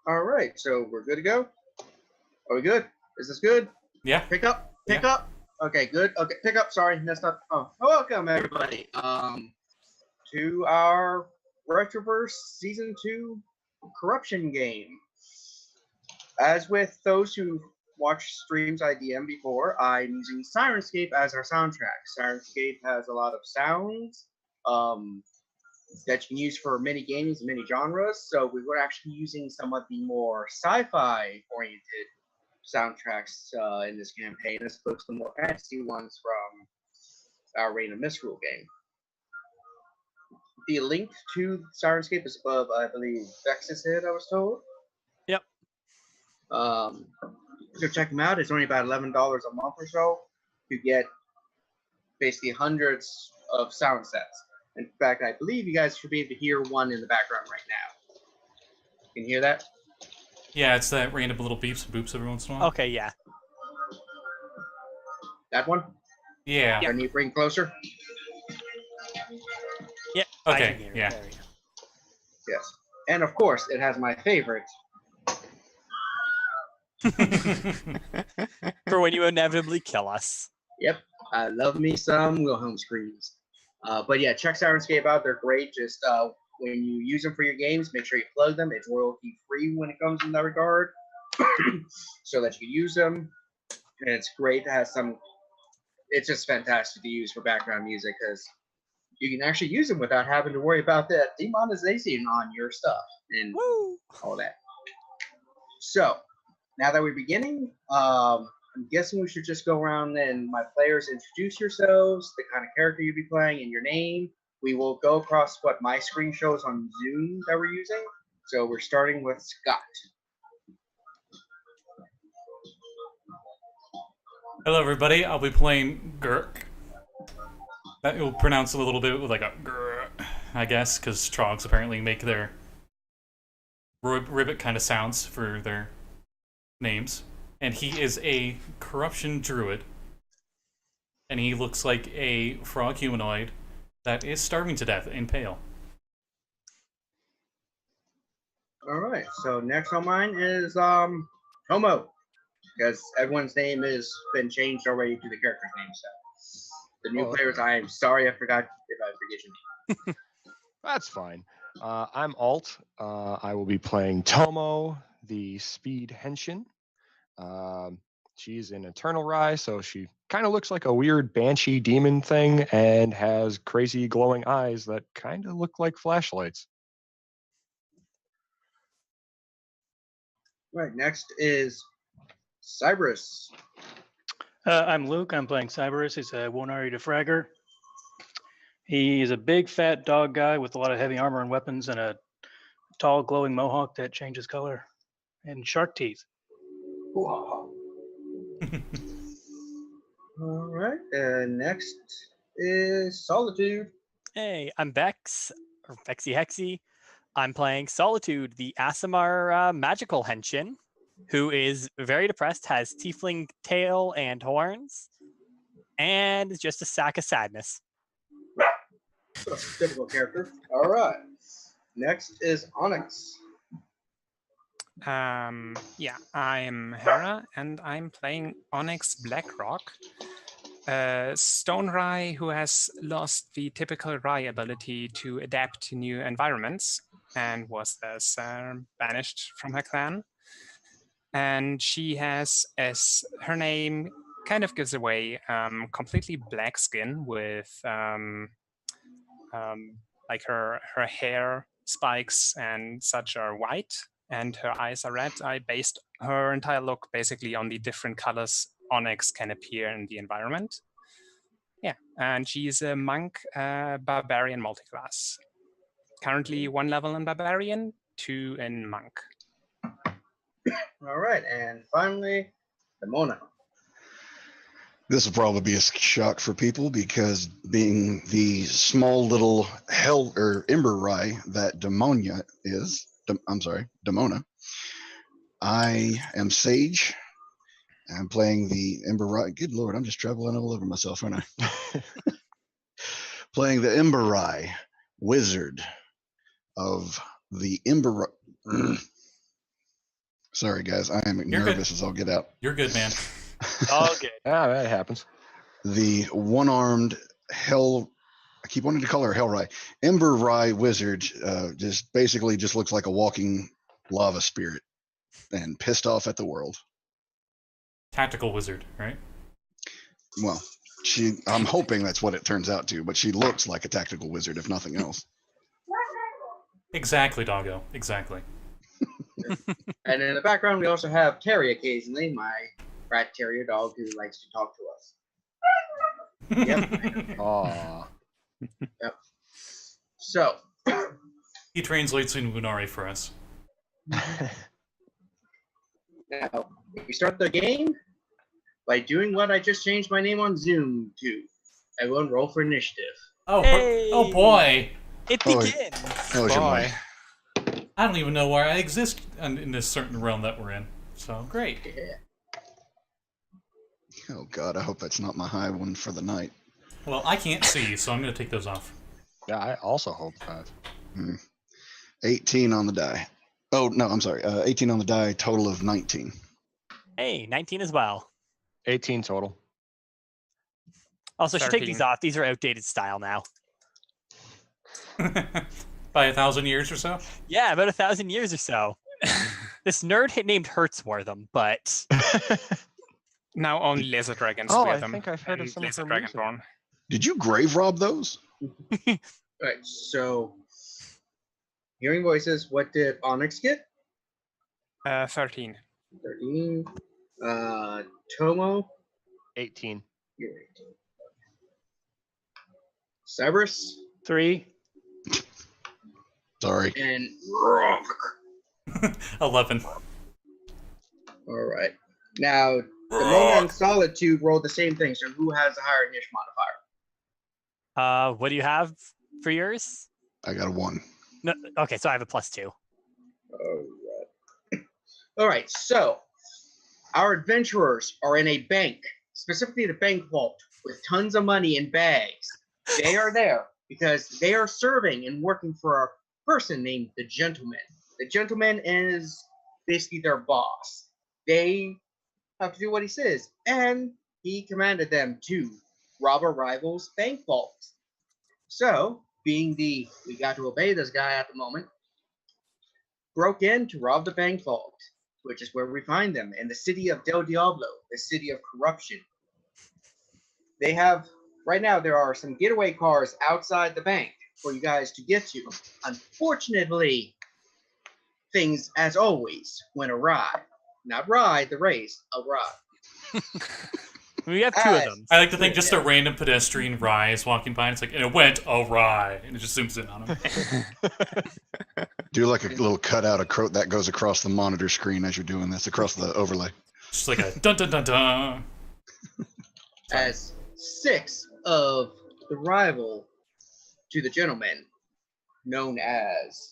All right, so we're good to go. Are we good? Is this good? Yeah. Pick up. Okay, good. Okay, pick up. Sorry, messed up. Oh, welcome everybody. To our Retroverse Season 2 Corruption game. As with those who watched streams I DM before, I'm using Syrinscape as our soundtrack. Syrinscape has a lot of sounds that you can use for many games and many genres. So we were actually using some of the more sci-fi oriented soundtracks in this campaign, as opposed to the more fantasy ones from our Reign of Misrule game. The link to Syrinscape is above, I believe, Vex's head, I was told. Yep. Go check them out. It's only about $11 a month or so. You get basically hundreds of sound sets. In fact, I believe you guys should be able to hear one in the background right now. Can you hear that? Yeah, it's that random little beeps and boops every once in a while. Okay, yeah. That one? Yeah. Can you bring closer? Yeah. Okay, yeah. Yes. And of course, it has my favorite. For when you inevitably kill us. Yep. I love me some Wilhelm screams. But yeah, check Syrinscape out. They're great. Just when you use them for your games, make sure you plug them. It's royalty free when it comes in that regard, so that you can use them. And it's great to have some. It's just fantastic to use for background music because you can actually use them without having to worry about that demonetization on your stuff and all that. So now that we're beginning, I'm guessing we should just go around and my players introduce yourselves, the kind of character you'll be playing, and your name. We will go across what my screen shows on Zoom that we're using. So we're starting with Scott. Hello, everybody. I'll be playing Gurk. That will pronounce a little bit with like a grr, I guess, because Trogs apparently make their ribbit kind of sounds for their names. And he is a corruption druid. And he looks like a frog humanoid that is starving to death in pale. All right. So next on mine is Tomo, because everyone's name has been changed already to the character's name. So the new players, I'm sorry, I forgot if I forget your name. That's fine. I'm Alt. I will be playing Tomo, the speed Henshin. She's an Eternal Rai, so she kind of looks like a weird banshee demon thing and has crazy glowing eyes that kind of look like flashlights. Right, next is Cyberus. I'm Luke. I'm playing Cyberus. He's a Wonari De-Fragger. He is a big, fat dog guy with a lot of heavy armor and weapons and a tall, glowing mohawk that changes color and shark teeth. All right, and next is Solitude. Hey, I'm Bex, or Bexy Hexy. I'm playing Solitude, the Aasimar magical Henshin, who is very depressed, has tiefling tail and horns, and is just a sack of sadness. Typical character. All right. Next is Onyx. Yeah, I'm Hera, and I'm playing Onyx Blackrock, a stone Rai who has lost the typical Rai ability to adapt to new environments and was thus banished from her clan. And she has, as her name kind of gives away, completely black skin with like her hair spikes and such are white, and her eyes are red. I based her entire look basically on the different colors Onyx can appear in the environment. Yeah, and she's a monk, barbarian multiclass. Currently 1 level in barbarian, 2 in monk. All right, and finally, Demona. This will probably be a shock for people because being the small little hell or Ember Rai that Demona, I am Saege. I'm playing the Ember Rai. Good Lord, I'm just traveling all over myself, aren't I? Playing the Ember Rai, wizard of the Ember. Sorry, guys. I am You're good. nervous as I'll get out. You're good, man. All good. Ah, that happens. The one-armed hell. I keep wanting to call her Hellrai. Ember Rye wizard just basically just looks like a walking lava spirit and pissed off at the world. Tactical wizard, right? Well, I'm hoping that's what it turns out to, but she looks like a tactical wizard, if nothing else. Exactly, doggo. Exactly. And in the background, we also have Terry occasionally, my rat terrier dog who likes to talk to us. Yep. Aw. Yep. So, He translates in Lunari for us. now, we start the game by doing what I just changed my name on Zoom to. Everyone roll for initiative. Oh, Hey! oh boy! It Oh, begins. Oh, Boy. I don't even know where I exist in this certain realm that we're in. So great. Yeah. Oh God, I hope that's not my high one for the night. Well, I can't see, so I'm going to take those off. Yeah, I also hope that. 18 on the die. Oh no, I'm sorry. 18 on the die. Total of 19. Hey, 19 as well. 18 total. Also, should take these 13. off. These are outdated style now. By 1,000 years or so. Yeah, about 1,000 years or so. This nerd named Hertz wore them, but Now only lizard dragons Oh, wear I them. think I've heard of and some of lizard them using dragonborn. Did you grave rob those? Alright, so hearing voices, what did Onyx get? 13. 13. Tomo, 18. you're 18. Cyberus, 3. Sorry. and Rock. 11. Alright. Now, Demona and Solitude rolled the same thing, so who has the higher niche modifier? what do you have for yours? I got a 1. No, okay, so I have a +2. Alright, so our adventurers are in a bank, specifically the bank vault, with tons of money in bags. They are there because they are serving and working for a person named the Gentleman. The Gentleman is basically their boss. They have to do what he says, and he commanded them to rob a rival's bank vault. So, being we got to obey this guy at the moment, broke in to rob the bank vault, which is where we find them, in the city of Del Diablo, the city of corruption. They have, right now, there are some getaway cars outside the bank for you guys to get to. Unfortunately, things, as always, went awry. Not ride the race, awry. We have 2 of them. I like to think just a random pedestrian Rye is walking by and it's like, and it went awry, and it just zooms in on him. Do like a little cutout that goes across the monitor screen as you're doing this, across the overlay. Just like a dun dun dun dun. As 6 of the rival to the Gentleman, known as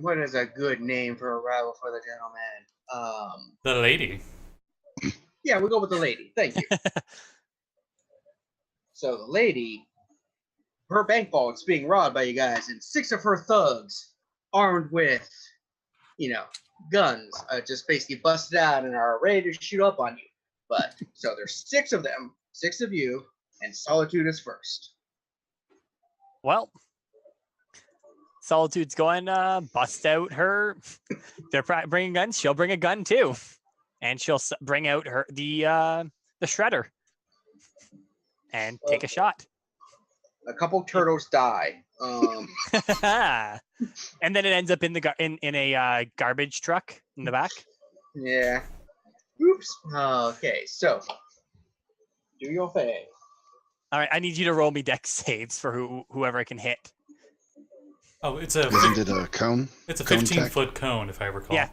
what is a good name for a rival for the Gentleman? The lady. Yeah, we'll go with the lady. Thank you. So the lady, her bank vault's being robbed by you guys, and 6 of her thugs, armed with, guns, just basically busted out and are ready to shoot up on you. But so there's 6 of them, 6 of you, and Solitude is first. Well, Solitude's going to bust out her. They're bringing guns. She'll bring a gun too, and she'll bring out the shredder and take a shot. A couple turtles die. And then it ends up in a garbage truck in the back. Yeah. Oops. Okay, so do your thing. All right, I need you to roll me dex saves for whoever I can hit. Oh, it's Isn't it a cone? It's a Cone 15-foot cone, if I recall. Yeah,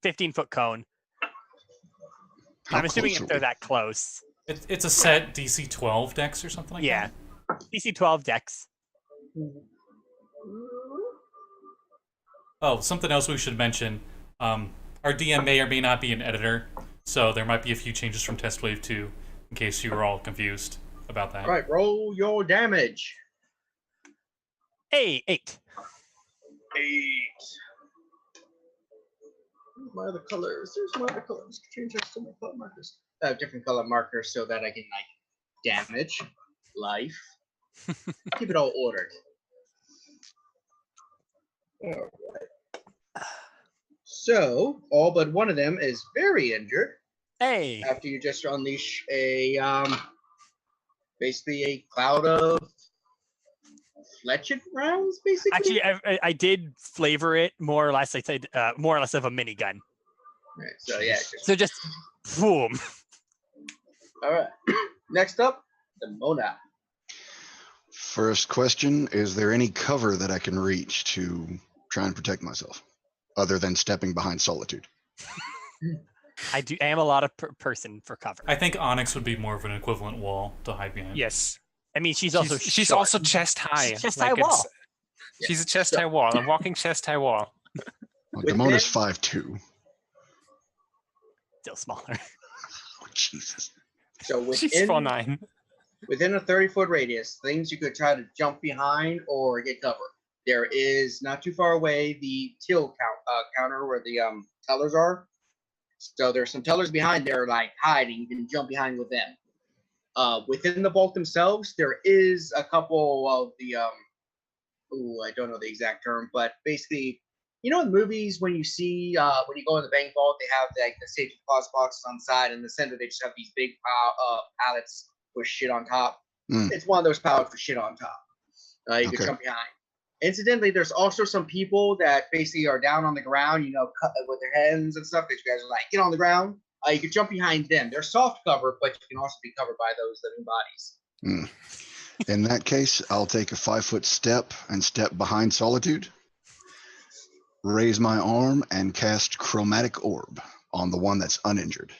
15-foot cone. How I'm assuming close if are they're we? that close. It's a set DC 12 dex or something like Yeah. that. DC 12 dex. Oh, something else we should mention. Our DM may or may not be an editor, so there might be a few changes from Test Wave 2, in case you were all confused about that. All right, roll your damage. Hey, 8. 8. my other colors? There's my other colors. Change this to my color markers. I have different color markers so that I can like damage, life. Keep it all ordered. All right. So all but one of them is very injured. Hey. After you just unleash a basically a cloud of fletched rounds, basically. Actually, I did flavor it more or less. I said more or less of a minigun. Right, so yeah. So just boom. All right. Next up, Demona. First question, is there any cover that I can reach to try and protect myself other than stepping behind Solitude? I am a lot of person for cover. I think Onyx would be more of an equivalent wall to hide behind. Yes. I mean, she's She's short. also chest high. She's chest high wall. She's a chest high wall, a walking chest high wall. Well, Demona's 5'2". Still smaller. Oh, Jesus. So She's within 4'9". within a 30-foot radius, things you could try to jump behind or get cover. There is not too far away the till counter where the tellers are. So there's some tellers behind there like hiding. You can jump behind with them. Within the vault themselves, there is a couple of the I don't know the exact term, but basically, you know, in movies when you see when you go in the bank vault, they have like the safety deposit boxes on the side, and in the center they just have these big pallets with shit on top. It's one of those pallets with shit on top. You can jump behind. Incidentally, there's also some people that basically are down on the ground, you know, cut with their hands and stuff. That you guys are like, get on the ground. You can jump behind them. They're soft cover, but you can also be covered by those living bodies. In that case, I'll take a 5-foot step and step behind Solitude, raise my arm, and cast Chromatic Orb on the one that's uninjured.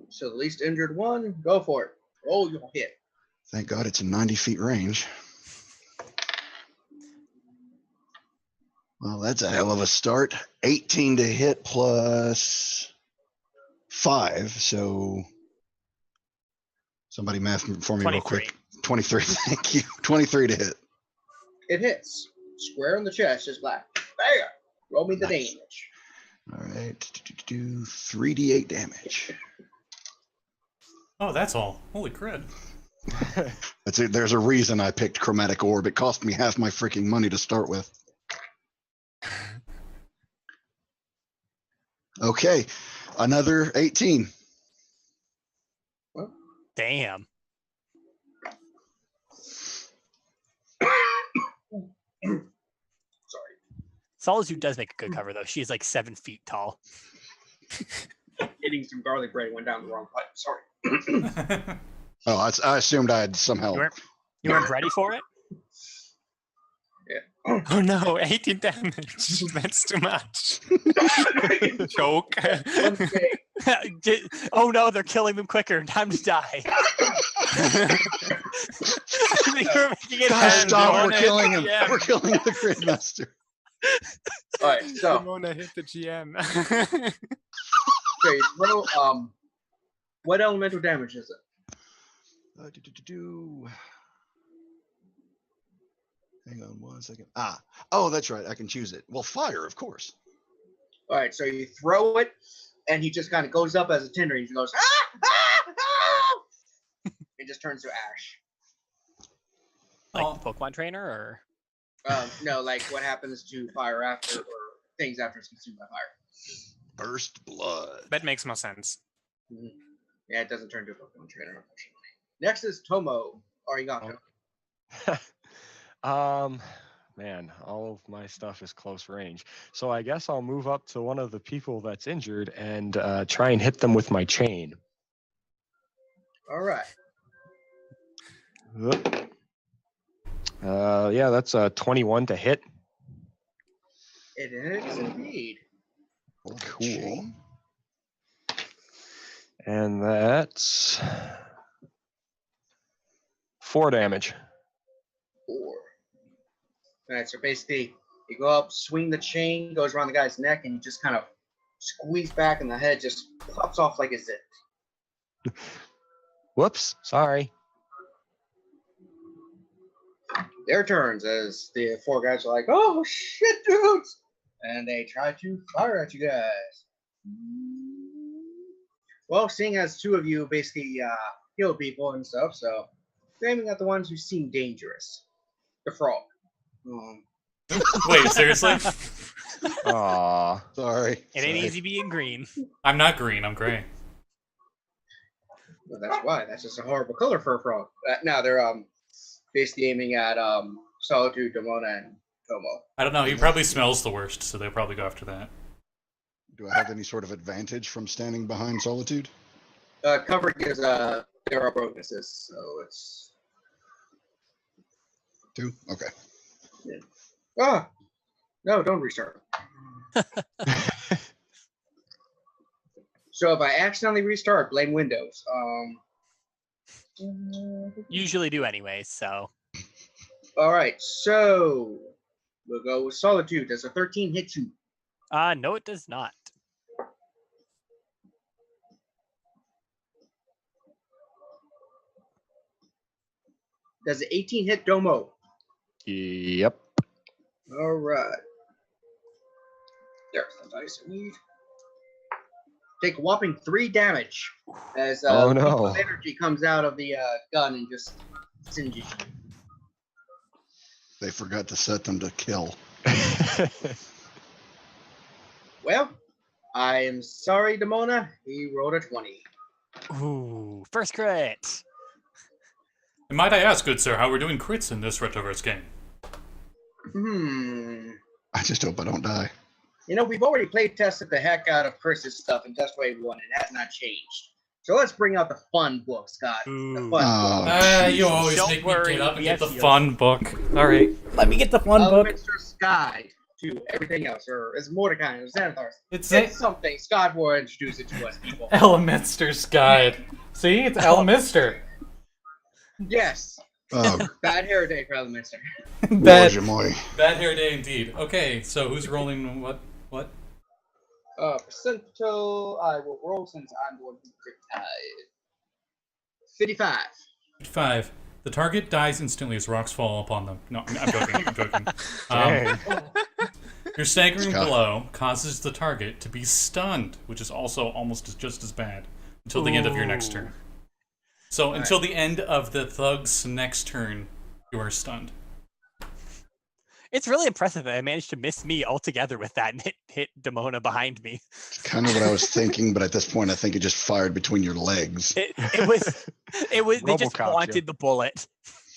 So the least injured one, go for it. Roll your hit. Thank God it's a 90 feet range. Well, that's a hell of a start. 18 to hit plus 5. So somebody math for me 23. real quick. 23. Thank you. 23 to hit. It hits. Square in the chest, just like, there. Roll me the damage. All right. Do 3d8 damage. Oh, that's all. Holy crud. That's it. There's a reason I picked Chromatic Orb. It cost me half my freaking money to start with. Okay, another 18. Damn. Sorry. Solitude does make a good cover though. She's like 7 feet tall. Eating some garlic bread went down the wrong pipe. Sorry. Oh, I assumed I'd somehow. You weren't ready for it? Oh no, 18 damage. That's too much. Choke. Oh no, they're killing them quicker. Time to die. You're making it hard. Stop, we're killing him. Yeah. We're killing the Gridmaster. All right, so Demona hit the GM. okay, throw what elemental damage is it? Hang on 1 second. Oh, that's right. I can choose it. Well, fire, of course. All right, so you throw it, and he just kind of goes up as a tinder. He goes, it just turns to ash. Like the Pokemon trainer, or no, like what happens to fire after, or things after it's consumed by fire. Burst blood. That makes more sense. Mm-hmm. Yeah, it doesn't turn to a Pokemon trainer, unfortunately. Next is Tomo Arigato. Man, all of my stuff is close range. So I guess I'll move up to one of the people that's injured and try and hit them with my chain. All right. Yeah, that's a 21 to hit. It is indeed. Cool. And that's 4 damage. 4. All right, so basically, you go up, swing the chain, goes around the guy's neck, and you just kind of squeeze back, and the head just pops off like a zip. Whoops, sorry. Their turns as the 4 guys are like, oh, shit, dudes! and they try to fire at you guys. Well, seeing as two of you basically heal people and stuff, so they're aiming at the ones who seem dangerous. The frog. Wait, seriously? Aw. Sorry. It ain't easy being green. I'm not green, I'm gray. Well, that's why. That's just a horrible color for a frog. Now they're basically aiming at Solitude, Demona, and Tomo. I don't know, he probably smells the worst, so they'll probably go after that. Do I have any sort of advantage from standing behind Solitude? Cover gives there are bonuses, so it's 2? Okay. ah no, don't restart. So if I accidentally restart, blame Windows. Usually do anyways, so. All right, so we'll go with Solitude. Does a 13 hit you? No, it does not. Does an 18 hit Domo? Yep. All right. There's the dice I need. Take a whopping 3 damage as Oh, a beam no. of energy comes out of the gun and just singes you. They forgot to set them to kill. Well, I am sorry, Demona. He rolled a 20. Ooh, first crit. And might I ask, good sir, how we're doing crits in this Retroverse game? I just hope I don't die. You know, we've already play tested the heck out of Curse's stuff in Test Wave 1, and it has not changed. So let's bring out the fun book, Scott. The Ooh. fun Oh, You always Don't make worry, me get up and we get the have fun book. Alright, let me get the fun book. Elementor's Guide to everything else, or as Mordecai or Xanathar's. It's It's something. Scott will introduce it to us, people. Elementor's Guide. See, it's Elemister. Yes. oh, Bad hair day for Elementor. Boże moi. Bad hair day indeed. Okay, so who's rolling what? Percentile, I will roll since I'm going to crit tide. 55. 5. The target dies instantly as rocks fall upon them. No, I'm joking. I'm joking. Dang. Your staggering Scott. blow causes the target to be stunned, which is also almost just as bad, until the end of your next Ooh. turn. So until the end of the thug's next turn, you are stunned. It's really impressive that I managed to miss me altogether with that and hit Demona behind me. It's kind of what I was thinking, but at this point, I think it just fired between your legs. It was they just Robocopped wanted you. the bullet.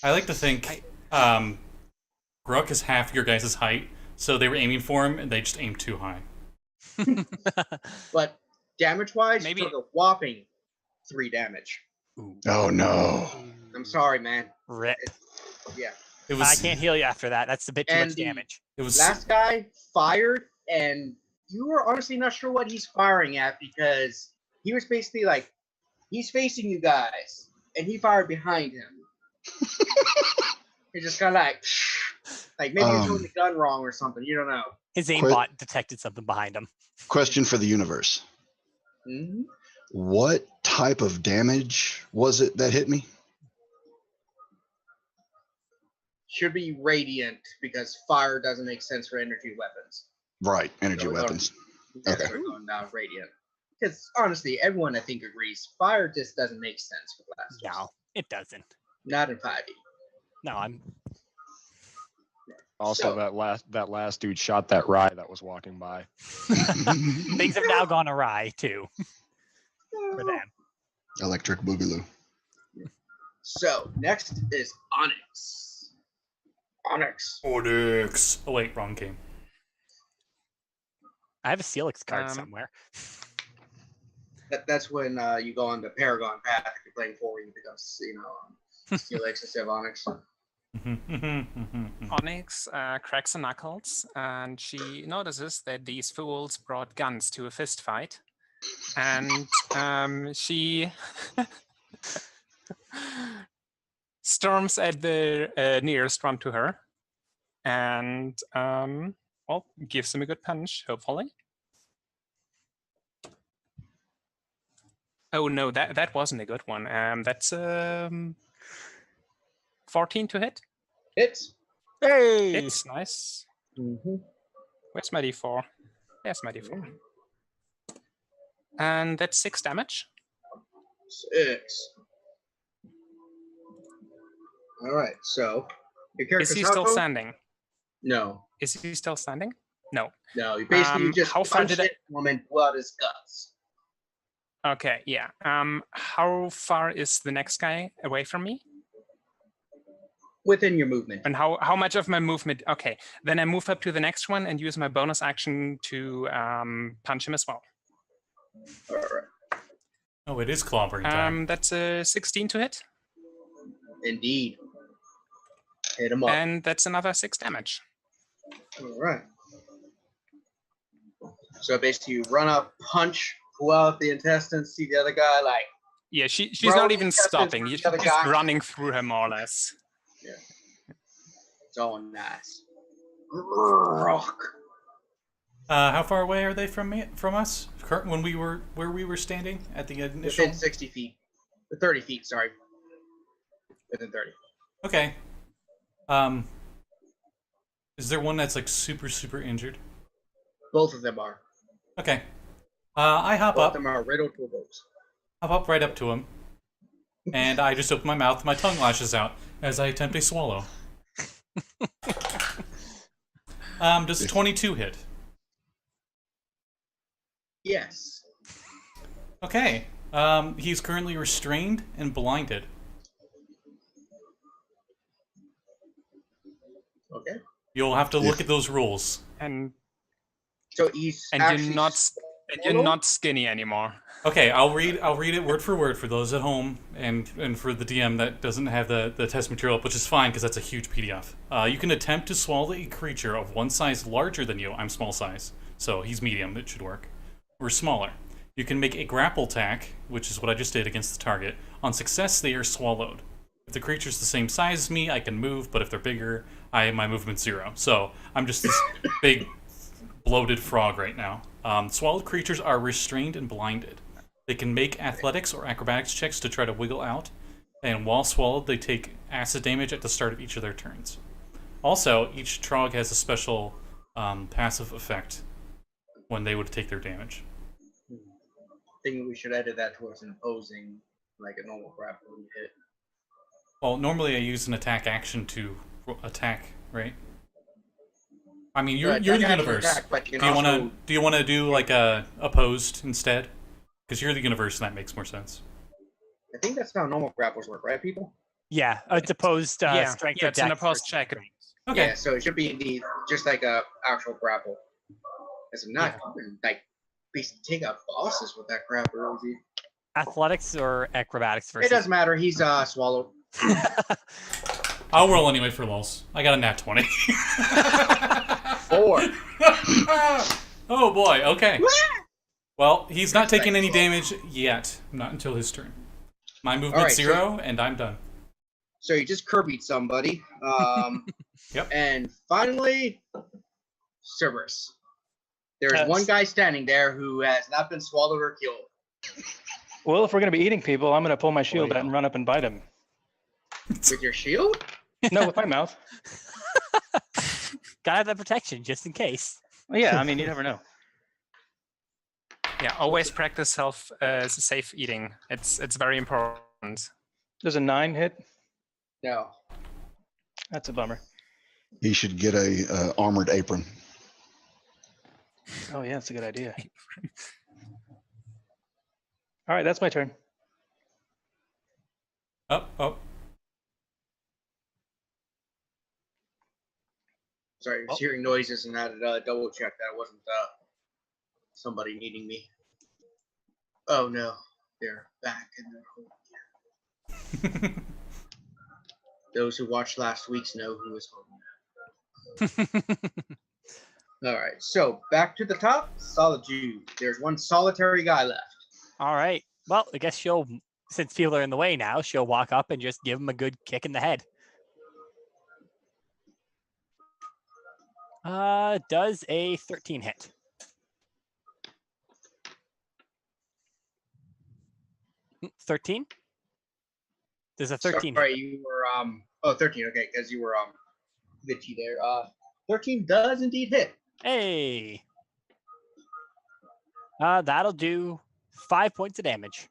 I like to think Gurk is half your guys' height, so they were aiming for him, and they just aimed too high. But damage-wise, Maybe- you took a whopping 3 damage. Oh no. I'm sorry, man. Rip. Yeah. It was. I can't heal you after that. That's a bit too And much the- damage. It was. Last guy fired, and you were honestly not sure what he's firing at because he was basically like, he's facing you guys, and he fired behind him. He's just kind of like maybe he's holding the gun wrong or something. You don't know. His Quit. aimbot detected something behind him. Question for the universe. Mm-hmm. What type of damage was it that hit me? Should be radiant because fire doesn't make sense for energy weapons. Right, energy So, weapons. That's Okay. why we're going down radiant. Because honestly, everyone I think agrees fire just doesn't make sense for blasters. No, it doesn't. Not in 5e. No, I'm. Also, So- that last dude shot that rye that was walking by. Things have now gone awry too for them. Electric Boogaloo. So next is Onyx. Onyx. Oh wait, wrong game. I have a Celix card Um, somewhere. That's when you go on the Paragon path. If you're playing 4, you become, Helix instead of Onyx. Onyx cracks her knuckles, and she notices that these fools brought guns to a fist fight, and she storms at the nearest one to her, and well, gives him a good punch, hopefully. Oh no, that wasn't a good one. That's 14 to hit. Hits. Hey, It's nice. Mm-hmm. Where's my D4? There's my D4. And that's 6 damage. 6. All right. So your character's Is he health still total? standing? No. Is he still standing? No. No. You basically just how far punched did I- it and pull out his guts. Okay, yeah. How far is the next guy away from me? Within your movement. And how much of my movement? Okay, then I move up to the next one and use my bonus action to punch him as well. All right. Oh, it is clobbering time. That's a 16 to hit, Indeed. Hit him up. and that's another 6 damage. All right. So basically, you run up, punch, pull out the intestines, see the other guy like. Yeah, she's Bro, not even you got this stopping. for She's the other just guy. running through her more or less. It's all nice. Rock. How far away are they from us? When we were where we were standing at the initial. Within 60 feet. 30 feet, sorry. Within 30. Okay. Is there one that's like super injured? Both of them are. Okay. I hop Both up. of them are riddled to bolts. Hop up right up to him, and I just open my mouth. My tongue lashes out as I attempt a swallow. Does 22 hit? Yes. Okay. He's currently restrained and blinded. Okay. You'll have to look at those rules. And So he's and actually you're not skinny anymore. Okay, I'll read it word for word for those at home and for the DM that doesn't have the test material up, which is fine because that's a huge PDF. You can attempt to swallow a creature of one size larger than you. I'm small size, so he's medium. It should work. Or smaller. You can make a grapple attack, which is what I just did against the target. On success, they are swallowed. If the creature's the same size as me, I can move, but if they're bigger, my movement's 0. So I'm just this big bloated frog right now. Swallowed creatures are restrained and blinded. They can make athletics or acrobatics checks to try to wiggle out, and while swallowed, they take acid damage at the start of each of their turns. Also, each Trog has a special passive effect when they would take their damage. I think we should edit that towards an opposing, like a normal grapple hit. Well, normally I use an attack action to attack, right? I mean, you're the universe. Do you want to do like a opposed instead? Because you're the universe, and that makes more sense. I think that's how normal grapples work, right, people? Yeah, it's opposed strength or it's an dex opposed versus check. strength. Okay. Yeah, so it should be indeed just like a actual grapple. As I'm not like take out bosses with that crap, Rosie. Athletics or acrobatics It versus. doesn't matter. He's swallowed. I'll roll anyway for lulz. I got a nat 20. 4. Oh boy. Okay. Well, he's not taking any damage yet. Not until his turn. My movement's Alright, 0, and I'm done. So you just Kirby'd somebody. Yep. And finally, Cyberus. There's Yes. one guy standing there who has not been swallowed or killed. Well, if we're going to be eating people, I'm going to pull my shield yeah. out and run up and bite him. With your shield? No, with my mouth. Gotta have that protection just in case. Well, yeah, I mean, you never know. Yeah, always practice safe eating. It's very important. Does a 9 hit? No. That's a bummer. He should get a armored apron. Oh, yeah, that's a good idea. All right, that's my turn. Oh. Sorry, I was hearing noises and had to double check that it wasn't somebody needing me. Oh no, they're back in their home. Those who watched last week's know who is home now. All right, so back to the top. Solitude. There's one solitary guy left. All right. Well, I guess since people are in the way now, she'll walk up and just give him a good kick in the head. Does a 13 hit? Mm, 13? There's a 13 Sorry, hit. you were 13. Okay, because you were glitchy there. 13 does indeed hit. Hey. That'll do 5 points of damage.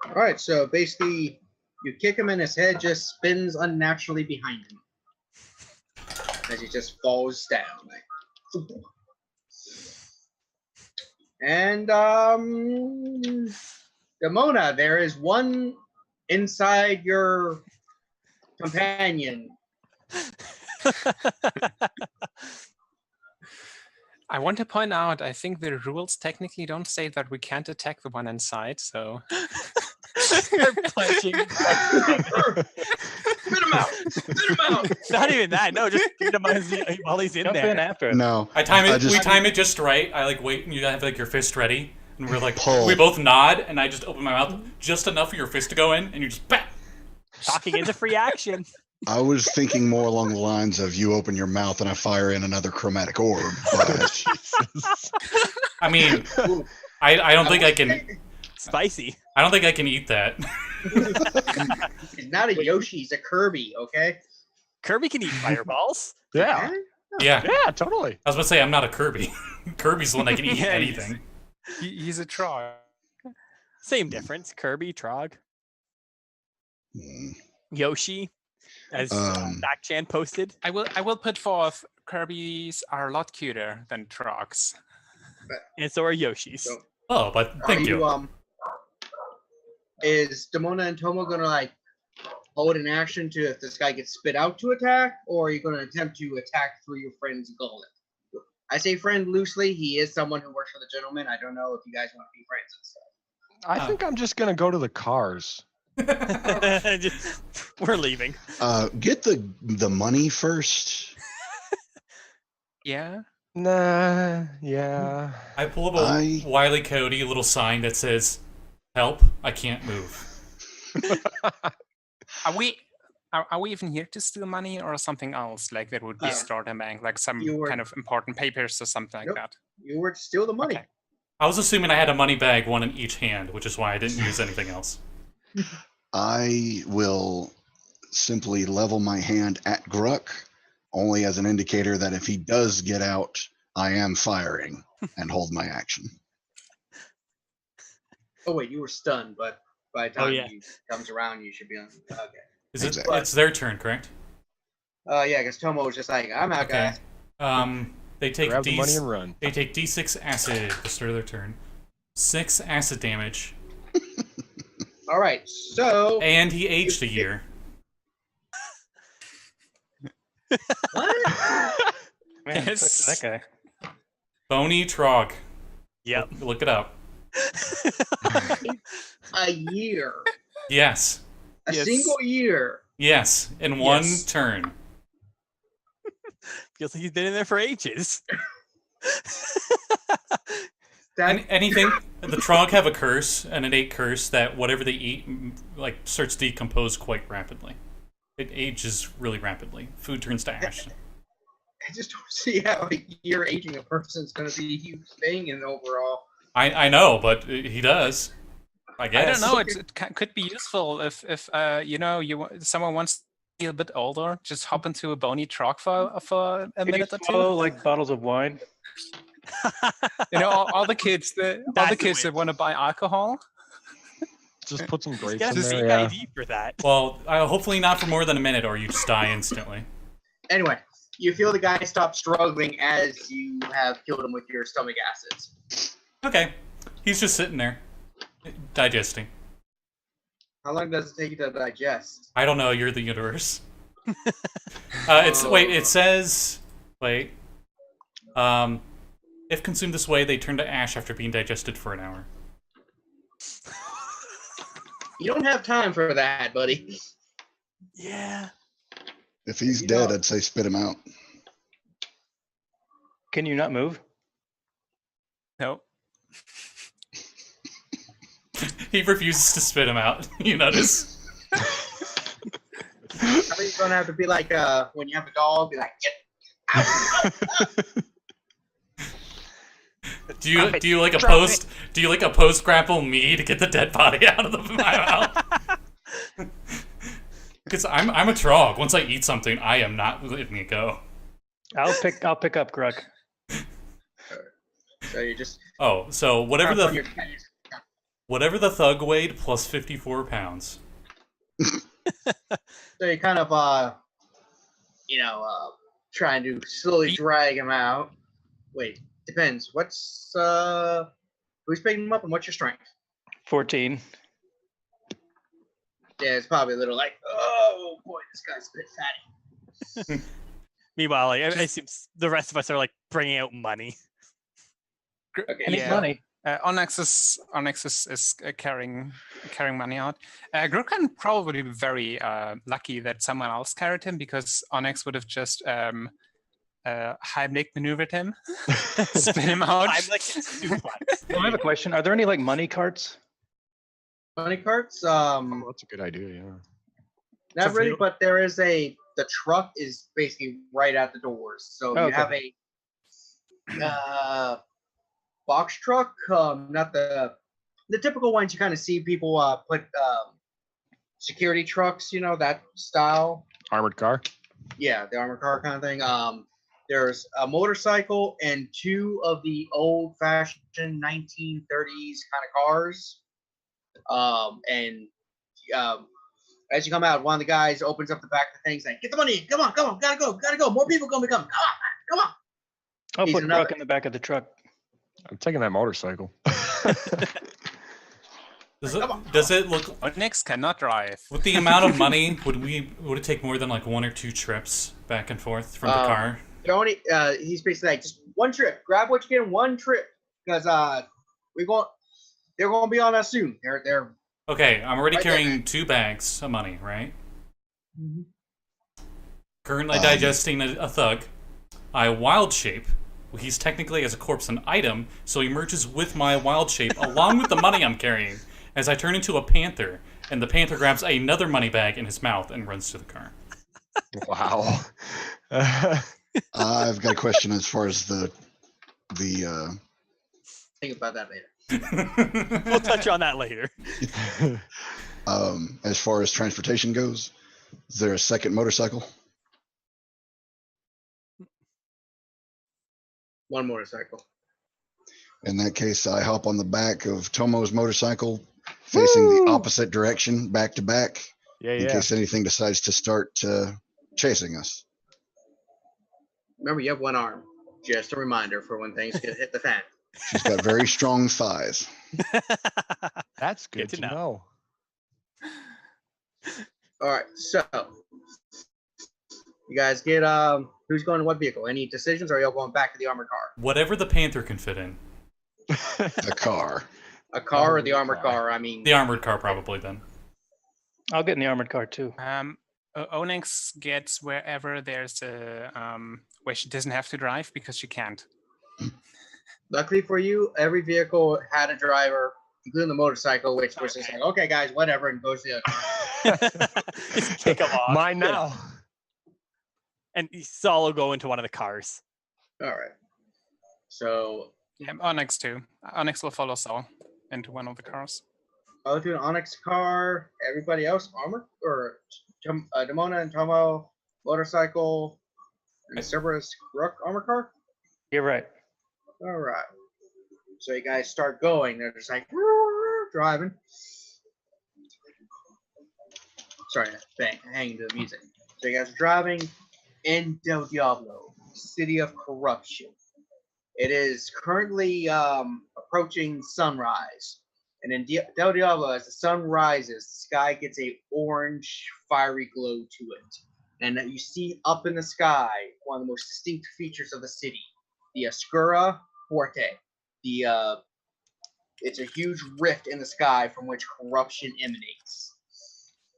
All right, so basically, you kick him and his head just spins unnaturally behind him as he just falls down. And Demona, there is one inside your companion. I want to point out, I think the rules technically don't say that we can't attack the one inside, so... They're punching. Spit him out! Spit him out! Not even that. No, just get him while he's in Jump there. in after. No. I time it. just- We time it just right. I like wait, and you have like your fist ready, and we're like, Pull. we both nod, and I just open my mouth just enough for your fist to go in, and you just bam. Talking is a free action. I was thinking more along the lines of you open your mouth and I fire in another chromatic orb. But I mean, I don't think I can. Spicy. I don't think I can eat that. He's not a Yoshi, he's a Kirby, okay? Kirby can eat fireballs. Yeah. Yeah, Yeah, totally. I was about to say I'm not a Kirby. Kirby's the one that can eat Yeah, anything. He's a Trog. Same difference. Kirby, Trog, Yoshi, as Backchan posted. I will put forth Kirby's are a lot cuter than Trogs. And so are Yoshis. So, Oh, but thank you. Is Demona and Tomo gonna like hold an action to if this guy gets spit out to attack, or are you gonna attempt to attack through your friend's gullet? I say friend loosely. He is someone who works for the gentleman. I don't know if you guys want to be friends and stuff. I think I'm just gonna go to the cars. We're leaving. get the money first. Yeah. Nah, yeah. I pull up a Wile E. Coyote little sign that says, "Help! I can't move." Are we even here to steal money or something else? Like there would be stored in bank, like some kind of important papers or something like that. You were to steal the money. Okay. I was assuming I had a money bag, one in each hand, which is why I didn't use anything else. I will simply level my hand at Gurk, only as an indicator that if he does get out, I am firing, and hold my action. Oh wait, you were stunned, but by the time yeah. he comes around, you should be on. Okay. Is it? Exactly. It's their turn, correct? Yeah, because Tomo was just like, I'm out, Okay. guys. They take Grab the money and run. They take D6 acid at the start of their turn. 6 acid damage, All right, so and he aged a year. what? Man, Yes. that guy. Bony Trog. Yep. Look it up. A year, Yes. a Yes. single year. Yes. In one Yes. turn. Feels like he's been in there for ages. Anything. The Trog have a curse, an innate curse that whatever they eat, like starts to decompose quite rapidly. It ages really rapidly. Food turns to ash. I just don't see how a year aging a person is going to be a huge thing in overall. I know, but he does. I guess. I don't know. Could be useful if someone wants to be a bit older. Just hop into a bony Trog for a Can you minute or swallow two. like bottles of wine? All the kids that That's the way. want to buy alcohol. Just put some You grapes gotta in see there. Yeah. ID for that. Well, hopefully not for more than a minute, or you just die instantly. Anyway, you feel the guy stop struggling as you have killed him with your stomach acids. Okay, he's just sitting there, digesting. How long does it take you to digest? I don't know. You're the universe. It says. If consumed this way, they turn to ash after being digested for an hour. You don't have time for that, buddy. Yeah. If he's You dead, know- I'd say spit him out. Can you not move? No. He refuses to spit him out. You notice? I think you're gonna have to be like when you have a dog, be like, get out. Do you like a post? Do you like a post grapple me to get the dead body out of my mouth? Because I'm a Trog. Once I eat something, I am not letting it go. I'll pick up Gurk. So you just Oh, so on your whatever the thug weighed plus 54 pounds. so you kind of trying to slowly drag him out. Wait, depends. What's who's picking him up and what's your strength? 14. Yeah, it's probably a little like, oh boy, this guy's a bit fatty. Meanwhile, like, I assume the rest of us are like bringing out money. Okay, Any Yeah. money? Onyx is carrying money out. Gurk can probably be very lucky that someone else carried him, because Onyx would have just Heimlich maneuvered him, spin him out. I'm like suplex. Well, I have a question. Are there any like money carts? money carts. Oh, that's a good idea. Yeah. Not So really, you- but there is the truck is basically right at the doors. So you Okay. have a box truck, not the typical ones you kind of see people put security trucks, that style. Armored car. Yeah, the armored car kind of thing. There's a motorcycle and two of the old-fashioned 1930s kind of cars. As you come out, one of the guys opens up the back of the thing, saying, "Get the money! Come on, gotta go! More people gonna be coming! Come on!" I'll He's put another- Gurk in the back of the truck. I'm taking that motorcycle. Does it look Onyx cannot drive. with the amount of money? Would it take more than like 1 or 2 trips back and forth from the car? He's basically like, just one trip. Grab what you can, one trip, because they're gonna be on us soon. They're Okay, I'm already Right there, carrying man. 2 bags of money, right? Mhm. Currently digesting a thug. I wild shape. Well, he's technically as a corpse an item, so he merges with my wild shape along with the money I'm carrying as I turn into a panther, and the panther grabs another money bag in his mouth and runs to the car. Wow. I've got a question as far as the think about that later. We'll touch on that later. as far as transportation goes. Is there a second motorcycle? One motorcycle. In that case, I hop on the back of Tomo's motorcycle, facing the opposite direction, back to back, Yeah, in yeah. case anything decides to start chasing us. Remember, you have one arm. Just a reminder for when things get hit the fan. She's got very strong thighs. That's good to to know. know. All right, so you guys get who's going to what vehicle? Any decisions, or are y'all going back to the armored car? Whatever the panther can fit in. The car. A car or the Probably armored car. car? I mean, The armored car, probably, then. I'll get in the armored car too. Onyx gets wherever there's a where she doesn't have to drive because she can't. luckily for you, every vehicle had a driver, including the motorcycle, which was just like, okay, guys, whatever, and goes to the other car. Just kick him off. Mine you know. now. And Saul will go into one of the cars. All right. So Yeah, Onyx too. Onyx will follow Saul into one of the cars. I'll do an Onyx car. Everybody else, armor or Demona and Tomo, motorcycle, and Cyberus Gurk armor car. You're right. All right. So you guys start going. They're just like driving. Sorry, hanging to the music. So you guys are driving in Del Diablo, city of corruption. It is currently approaching sunrise. And in Del Diablo, as the sun rises, the sky gets a orange, fiery glow to it. And you see up in the sky one of the most distinct features of the city, the Oscura Forte. It's a huge rift in the sky from which corruption emanates.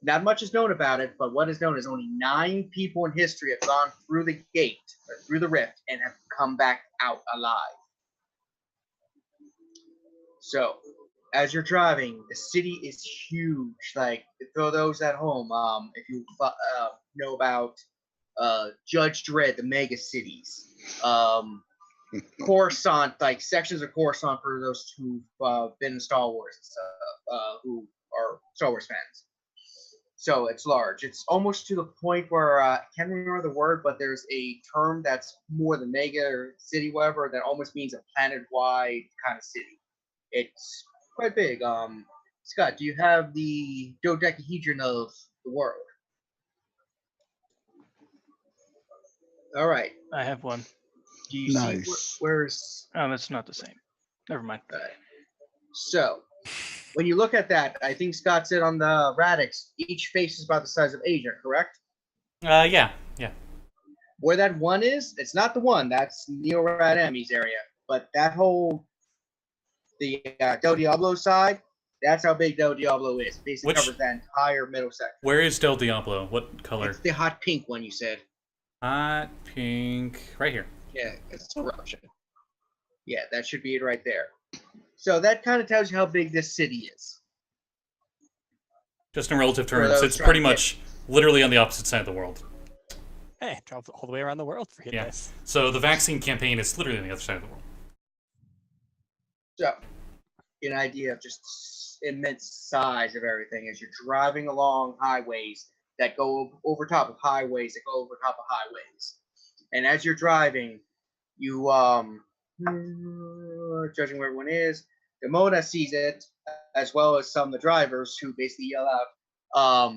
Not much is known about it, but what is known is only 9 people in history have gone through the gate, or through the rift, and have come back out alive. So, as you're driving, the city is huge. Like, for those at home, if you know about Judge Dredd, the mega cities, Coruscant, like sections of Coruscant for those who've been in Star Wars and stuff, who are Star Wars fans. So it's large. It's almost to the point where I can't remember the word, but there's a term that's more than mega or city, whatever, that almost means a planet-wide kind of city. It's quite big. Scott, do you have the dodecahedron of the world? All right. I have one. Do you see Nice. where's? Oh, that's not the same. Never mind. All right. So when you look at that, I think Scott said on the radix, each face is about the size of Asia, correct? Yeah. Where that one is, it's not the one. That's Neo-Rad Emmy's area. But that whole, the Del Diablo side, that's how big Del Diablo is. Basically covers that entire middle sector. Where is Del Diablo? What color? It's the hot pink one you said. Hot pink. Right here. Yeah, it's corruption. Yeah, that should be it right there. So that kind of tells you how big this city is. Just in relative terms, those it's pretty trying to much literally on the opposite side of the world. Hey, traveled all the way around the world for Yeah. this. So the vaccine campaign is literally on the other side of the world. So, get an idea of just immense size of everything as you're driving along highways that go over top of highways that go over top of highways. And as you're driving, you judging where everyone is, Demona sees it, as well as some of the drivers who basically yell out,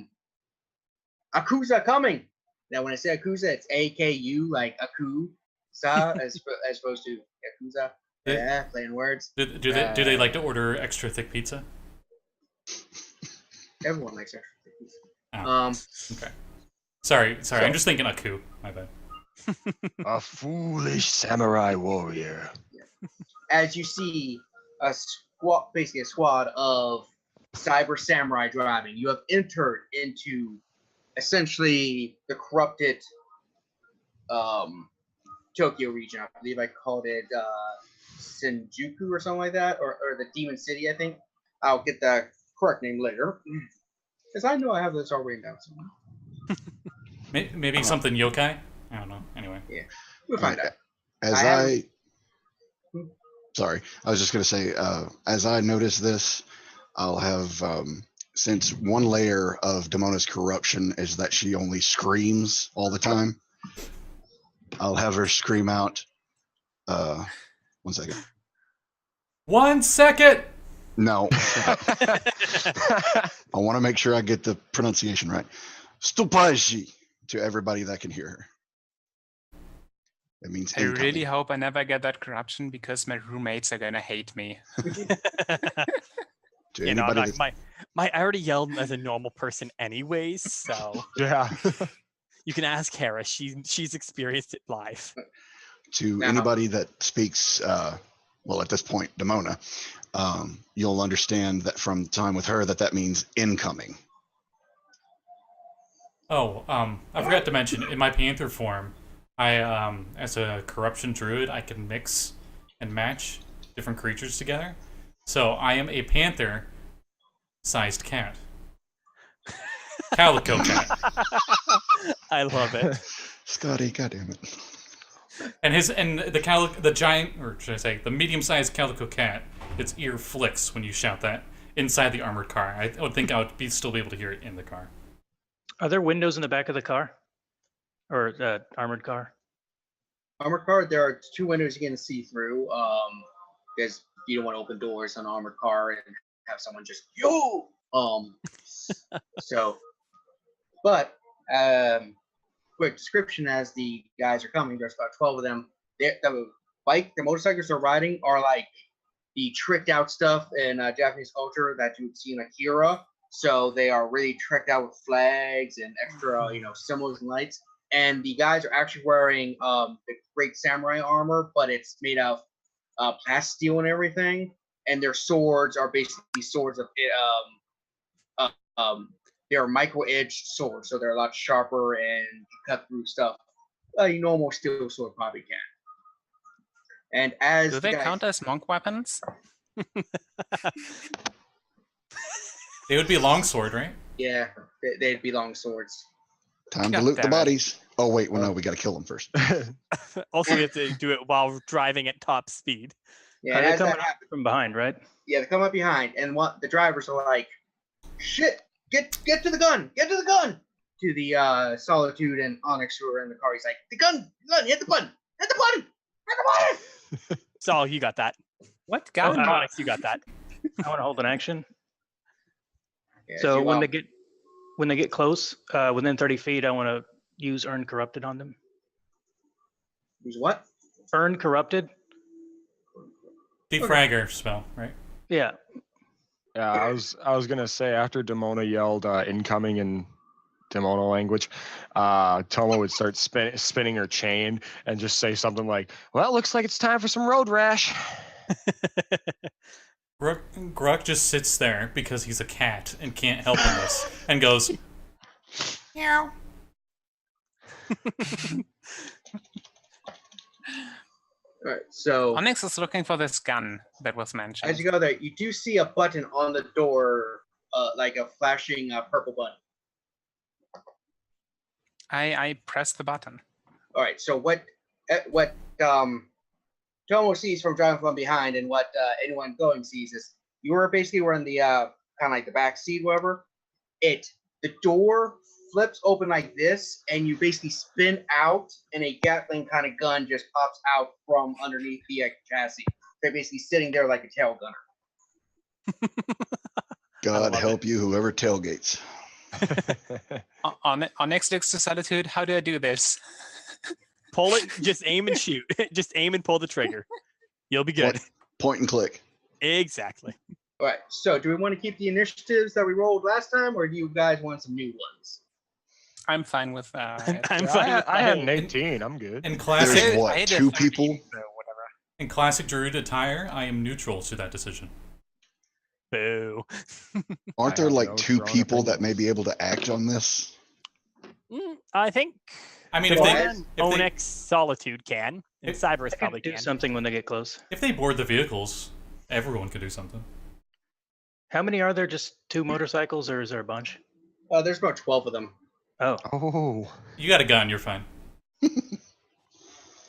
Akusa coming. Now when I say Akusa, it's AKU, like Akusa, as opposed to Yakuza. Yeah, playing words. Do they like to order extra thick pizza? Everyone likes extra pizza. Oh. Okay. Sorry. I'm just thinking Aku. My bad. A foolish samurai warrior. As you see basically a squad of cyber samurai driving, you have entered into essentially the corrupted Tokyo region. I believe I called it Shinjuku or something like that, or the Demon City, I think. I'll get the correct name later, because I know I have this all written down somewhere. Maybe something yokai? I don't know. Anyway. Yeah, we'll find out. Sorry, I was just going to say, as I notice this, I'll have, since one layer of Demona's corruption is that she only screams all the time, I'll have her scream out, 1 second. 1 second! No. I want to make sure I get the pronunciation right. Stupaji to everybody that can hear her. It means I incoming. really hope I never get that corruption because my roommates are gonna hate me. To You know, anybody I'm not, I already yelled as a normal person anyways, so Yeah. you can ask Hera. She's experienced it live. to Now- anybody that speaks, well, at this point, Demona, you'll understand that from time with her that means incoming. Oh, I forgot to mention, in my Panther form, I, as a corruption druid, I can mix and match different creatures together. So I am a panther-sized cat. Calico cat. I love it. Scotty, goddammit. And the giant, or should I say, the medium-sized calico cat, its ear flicks when you shout that inside the armored car. I would think I would still be able to hear it in the car. Are there windows in the back of the car? Or armored car? Armored car, there are 2 windows you can see through. Because you don't want to open doors on an armored car and have someone just yo. So, but quick description as the guys are coming. There's about 12 of them. The motorcycles they're riding are like the tricked out stuff in Japanese culture that you would see in like Hera. So they are really tricked out with flags and extra, symbols and lights. And the guys are actually wearing the great samurai armor, but it's made of plastic steel and everything. And their swords are basically swords of they're micro-edged swords, so they're a lot sharper and cut through stuff a normal steel sword probably can. And as Do they count as monk weapons? They would be a longsword, right? Yeah, they'd be long swords. Time to God loot the damn it. bodies. Oh, wait, well, no, we got to kill them first. Also, we have to do it while driving at top speed. Yeah, They're as coming that happens, from behind, right? yeah, they come up behind, and the drivers are like, "Shit, Get to the gun! Get to the gun! To the Solitude and Onyx who are in the car. He's like, the gun! Hit the button! Hit the button! Hit the button! Saul, you got that. What Oh, gun? Onyx, you got that. I want to hold an action. Yeah, So you, when they get close, within 30 feet, I want to use Earn Corrupted on them. use what? Earn Corrupted? De-Fragger spell, right? Yeah. Yeah, I was gonna say after Demona yelled incoming in Demona language, Tomo would start spinning her chain and just say something like, "Well, looks like it's time for some road rash." Gurk just sits there because he's a cat and can't help in this, and goes, meow. All right, so Onyx is looking for this gun that was mentioned. as you go there, you do see a button on the door, like a flashing purple button. I press the button. All right, so what Tomo sees from driving from behind, and what anyone going sees is you were in the kind of like the back seat, whatever. The door flips open like this, and you basically spin out, and a Gatling kind of gun just pops out from underneath the chassis. They're basically sitting there like a tail gunner. God help you, whoever tailgates. Onyx looks to Solitude. How do I do this? Pull it, just aim and shoot. Just aim and pull the trigger. You'll be good. Point and click. Exactly. All right, so do we want to keep the initiatives that we rolled last time, or do you guys want some new ones? I'm fine with that. I'm fine. I had an 18. I'm good. In I classic, had- There's what, I had a 2 13, people? so whatever. in classic Druid attire, I am neutral to that decision. Boo. Aren't I there have like no 2 strong people that opinions. may be able to act on this? I think I mean, Onyx Solitude can, and if- Cyberus I probably can do can. something when they get close. if they board the vehicles, everyone could do something. How many are there? Just 2 motorcycles, or is there a bunch? There's about 12 of them. Oh, Oh, You got a gun, you're fine.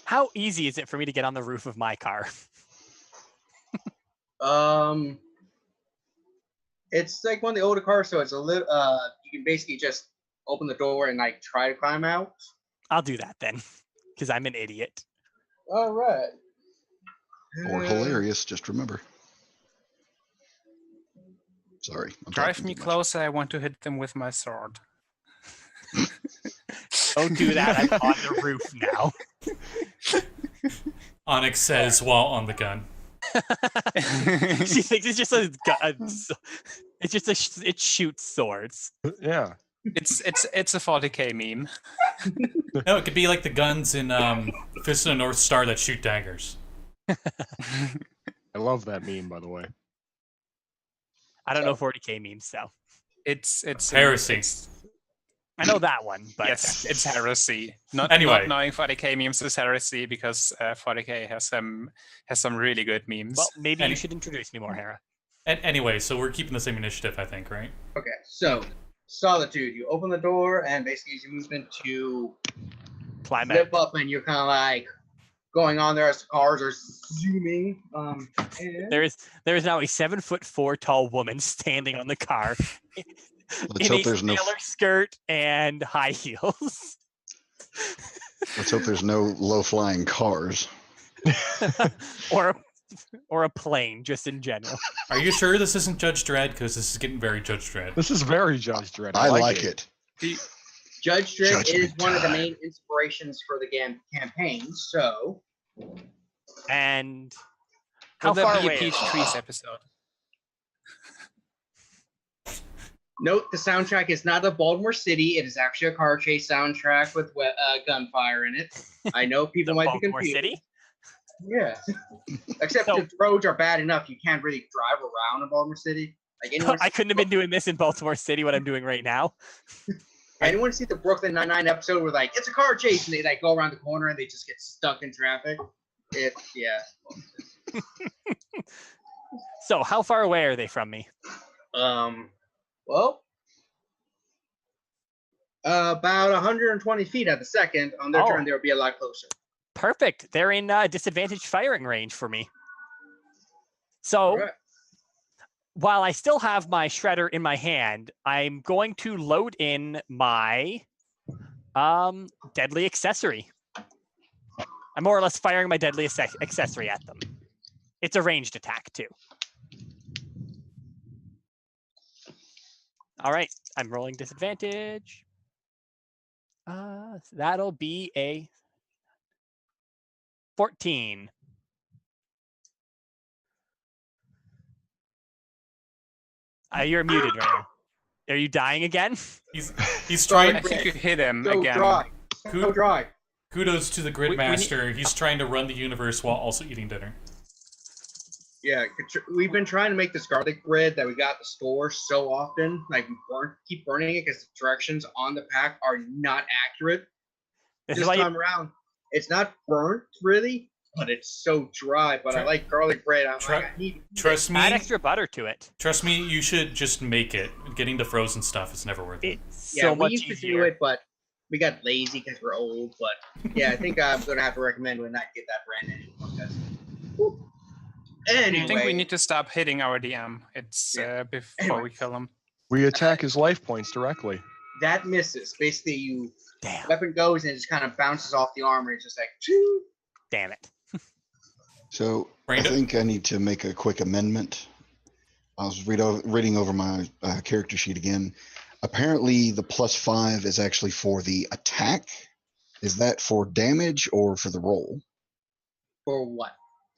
How easy is it for me to get on the roof of my car? It's like one of the older cars, so it's a little. You can basically just open the door and like try to climb out. I'll do that then, because I'm an idiot. All right. Or hilarious, just remember. Sorry. I'm Drive talking me too much. closer. I want to hit them with my sword. Don't do that. I'm on the roof now. Onyx says while on the gun. She thinks it's just a gun. It's just it shoots swords. yeah. It's a 40k meme. No, it could be like the guns in Fist of the North Star that shoot daggers. I love that meme, by the way. I don't know 40k memes, so It's Heresy. I know that one. But Yes, it's heresy. Not Anyway. knowing 40k memes is heresy because 40k has some really good memes. well, maybe Any- you should introduce me more, Hera. Anyway, so we're keeping the same initiative, I think, right? Okay, so Solitude, you open the door and basically use your movement to Climb out. flip up, and you're kind of like going on there as the cars are zooming. And There is now a 7'4" tall woman standing on the car Let's in hope a there's no. sailor skirt and high heels. Let's hope there's no low-flying cars. or a plane, just in general. Are you sure this isn't Judge Dredd? Because this is getting very Judge Dredd. This is very Judge Dredd. I like it. Judge Dredd is Judgment one of the time. main inspirations for the campaign. So And how Will there far be a away? Peach Trees episode? note the soundtrack is not a Baltimore City. It is actually a car chase soundtrack with gunfire in it. I know people might be Baltimore confused. City? Yeah. Except So- if the roads are bad enough, you can't really drive around in Baltimore City. Like anyone, I couldn't have been doing this in Baltimore City, what I'm doing right now. anyone see the Brooklyn Nine-Nine episode where like it's a car chase and they like go around the corner and they just get stuck in traffic? Yeah. So, how far away are they from me? Well, about 120 feet at the second. On their Oh. turn, they'll be a lot closer. Perfect. They're in disadvantaged firing range for me. So, All right. while I still have my shredder in my hand, I'm going to load in my deadly accessory. I'm more or less firing my deadly accessory at them. It's a ranged attack too. All right, I'm rolling disadvantage. That'll be a 14. You're muted right now. Are you dying again? He's trying. I think you hit him So again. dry. So dry. Kudos to the Gridmaster. He's trying to run the universe while also eating dinner. Yeah, we've been trying to make this garlic bread that we got at the store so often. Like, we keep burning it because the directions on the pack are not accurate. This time around, it's not burnt, really, but it's so dry. But I like garlic bread. I need trust me. Add extra butter to it. Trust me, you should just make it. Getting the frozen stuff is never worth it. It's yeah, so we much used to easier. do it, but we got lazy because we're old. But yeah, I think I'm going to have to recommend we not get that brand anymore. Because, anyway, I think we need to stop hitting our DM. It's before we kill him. We attack his life points directly. that misses. Basically, Damn. weapon goes and it just kind of bounces off the armor. It's just like, choo. Damn it. So Brandon? I think I need to make a quick amendment. I was reading over my character sheet again. Apparently, the +5 is actually for the attack. Is that for damage or for the roll? For what?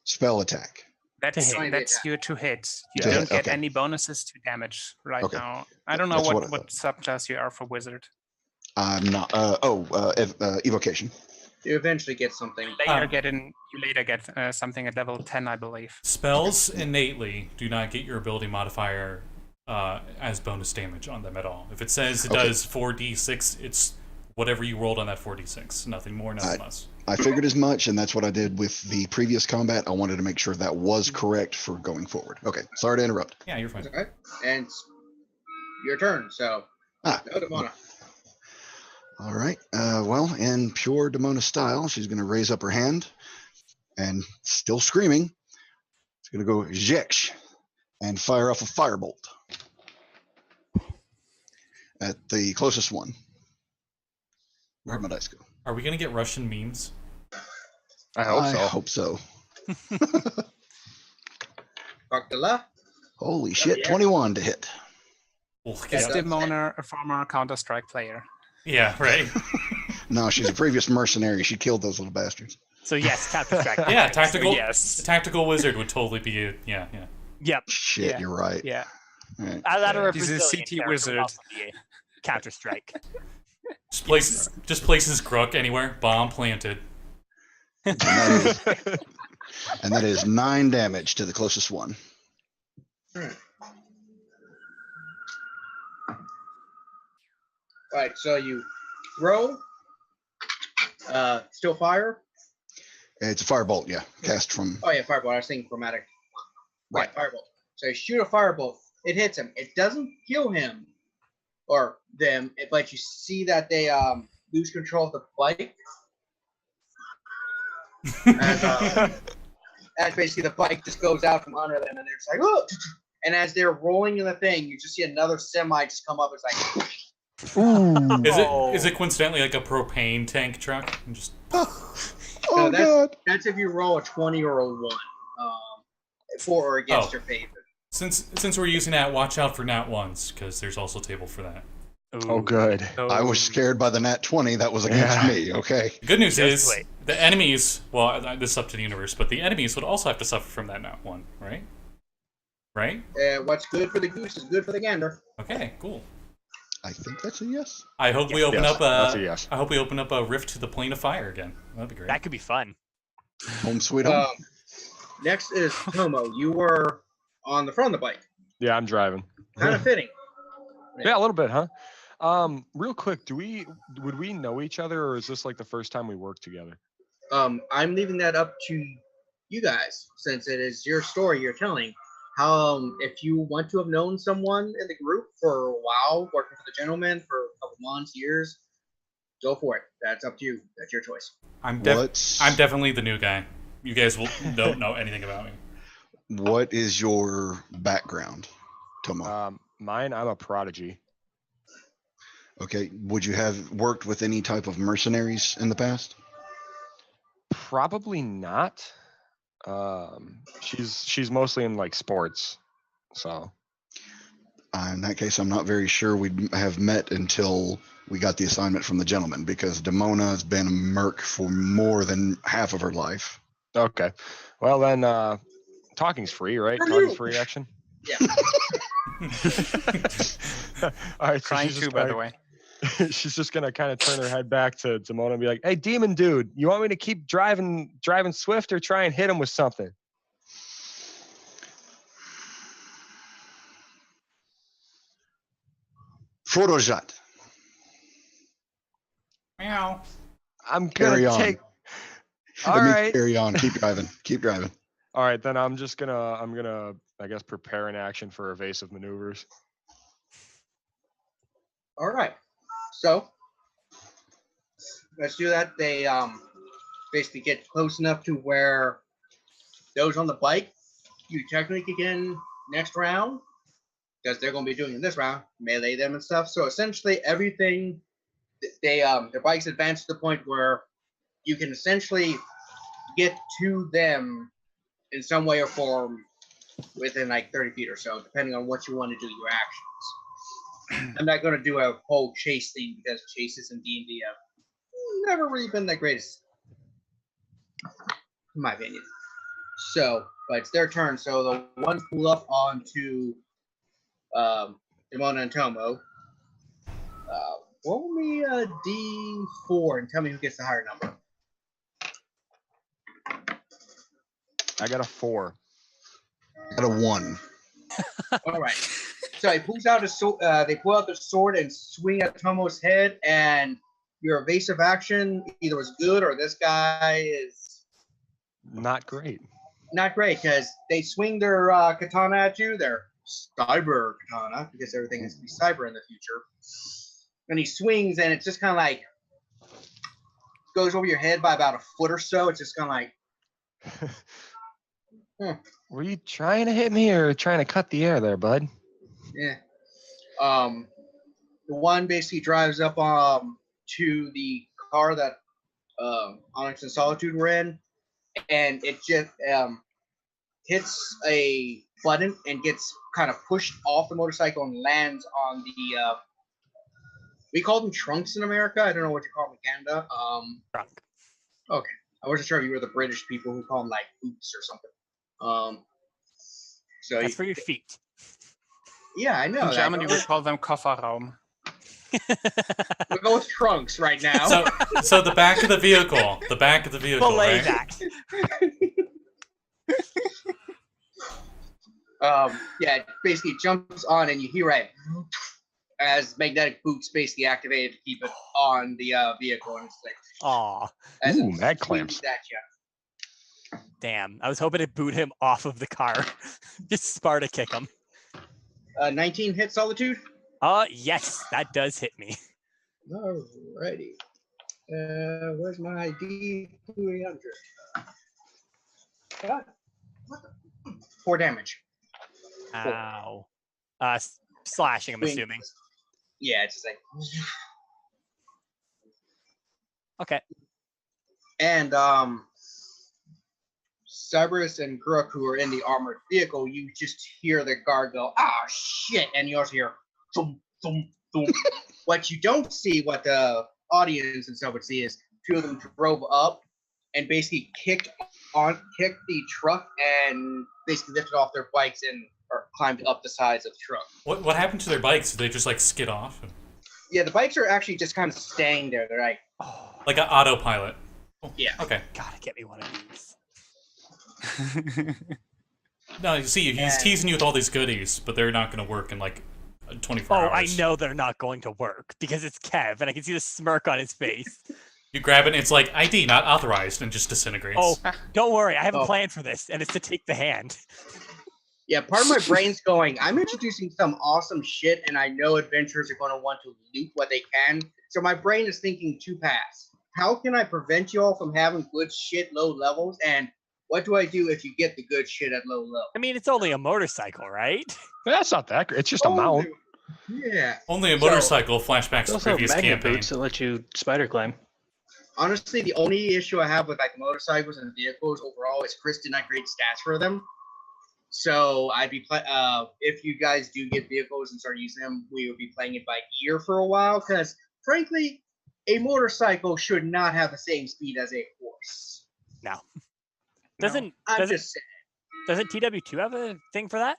Spell attack. That's hit. your to hit. You To don't hit, get okay. any bonuses to damage right Okay. now. I don't know That's what what- subclass you are for wizard. I'm not. Evocation. You eventually get something. You later get something at level 10, I believe. Spells innately do not get your ability modifier as bonus damage on them at all. If it says it Okay. does 4d6, it's whatever you rolled on that 4d6. Nothing more, nothing less. I figured as much, and that's what I did with the previous combat. I wanted to make sure that was correct for going forward. Okay, sorry to interrupt. Yeah, you're fine. Okay. And it's your turn. So, Ah. no, Demona. All right. Well, in pure Demona style, she's going to raise up her hand and still screaming. She's going to go Zheksh and fire off a firebolt at the closest one. Where'd my dice go? Are we going to get Russian memes? I hope so. I hope so. Baktala. Holy shit, yeah. 21 to hit. We'll Is get Demona a former Counter-Strike player? yeah, right? No, she's a previous mercenary. She killed those little bastards. So yes, counter strike. Yeah, tactical. Yes. Tactical wizard would totally be a yeah. Yep. Shit, Yeah. you're right. Yeah. All right. That or a He's a Brazilian CT character would wizard. also be a Counter Strike. Just places Gurk anywhere. Bomb planted. And that is 9 damage to the closest one. All right. So you throw. Still fire. It's a firebolt, yeah. Cast from. Oh yeah, firebolt. I was thinking chromatic. Right. Yeah, firebolt. So you shoot a firebolt. It hits him. It doesn't kill him or them, but you see that they lose control of the bike. As basically the bike just goes out from under them, and they're just like, oh! And as they're rolling in the thing, you just see another semi just come up. It's like, Is it coincidentally like a propane tank truck? And just Oh, that's, God. that's if you roll a 20 or a 1, for or against Oh. your favorite. since we're using that, watch out for nat ones because there's also a table for that. Oh, good. I was scared by the nat 20. That was against Yeah. me, okay? The good news Just is wait. the enemies. Well, this is up to the universe, but the enemies would also have to suffer from that nat one, right? Right? What's good for the goose is good for the gander. Okay, cool. I think that's a yes. I hope we open Yes, up that's a yes. I hope we open up a rift to the plane of fire again. That'd be great. That could be fun. Home sweet home. Next is Tomo. You were on the front of the bike. Yeah, I'm driving. Kind of fitting. Yeah, a little bit, huh? Real quick, would we know each other, or is this like the first time we work together? I'm leaving that up to you guys since it is your story you're telling. How if you want to have known someone in the group for a while, working for the gentleman for a couple months, years, go for it. That's up to you. That's your choice. I'm What's definitely the new guy. You guys don't know anything about me. what is your background? Tomo? Mine, I'm a prodigy. Okay. Would you have worked with any type of mercenaries in the past? Probably not. She's mostly in like sports, so. In that case, I'm not very sure we'd have met until we got the assignment from the gentleman, because Demona has been a merc for more than half of her life. Okay. Well then, talking's free, right? Talking's free action. Yeah. All right. So Trying she's to, just by gonna, the way. she's just gonna kind of turn her head back to Demona and be like, "Hey, demon dude, you want me to keep driving swift or try and hit him with something?" Forojat. Meow. I'm Carry gonna on. take. Let All me right. carry on. Keep driving. Keep driving. All right, then I'm gonna, I guess, prepare an action for evasive maneuvers. All right. So let's do that. They basically get close enough to where those on the bike, you technically can next round, because they're going to be doing in this round, melee them and stuff. So essentially everything, they their bikes advance to the point where you can essentially get to them in some way or form within like 30 feet or so, depending on what you want to do your actions. I'm not going to do a whole chase thing, because chases in D&D have never really been the greatest, in my opinion. So, but it's their turn. So the ones pull up onto Demona and Tomo. Roll me a D4 and tell me who gets the higher number. I got a 4. At a 1. All right. So he pulls out his sword. They pull out the sword and swing at Tomo's head, and your evasive action either was good or this guy is Not great. not great, because they swing their katana at you. Their cyber katana, because everything has to be cyber in the future. And he swings, and it's just kind of like goes over your head by about a foot or so. It's just kind of like, Were you trying to hit me or trying to cut the air there, bud? yeah. The one basically drives up to the car that Onyx and Solitude were in, and it just hits a button and gets kind of pushed off the motorcycle and lands on the we call them trunks in America. I don't know what you call them in Canada. Trunk. Okay. I wasn't sure if you were the British people who call them like boots or something. So That's for your feet. yeah, I know. In Germany, we call them Kofferraum. We'll go with trunks right now. So the back of the vehicle. The back of the vehicle, Belay right? that. Yeah, it basically jumps on and you hear it as magnetic boots basically activated to keep it on the vehicle, and it's like, Aw, as Ooh, it mag swings clamps. at you. damn. I was hoping to boot him off of the car. Just Sparta kick him. 19 hit Solitude. Yes, that does hit me. Alrighty. Where's my D300? What the? 4 damage. Ow. Slashing, I'm Swing. assuming. Yeah, it's just like. Okay. And Cyberus and Gurk, who are in the armored vehicle, you just hear the guard go, "Ah, shit!" And you also hear, "Thump, thump, thump." What you don't see, what the audience and stuff would see, is 2 of them drove up and basically kicked the truck and basically lifted off their bikes and or climbed up the sides of the truck. What happened to their bikes? Did they just like skid off? Yeah, the bikes are actually just kind of staying there. They're like, Oh, Like an autopilot. Oh, yeah. Okay. gotta get me one of these. No, you see, he's And- teasing you with all these goodies, but they're not going to work in like 24 Oh, hours. I know they're not going to work because it's Kev, and I can see the smirk on his face. You grab it, and it's like ID not authorized, and just disintegrates. Oh, don't worry, I have a Oh. plan for this, and it's to take the hand. Yeah, part of my brain's going, I'm introducing some awesome shit, and I know adventurers are going to want to loot what they can. So my brain is thinking 2 paths. How can I prevent you all from having good shit low levels? And what do I do if you get the good shit at low? I mean, it's only a motorcycle, right? That's not that great. It's just a mount. Yeah. Only a So- motorcycle. Flashbacks They to also have previous magnet campaign. boots that let you spider climb. Honestly, the only issue I have with like motorcycles and vehicles overall is Chris did not create stats for them. So I'd be if you guys do get vehicles and start using them, we would be playing it by ear for a while because frankly, a motorcycle should not have the same speed as a horse. No. No. I'm just saying. Doesn't TW2 have a thing for that?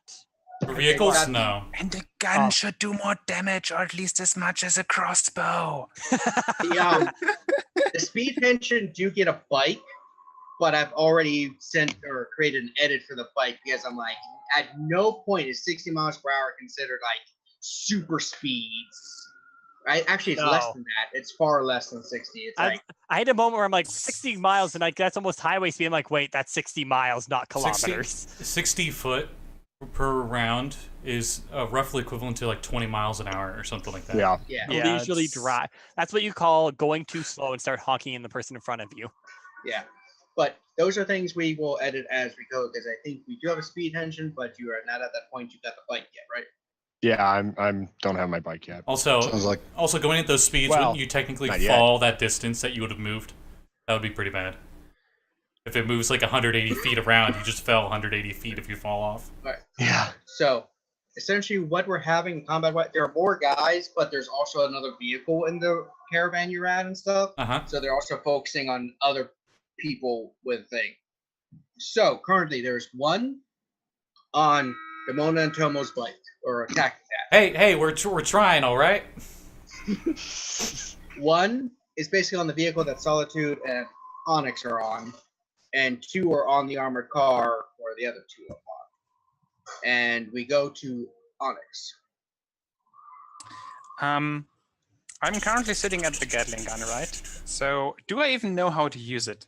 For vehicles, that's- no. And the gun Oh. should do more damage, or at least as much as a crossbow. The speed pension do get a bike, but I've already sent or created an edit for the bike because I'm like, at no point is 60 miles per hour considered like super speeds. Right? Actually, it's less No. than that. It's far less than 60. It's I like I had a moment where I'm like 60 miles, and like that's almost highway speed. I'm like, wait, that's 60 miles, not 60 kilometers. 60 foot per round is roughly equivalent to like 20 miles an hour or something like that. Yeah. yeah, Yeah, leisurely it's- drive. That's what you call going too slow and start honking in the person in front of you. yeah. But those are things we will edit as we go because I think we do have a speed pension, but you are not at that point you got the bike yet, right? Yeah, I'm don't have my bike yet. Also, Sounds like going at those speeds, Well, wouldn't you technically not yet. fall that distance that you would have moved? That would be pretty bad. If it moves like 180 feet around, you just fell 180 feet if you fall off. Yeah. So essentially what we're having in combat, there are more guys, but there's also another vehicle in the caravan you're at and stuff. Uh-huh. So they're also focusing on other people with thing. So currently there's one on Demona and Tomo's bike or attack. Hey, we're trying, all right? One is basically on the vehicle that Solitude and Onyx are on, and two are on the armored car where the other two are on. And we go to Onyx. I'm currently sitting at the Gatling gun, right? So, do I even know how to use it?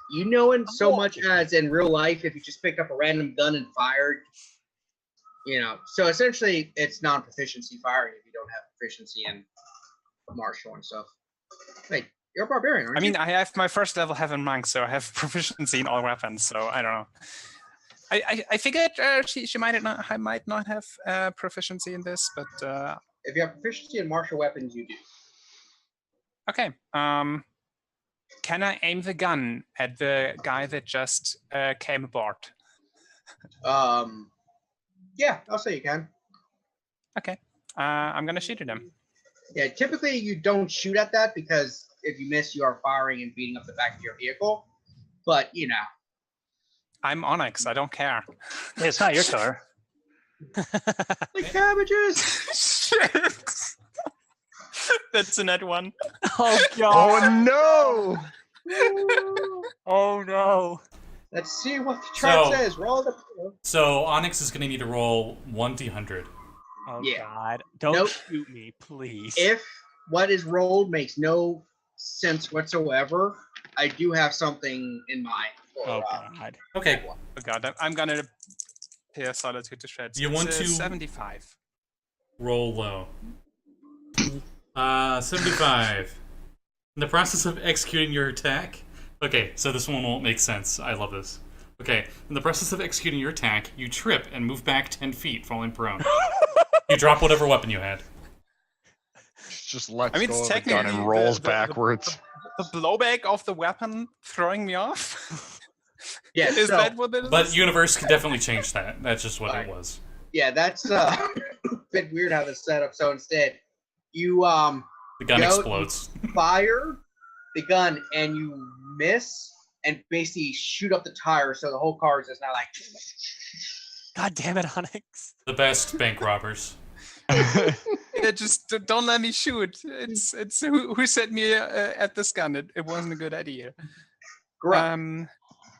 You know, in so much as in real life, if you just picked up a random gun and fired, you know. So essentially, it's non-proficiency firing if you don't have proficiency in martial and stuff. Wait, you're a barbarian, aren't I mean, you? I have my first level Heaven Monk, so I have proficiency in all weapons. So I don't know. I figured she might not have proficiency in this, but If you have proficiency in martial weapons, you do. okay. Can I aim the gun at the guy that just came aboard? Yeah, I'll say you can. Okay. I'm gonna shoot at him. Yeah, typically you don't shoot at that because if you miss, you are firing and beating up the back of your vehicle. But you know, I'm Onyx. I don't care. Hey, it's not your car. like cabbages. Shit. That's a net one. Oh god! Oh no! Oh no! Let's see what the chart So- says. Roll the. So Onyx is going to need to roll 1d100. Oh Yeah. god! Don't Nope. shoot me, please. If what is rolled makes no sense whatsoever, I do have something in mind. For, Oh god! Okay, Oh god, I'm gonna tear Solitude to shreds. You It's, want to- 75. roll low. 75. In the process of executing your attack... Okay, so this one won't make sense. I love this. Okay, in the process of executing your attack, you trip and move back 10 feet, falling prone. You drop whatever weapon you had. Just lets I mean, go it's of the gun technically and rolls the- backwards. The blowback of the weapon throwing me off? Yeah, Is so, that what it is? But Universe can definitely change that. That's just what it was. yeah, that's a bit weird how this set up. So instead, you The gun Go- explodes. fire the gun and you miss and basically shoot up the tire, so the whole car is just now like. God damn it, Onyx! The best bank robbers. Yeah, just don't let me shoot. It's who set me at this gun. It wasn't a good idea. Correct. Um,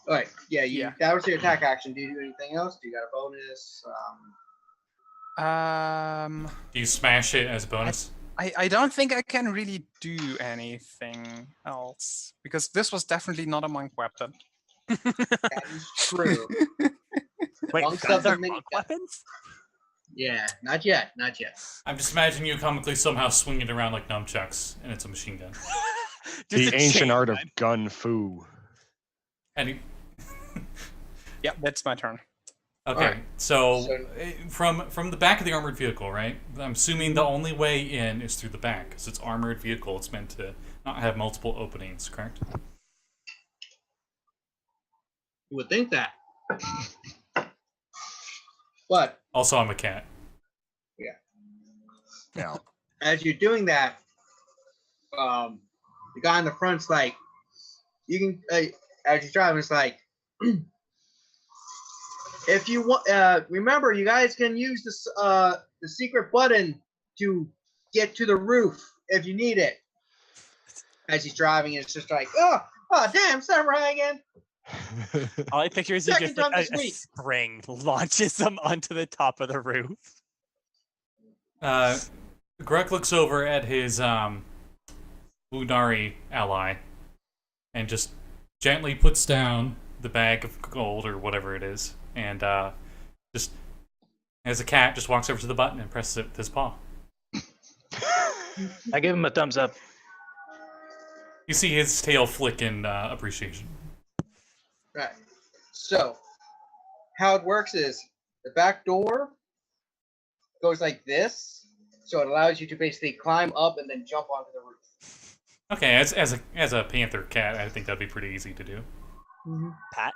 All right. Yeah, yeah. that was your attack action. Do you do anything else? Do you got a bonus? Do you smash it as a bonus? I don't think I can really do anything else because this was definitely not a monk weapon. That is true. Wait, Monks guns have the are mini monk gun. weapons? Yeah, not yet. Not yet. I'm just imagining you comically somehow swinging it around like nunchucks, and it's a machine gun. Just The a ancient chain art of gun. gun fu. Any? Yeah, that's my turn. Okay, Alright, so so- from the back of the armored vehicle, right? I'm assuming the only way in is through the back, because it's armored vehicle. It's meant to not have multiple openings, correct? You would think that. But Also, I'm a cat. Yeah. as you're doing that, the guy in the front's like, you can, as you're driving, it's like, if you want, remember, you guys can use this, the secret button to get to the roof if you need it. As he's driving, it's just like, oh damn, samurai again. All I picture is he Second just like time this a week. spring launches them onto the top of the roof. Gurk looks over at his Lunari ally and just gently puts down the bag of gold or whatever it is, and just as a cat just walks over to the button and presses it with his paw. I give him a thumbs up. You see his tail flick in appreciation. Right. So, how it works is the back door goes like this, so it allows you to basically climb up and then jump onto the roof. Okay, as a panther cat, I think that'd be pretty easy to do. Pat?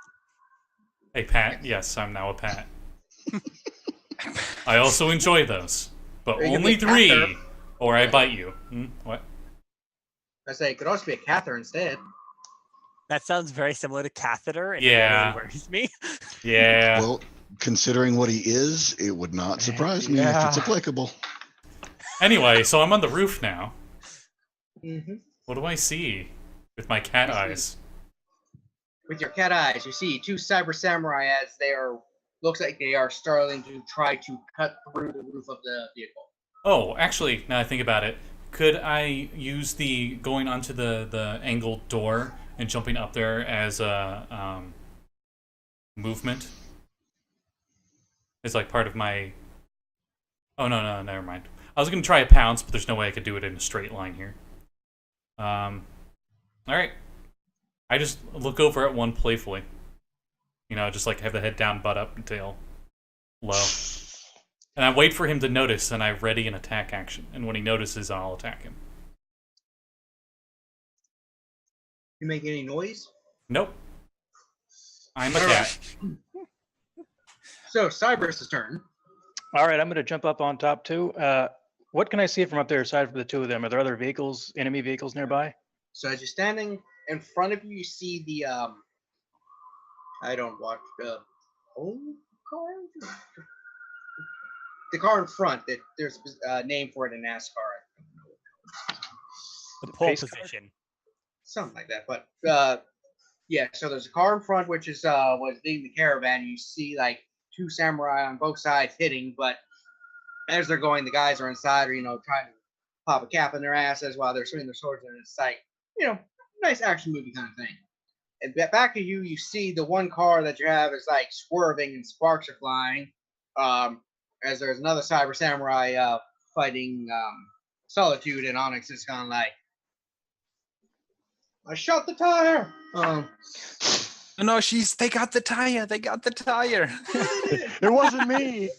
Hey, Pat. Yes, I'm now a Pat. I also enjoy those, but Or you can only be a 3, panther. or I bite you. What? I say it could also be a cather instead. That sounds very similar to catheter, and Yeah. it really worries me. Yeah. Well, considering what he is, it would not surprise me if it's Yeah. applicable. Anyway, so I'm on the roof now. Mm-hmm. What do I see with my cat eyes? With your cat eyes, you see 2 cyber samurai as they are, looks like they are starting to try to cut through the roof of the vehicle. Oh, actually, now I think about it, could I use the going onto the angled door and jumping up there as a movement? It's like part of my... Oh, no, never mind. I was going to try a pounce, but there's no way I could do it in a straight line here. Alright. I just look over at one playfully. You know, just like have the head down, butt up, and tail low. And I wait for him to notice, and I ready an attack action. And when he notices, I'll attack him. You make any noise? Nope. I'm a All cat. So, Cyberus' turn. All right, I'm going to jump up on top too. What can I see from up there aside from the 2 of them? Are there other vehicles, enemy vehicles nearby? So as you're standing in front of you, you see the I don't watch the old car. The car in front. That there's a name for it in NASCAR. The pole Pace car? position. Something like that. But yeah. So there's a car in front, which is was leading the caravan. You see like 2 samurai on both sides hitting, but as they're going, the guys are inside, or trying to pop a cap in their asses while they're swinging their swords, and it's like nice action movie kind of thing. And back of you, you see the one car that you have is like swerving and sparks are flying. As there's another cyber samurai fighting Solitude, and Onyx is kind of like, I shot the tire. No, they got the tire. They got the tire. It wasn't me.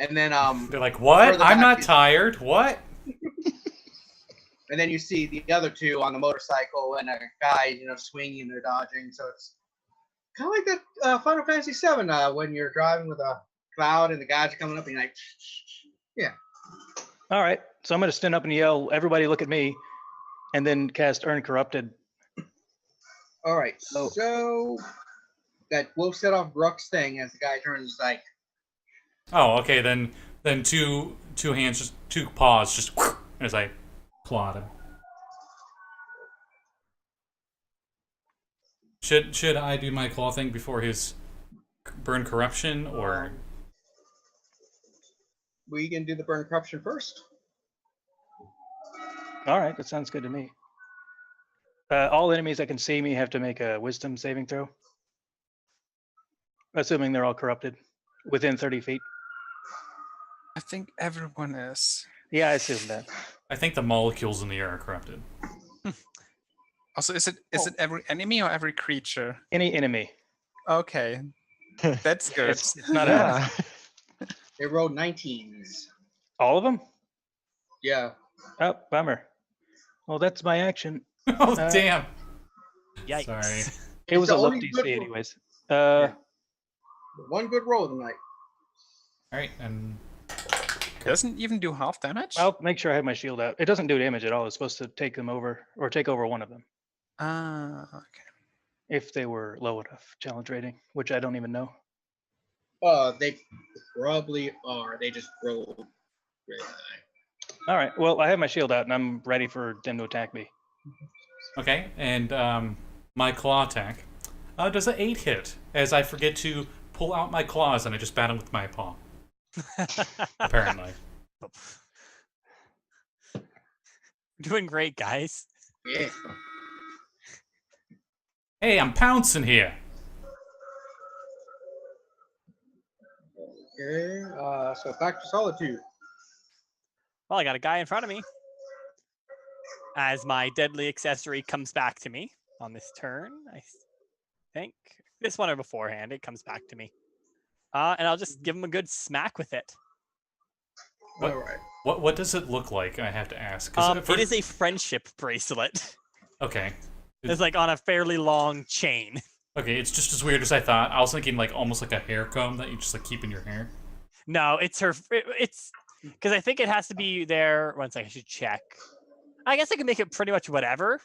And then They're like, what? further I'm back not is- tired. What? And then you see the other 2 on the motorcycle and a guy, swinging and they're dodging. So it's kind of like that Final Fantasy VII when you're driving with a cloud and the guys are coming up and you're like, yeah. All right, so I'm going to stand up and yell, "Everybody look at me," and then cast Earn Corrupted. All right. Oh. So that will set off Gurk's thing as the guy turns like, Oh, okay, then 2 hands, just 2 paws, just as I clawed him. Should I do my claw thing before his burn corruption, or we can do the burn corruption first. All right, that sounds good to me. All enemies that can see me have to make a wisdom saving throw. Assuming they're all corrupted within 30 feet. I think everyone is. Yeah, I assume that. I think the molecules in the air are corrupted. Also, is it every enemy or every creature? Any enemy. Okay, that's good. It's not a, They rolled 19s. all of them. Yeah. Oh, bummer. Well, that's my action. Oh damn! Yikes. Sorry. It was the a low only good DC roll. anyways. One good roll tonight. All right, and Doesn't even do half damage. I'll make sure I have my shield out. It doesn't do damage at all. It's supposed to take them over or take over one of them Okay. if they were low enough challenge rating, which I don't even know. They probably are. They just rolled really high. All right. Well, I have my shield out and I'm ready for them to attack me. okay, and my claw attack does an 8 hit as I forget to pull out my claws and I just bat him with my paw. Apparently. Doing great, guys. Yeah. Hey, I'm pouncing here. Okay. So back to Solitude. Well, I got a guy in front of me. As my deadly accessory comes back to me on this turn, I think. This one or beforehand, it comes back to me. And I'll just give him a good smack with it. What, All right. what does it look like? I have to ask. 'Cause It is a friendship bracelet. Okay. It's like on a fairly long chain. Okay, it's just as weird as I thought. I was thinking like almost like a hair comb that you just like keep in your hair. No, it's her. It's because I think it has to be there. One second, I should check. I guess I can make it pretty much whatever.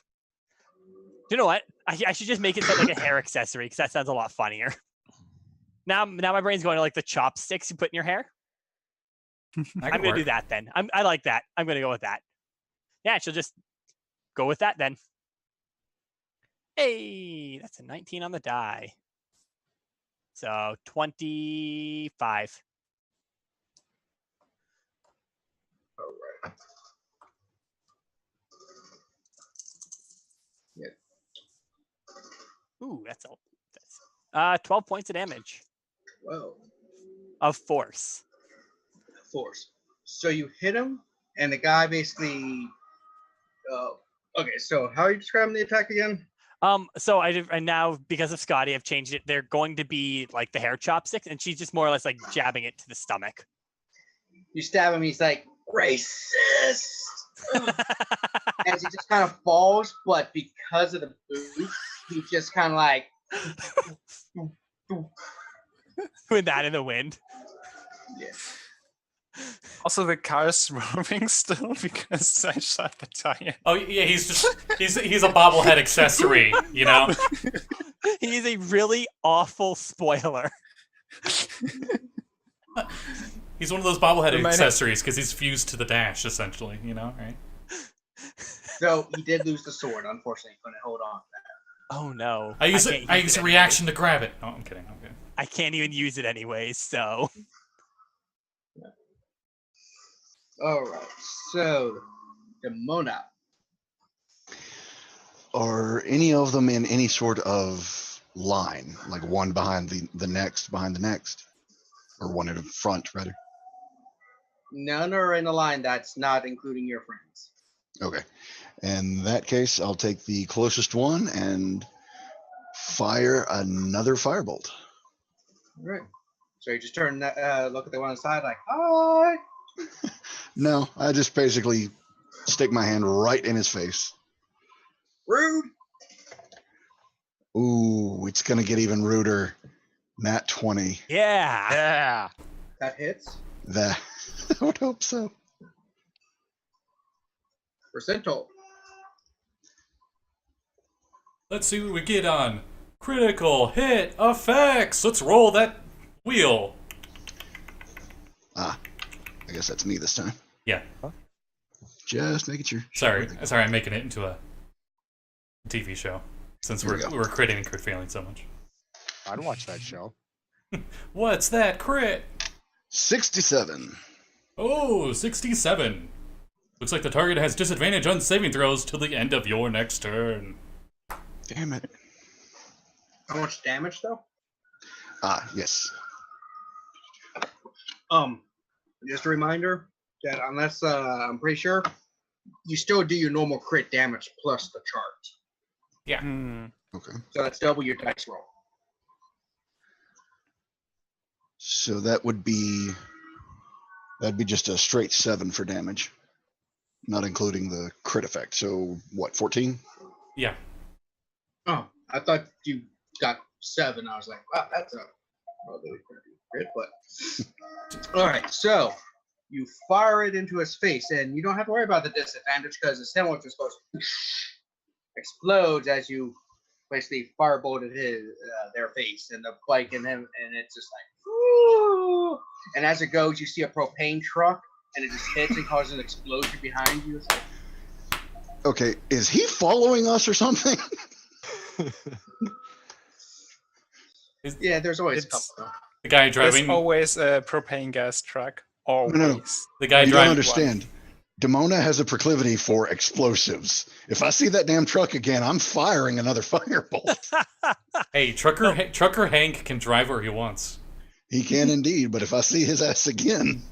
You know what? I should just make it sound like a hair accessory because that sounds a lot funnier. Now my brain's going to like the chopsticks you put in your hair. I'm gonna do that then. I like that. I'm gonna go with that. Yeah, she'll just go with that then. Hey, that's a 19 on the die. So 25. All right. Yeah. Ooh, that's 12 points of damage 12. of force. Force. So you hit him, and the guy basically. Okay, so how are you describing the attack again? So and now because of Scotty, I've changed it. They're going to be like the hair chopsticks, and she's just more or less like jabbing it to the stomach. You stab him, he's like, racist! As he just kind of falls, but because of the boot, he just kind of like. With that in the wind. Yeah. Also, the car is swerving still because I shot the tire. Oh yeah, he's a bobblehead accessory, you know. He's a really awful spoiler. He's one of those bobblehead accessories because he's fused to the dash, essentially, you know, right? So he did lose the sword. Unfortunately, he couldn't hold on to that. Oh no! I use a reaction to grab it. No, I'm kidding. I can't even use it anyways. So. All right. So, Demona. Are any of them in any sort of line, like one behind the next, behind the next, or one in front, rather? None are in a line that's not including your friends. Okay. In that case, I'll take the closest one and fire another firebolt. All right. So you just turn that, look at the one on the side, like, hi. No, I just basically stick my hand right in his face. Rude. Ooh, it's gonna get even ruder. Nat 20. Yeah. Yeah. That hits. That I would hope so. Percentile. Let's see what we get on critical hit effects. Let's roll that wheel. Ah, I guess that's me this time. Yeah. Just making sure. Sorry, I'm making it into a TV show since we're critting and crit failing so much. I'd watch that show. What's that crit? 67. Oh, 67. Looks like the target has disadvantage on saving throws till the end of your next turn. Damn it. How much damage though? Ah, yes. Just a reminder that unless I'm pretty sure you still do your normal crit damage plus the chart. Yeah. Okay. So that's double your dice roll. So that'd be just a straight 7 for damage, not including the crit effect. So what, 14? Yeah. Oh, I thought you got 7. I was like, wow, that's a probably crit, but all right. So you fire it into his face, and you don't have to worry about the disadvantage because the sandwich just goes explodes as you basically firebolted their face and the bike and him, and it's just like, whoo! And as it goes, you see a propane truck, and it just hits and causes an explosion behind you. It's like, Okay, is he following us or something? yeah, there's always a It's- couple. The guy There's driving. always a propane gas truck. Always. No. The guy You don't driving. understand. Demona has a proclivity for explosives. If I see that damn truck again, I'm firing another firebolt. Hey, Trucker Hank can drive where he wants. He can indeed, but if I see his ass again,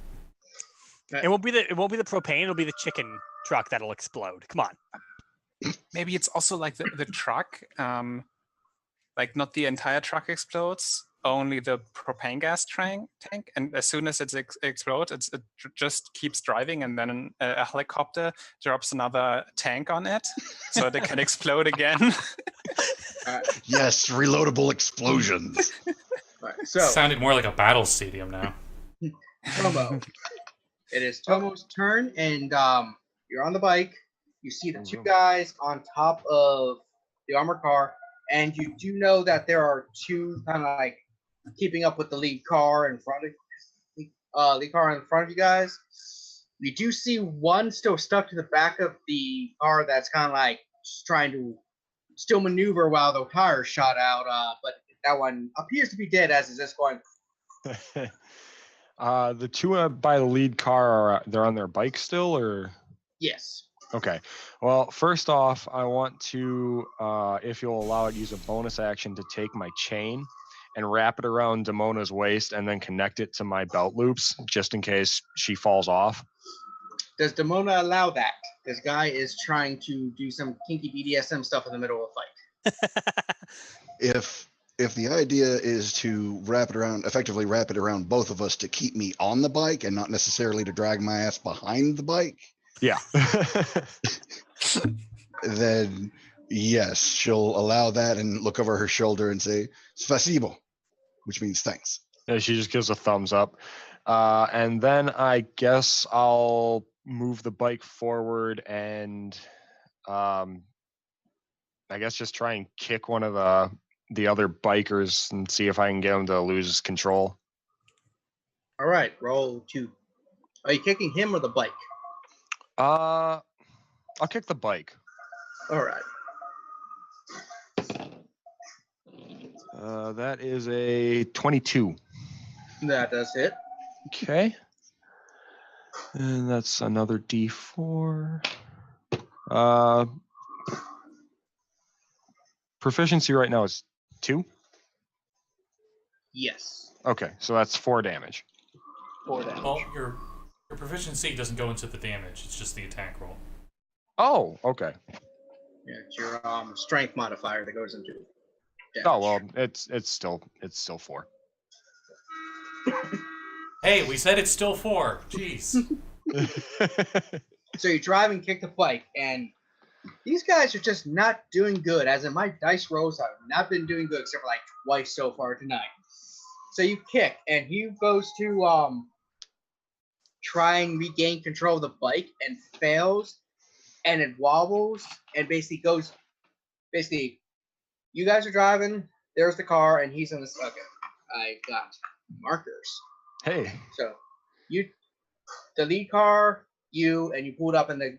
It won't be the propane. It'll be the chicken truck that'll explode. Come on. Maybe it's also like the truck. Like not the entire truck explodes, only the propane gas tank. And as soon as it explodes, it just keeps driving, and then a helicopter drops another tank on it, so they can explode again. yes, reloadable explosions. Right, so Sounded more like a battle stadium now. Tomo. It is Tomo's turn, and you're on the bike. You see the two guys on top of the armored car, and you do know that there are two kind of like keeping up with the lead car in front of you guys. You do see one still stuck to the back of the car that's kind of like trying to still maneuver while the tire shot out, but that one appears to be dead as is this going. The two by the lead car, they're on their bike still, or? Yes. Okay. Well, first off, I want to, if you'll allow it, use a bonus action to take my chain and wrap it around Demona's waist and then connect it to my belt loops, just in case she falls off. Does Demona allow that? This guy is trying to do some kinky BDSM stuff in the middle of a fight. If the idea is to effectively wrap it around both of us to keep me on the bike and not necessarily to drag my ass behind the bike, Yeah. then yes, she'll allow that and look over her shoulder and say, "Spasibo," which means thanks. Yeah, she just gives a thumbs up. And then I guess I'll move the bike forward and I guess just try and kick one of the other bikers and see if I can get him to lose control. All right, roll 2. Are you kicking him or the bike? I'll kick the bike. All right. That is a 22. That does hit. Okay. And that's another D4. Proficiency right now is 2. Yes. Okay, so that's 4 damage. 4 damage. Well, your proficiency doesn't go into the damage; it's just the attack roll. Oh, okay. Yeah, it's your strength modifier that goes into damage. Oh well, it's still 4. Hey, we said it's still 4. Jeez. So you drive and kick the bike, and these guys are just not doing good. As in, my dice rolls have not been doing good except for like twice so far tonight. So you kick, and he goes to try and regain control of the bike and fails, and it wobbles and basically goes. Basically, you guys are driving. There's the car, and he's in this. Okay, I got markers. Hey. So the lead car, and you pulled up, and the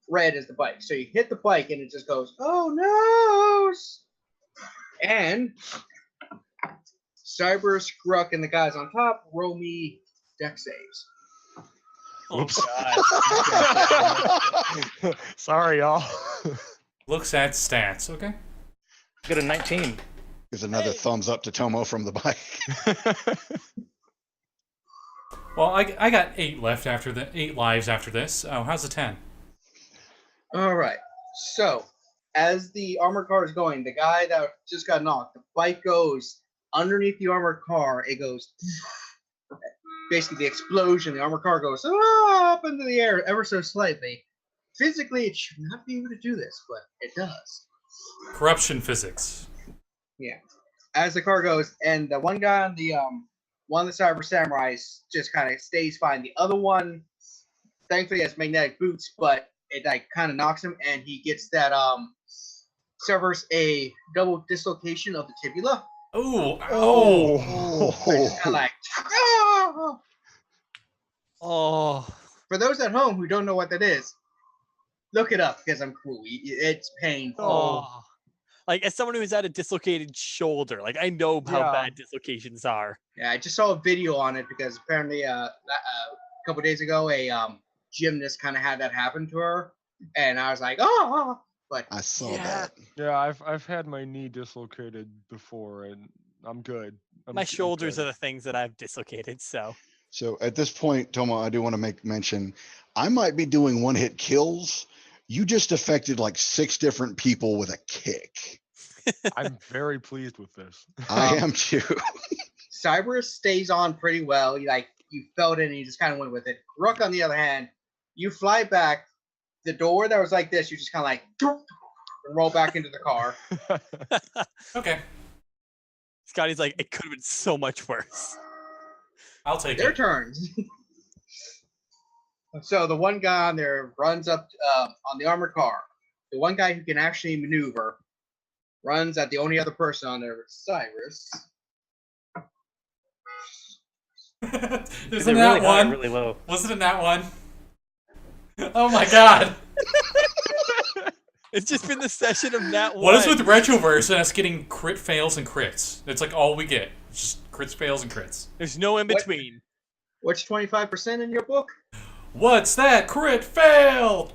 red is the bike. So you hit the bike, and it just goes, oh no! And Cyberus, Gurk, and the guys on top roll me deck saves. Whoops. God. Sorry, y'all. Looks at stats. Okay. Got a 19. Gives another thumbs up to Tomo from the bike. Well, I got 8 left after 8 lives after this. Oh, how's the 10? All right. So as the armored car is going, the guy that just got knocked, the bike goes underneath the armored car. It goes basically the explosion. The armored car goes up into the air ever so slightly. Physically, it should not be able to do this, but it does. Corruption physics. Yeah. As the car goes, and the one guy on the one of the Cyber Samurais just kind of stays fine. The other one, thankfully, has magnetic boots, but it like kind of knocks him, and he gets that suffers a double dislocation of the tibia. Ooh, Oh. Kind of like. Ah! Oh, For those at home who don't know what that is, look it up because I'm cool. It's painful. oh. Like, as someone who's had a dislocated shoulder, like, I know how Yeah. bad dislocations are. Yeah, I just saw a video on it because apparently a couple days ago a gymnast kind of had that happen to her, and I was like, oh, but I saw Yeah. that. Yeah, I've had my knee dislocated before, and I'm good. My shoulders good. are the things that I've dislocated, so. So at this point, Tomo, I do want to make mention, I might be doing one-hit kills. You just affected like 6 different people with a kick. I'm very pleased with this. I am too. Cyberus stays on pretty well. You felt it and you just kind of went with it. Rook, on the other hand, you fly back. The door that was like this, you just kind of like and roll back into the car. okay. Scotty's like, it could have been so much worse. I'll take Their it. turns. So the one guy on there runs up on the armored car. The one guy who can actually maneuver runs at the only other person on there, Cyrus. Isn't that one? Really low. Wasn't it that one? Oh my god. It's just been the session of that one. What is with Retroverse and us getting crit fails and crits? It's like all we get. It's just crits, fails, and crits. There's no in between. What's 25% in your book? What's that? Crit fail!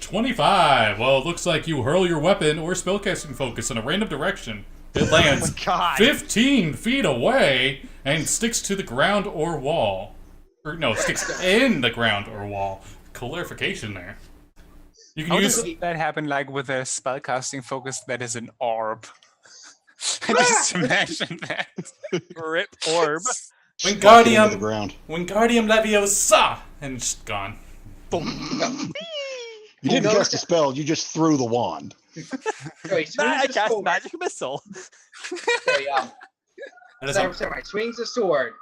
25. Well, it looks like you hurl your weapon or spellcasting focus in a random direction. It lands God. 15 feet away and sticks to the ground or wall. Or no, sticks in the ground or wall. Clarification there. You can How use... does that happen, like with a spellcasting focus that is an orb? I just imagine that. Rip orb. When Walking into the Wingardium ground. Leviosa! And it's gone. You didn't No, cast a spell. You just threw the wand. So he swings I his cast sword. magic missile. So, yeah. That is Cyber Samurai swings the sword,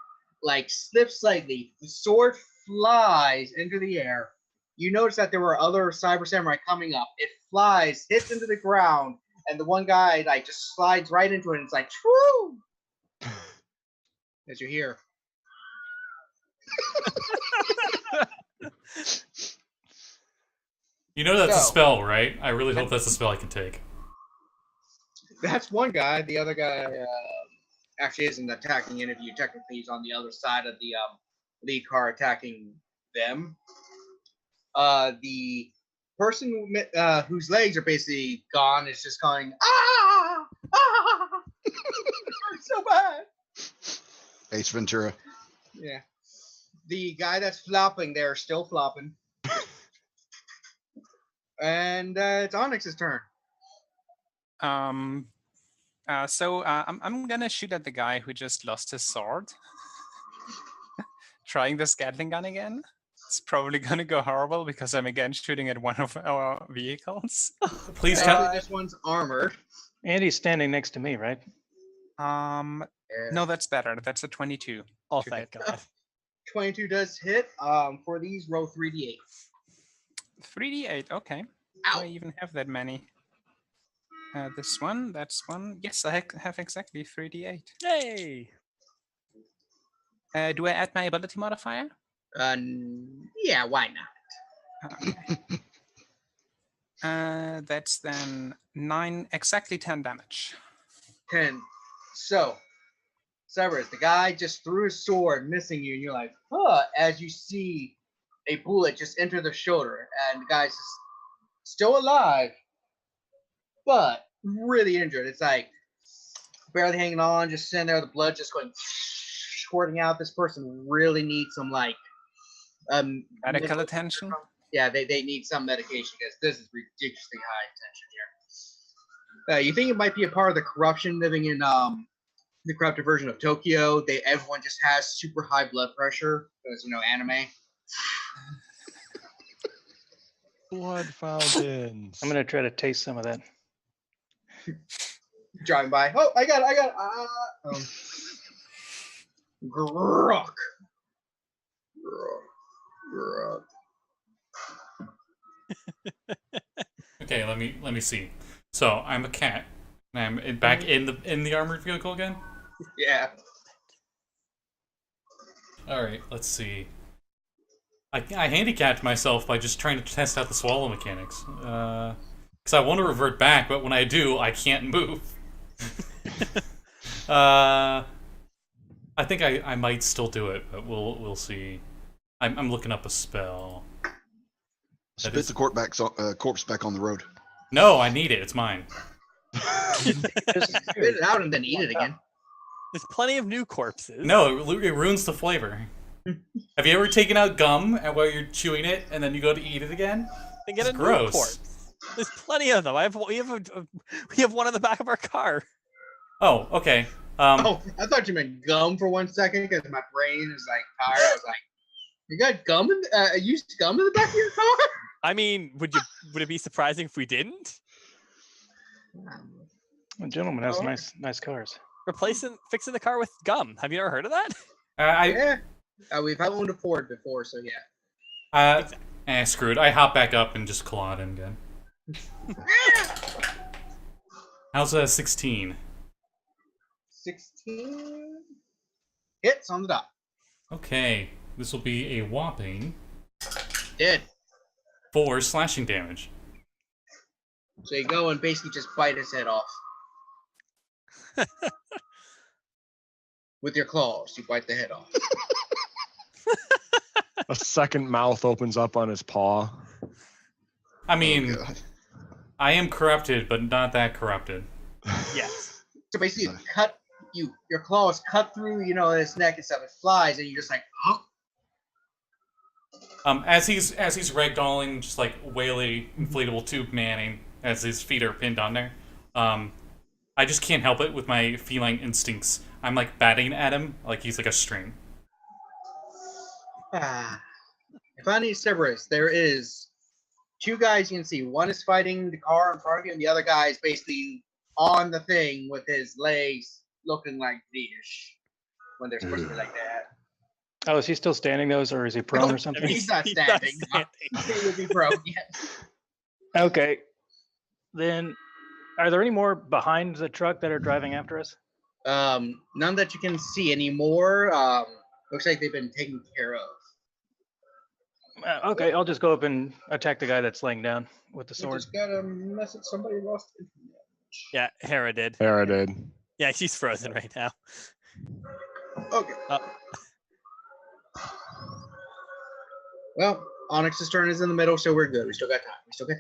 like slips slightly. The sword flies into the air. You notice that there were other Cyber Samurai coming up. It flies, hits into the ground, and the one guy like just slides right into it. And it's like, whoo! As you hear. You know that's a So- spell, right? I really hope that's a spell I can take. That's one guy. The other guy actually isn't attacking any of you. Technically, he's on the other side of the lead car attacking them. The person whose legs are basically gone is just going, ah! Ah! It's so bad. Ace Ventura. Yeah. The guy that's flopping there is still flopping. And it's Onyx's turn. So I'm gonna shoot at the guy who just lost his sword. Trying this Gatling gun again. It's probably gonna go horrible because I'm again shooting at one of our vehicles. Please tell. Actually, this one's armored. Andy's standing next to me, right? No, that's better. That's a 22. Oh, To thank hit. God. 22 does hit. For these, roll 3d8. 3d8. Okay. Do I even have that many? This one, that's one. Yes, I have exactly 3d8. Yay! Do I add my ability modifier? Yeah, why not? Okay. That's then 9, exactly 10 damage. 10. So, Cyberus, the guy just threw his sword, missing you, and you're like, huh, as you see a bullet just enter the shoulder, and the guy's just still alive, but really injured. It's like barely hanging on, just sitting there, the blood just going squirting out. This person really needs some like Medical attention? Yeah, they need some medication because this is ridiculously high tension here. You think it might be a part of the corruption living in the corrupted version of Tokyo? Everyone just has super high blood pressure because anime. Blood fountains. I'm gonna try to taste some of that. Driving by. Oh, I got it. Gurk. Okay, let me see. So I'm a cat, and I'm back in the armored vehicle again. Yeah. All right, let's see. I handicapped myself by just trying to test out the swallow mechanics. Because I want to revert back, but when I do, I can't move. I think I might still do it, but we'll see. I'm looking up a spell. Spit the corpse back on the road. No, I need it. It's mine. Spit it out and then eat it again. There's plenty of new corpses. No, it ruins the flavor. Have you ever taken out gum while you're chewing it and then you go to eat it again? Then get It's a gross. new corpse. There's plenty of them. we have one in the back of our car. Oh, okay. Oh, I thought you meant gum for 1 second because my brain is like tired. I was like, you got gum used gum in the back of your car? I mean, would it be surprising if we didn't? A gentleman has nice cars. Fixing the car with gum. Have you ever heard of that? Yeah. We've had one to Ford before, so yeah. Screw it. I hop back up and just claw at him again. How's 16? 16 hits on the dot. Okay, this will be a whopping Dead. 4 slashing damage. So you go and basically just bite his head off. With your claws, you bite the head off. A second mouth opens up on his paw. I mean, Oh, God. I am corrupted, but not that corrupted. Yes. So basically, your claws cut through, his neck and stuff. It flies, and you're just like, oh. As he's ragdolling, just like whaley inflatable tube manning, as his feet are pinned on there. I just can't help it with my feline instincts. I'm like batting at him like he's like a string. If I need Cyberus, there is 2 guys you can see. One is fighting the car in front of you, and the other guy is basically on the thing with his legs looking like this when they're supposed to be like that. Oh, is he still standing those, or is he prone or something? He's not standing. He would be broke. Yes. Okay. Then, are there any more behind the truck that are driving after us? None that you can see anymore. Looks like they've been taken care of. Okay, I'll just go up and attack the guy that's laying down with the We sword. just got a message. Somebody lost it. Yeah, Hera did. Hera did. Yeah, she's frozen right now. Okay. Well, Onyx's turn is in the middle, so we're good. We still got time.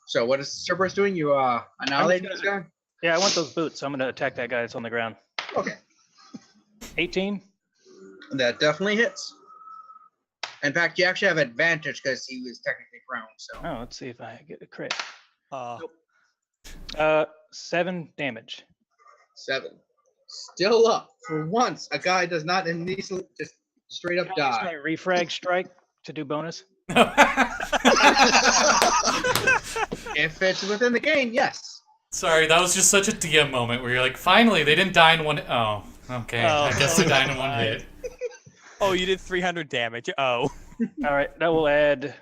So what is Cerberus doing? You annihilating this guy? Yeah, I want those boots. So I'm going to attack that guy that's on the ground. Okay. 18. That definitely hits. In fact, you actually have advantage because he was technically prone. So. Oh, let's see if I get a crit. Nope. 7 damage. 7. Still up. For once, a guy does not initially just straight up Can I use my die. refrag strike to do bonus? If it's within the game, yes. Sorry, that was just such a DM moment where you're like, finally, they didn't die in one. Oh, okay. I guess they died in one hit. Oh, you did 300 damage. Oh. All right, that will add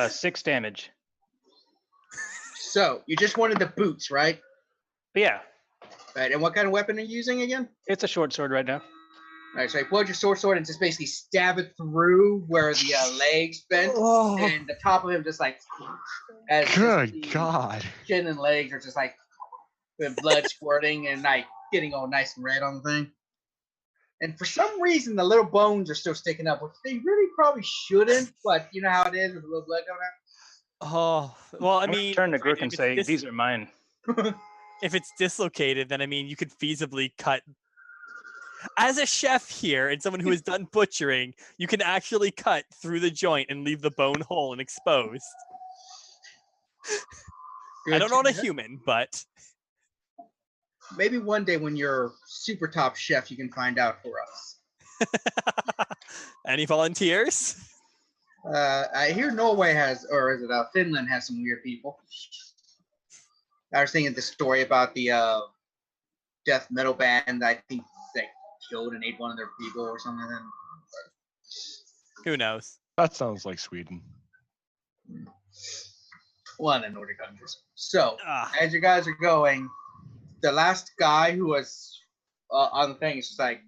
6 damage. So you just wanted the boots, right? Yeah, Right. And what kind of weapon are you using again? it's a short sword right now. All right, so you pull out your sword and just basically stab it through where the legs bent, and the top of him just like, as just the Good God. chin and legs are just like with blood squirting and like getting all nice and red on the thing. And for some reason, the little bones are still sticking up, which they really probably shouldn't. But you know how it is with a little blood going out. Oh, well, I I'm gonna mean, turn to Gurk and if it's say, these are mine. if it's dislocated, then I mean, you could feasibly cut. As a chef here and someone who has done butchering, you can actually cut through the joint and leave the bone whole and exposed. I don't own a to- human, but Maybe one day when you're super top chef, you can find out for us. any volunteers? I hear Norway has, or is it Finland has some weird people. I was thinking the story about the death metal band. I think they killed and ate one of their people or something. Who knows? That sounds like Sweden. One of the Nordic countries. So, Ah. as you guys are going, the last guy who was on the thing is just like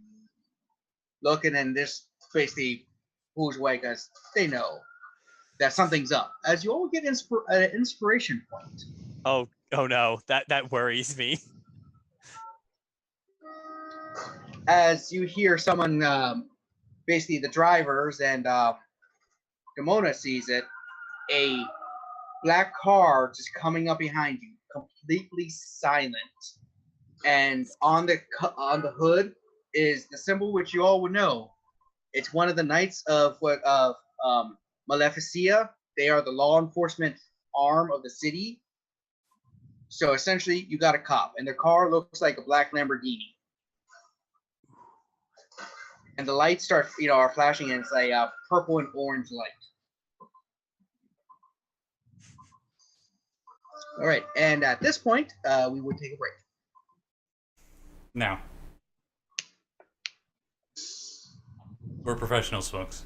looking, and this basically pulls away because they know that something's up. As you all get an inspiration point. Oh no, that worries me. As you hear someone, basically the drivers and Demona sees it, a black car just coming up behind you, completely silent, and on the hood is the symbol which you all would know. It's one of the knights of Maleficia. They are the law enforcement arm of the city. So essentially, you got a cop, and their car looks like a black Lamborghini. And the lights are flashing, and it's a purple and orange light. All right, and at this point, we would take a break. Now, we're professionals, folks.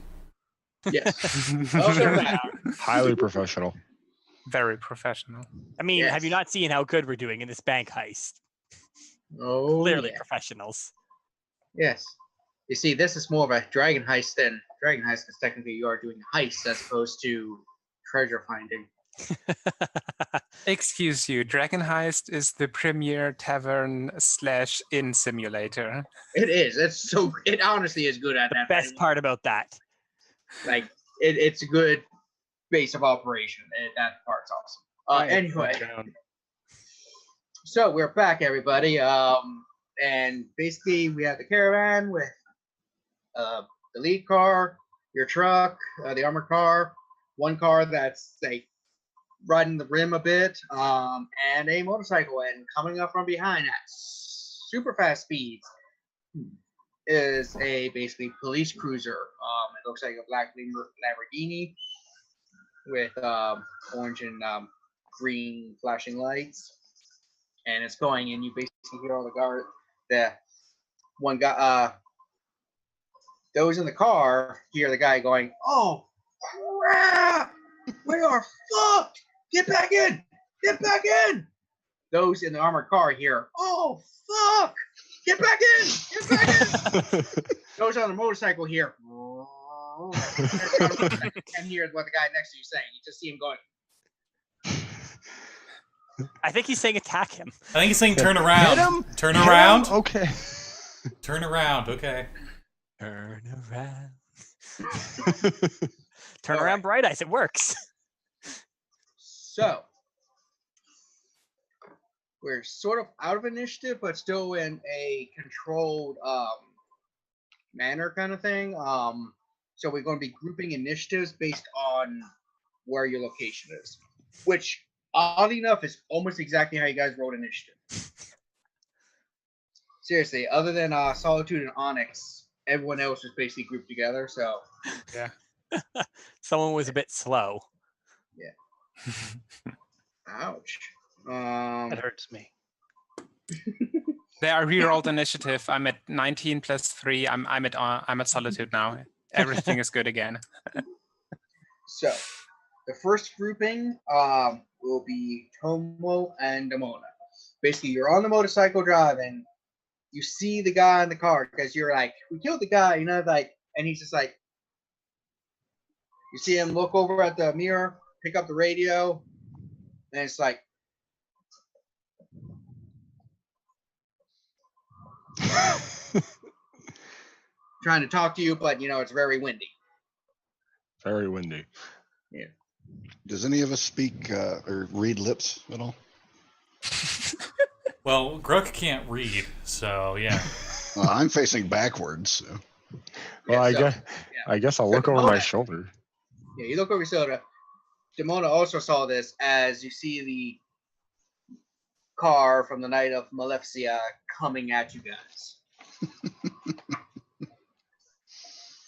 Yes. Highly professional. Very professional. I mean, have you Yes. not seen how good we're doing in this bank heist? Oh, Clearly yeah. professionals. Yes. You see, this is more of a dragon heist than dragon heist, because technically you are doing heists as opposed to treasure finding. Excuse you, Dragon Heist is the premier tavern/inn simulator. It is. It honestly is good at The that. best part about that. Like, it's a good base of operation. That part's awesome. Anyway, so we're back, everybody. And basically we have the caravan with the lead car, your truck, the armored car, one car that's like riding the rim a bit, and a motorcycle. And coming up from behind at super fast speeds is a basically police cruiser. It looks like a black Lamborghini with orange and green flashing lights, and it's going. And you basically hear all the one guy, those in the car hear the guy going, "Oh crap, we are fucked! Get back in! Get back in!" Those in the armored car hear, "Oh fuck! Get back in! Get back in!" Those on the motorcycle hear, and hear what the guy next to you saying. You just see him going. I think he's saying attack him. I think he's saying turn around. Hit him! Turn Hit around. him! Okay. Turn around. Okay. Turn around. Turn All around, right. Bright Eyes. It works. So we're sort of out of initiative, but still in a controlled manner kind of thing. So we're going to be grouping initiatives based on where your location is, which oddly enough is almost exactly how you guys rolled initiative. Seriously, other than Solitude and Onyx, everyone else was basically grouped together. So Someone was a bit slow. ouch. That hurts me. They are rerolled initiative. I'm at 19 plus 3. I'm at Solitude now. Everything is good again. So the first grouping will be Tomo and Demona. Basically, you're on the motorcycle driving. You see the guy in the car because you're like, "We killed the guy," and he's just like, you see him look over at the mirror, pick up the radio, and it's like, trying to talk to you, but it's very windy. Very windy. Does any of us speak or read lips at all? Well, Gurk can't read, so yeah. I'm facing backwards. So. Well, Yeah, I guess I'll look over my shoulder. Yeah, you look over your shoulder. Demona also saw this as you see car from the night of Maleficia coming at you guys.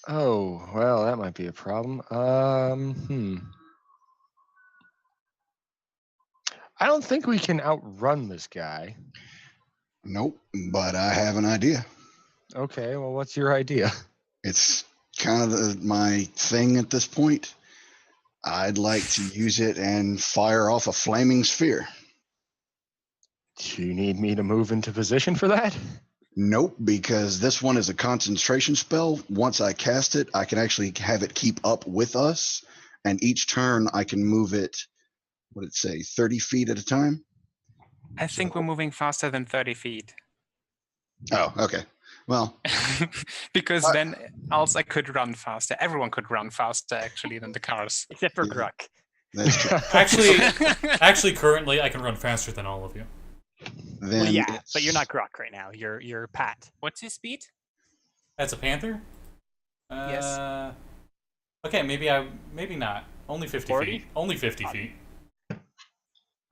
Oh, well, that might be a problem. I don't think we can outrun this guy. Nope, but I have an idea. Okay, well, what's your idea? It's kind of my thing at this point. I'd like to use it and fire off a flaming sphere. Do you need me to move into position for that? Nope, because this one is a concentration spell. Once I cast it, I can actually have it keep up with us. And each turn, I can move it, what did it say, 30 feet at a time? I think we're moving faster than 30 feet. Oh, okay. Well, because then else I could run faster. Everyone could run faster, actually, than the cars. Except for Gurk. that's true. Actually, currently, I can run faster than all of you. Then Well, yeah, but it's- you're not Gurk right now. You're Pat. What's his speed? That's a panther? Yes. Okay, maybe not. Only 50 40? feet. Only 50 feet.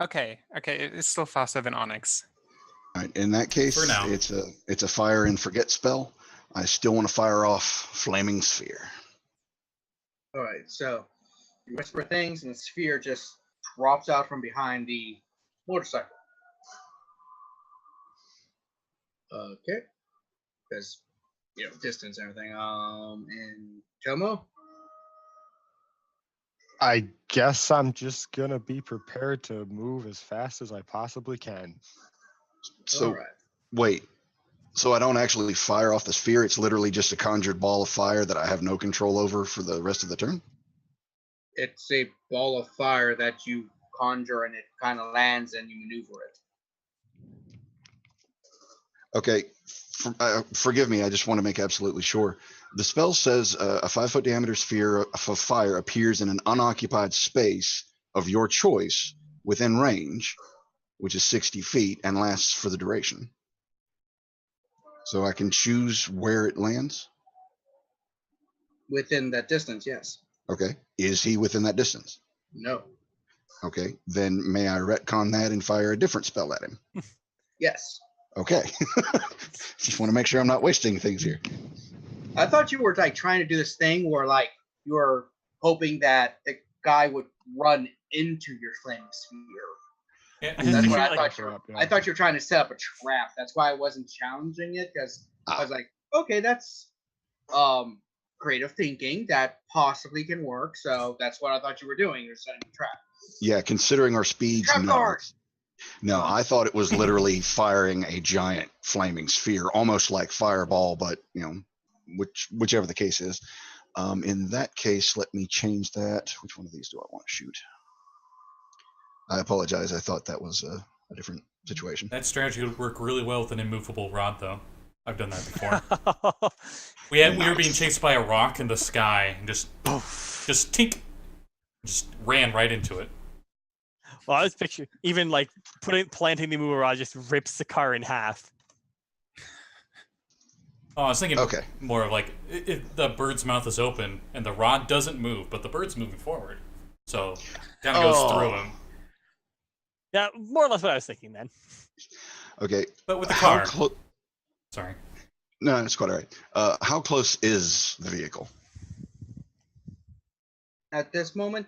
Okay, it's still faster than Onyx. All right, in that case, For now. it's a fire and forget spell. I still want to fire off flaming sphere. All right, so you whisper things, and the sphere just drops out from behind the motorcycle. Okay, because distance and everything. And Tomo. I guess I'm just gonna be prepared to move as fast as I possibly can. So All right. wait, so I don't actually fire off the sphere. It's literally just a conjured ball of fire that I have no control over for the rest of the turn. It's a ball of fire that you conjure, and it kind of lands, and you maneuver it. Okay, forgive me. I just want to make absolutely sure. The spell says a 5-foot diameter sphere of fire appears in an unoccupied space of your choice within range, which is 60 feet, and lasts for the duration. So I can choose where it lands? Within that distance, yes. Okay. Is he within that distance? No. Okay. Then may I retcon that and fire a different spell at him? Yes. Okay. Just want to make sure I'm not wasting things here. I thought you were trying to do this thing where you were hoping that the guy would run into your flaming sphere. Yeah, That's what I Like- thought. I thought you were trying to set up a trap. That's why I wasn't challenging it, because I was like, okay, that's creative thinking that possibly can work. So that's what I thought you were doing. You're setting a trap. Yeah, considering our speeds, Trap no. guard! No, I thought it was literally firing a giant flaming sphere, almost like Fireball, but whichever the case is. In that case, let me change that. Which one of these do I want to shoot? I apologize. I thought that was a different situation. That strategy would work really well with an immovable rod, though. I've done that before. We were being chased by a rock in the sky, and just tink, just ran right into it. Well, I was picturing even planting the immovable rod just rips the car in half. Oh, I was thinking Okay. more of if the bird's mouth is open and the rod doesn't move, but the bird's moving forward, so kind of goes through him. Yeah, more or less what I was thinking then. Okay. But with the How car. Sorry. No, it's quite all right. How close is the vehicle? At this moment,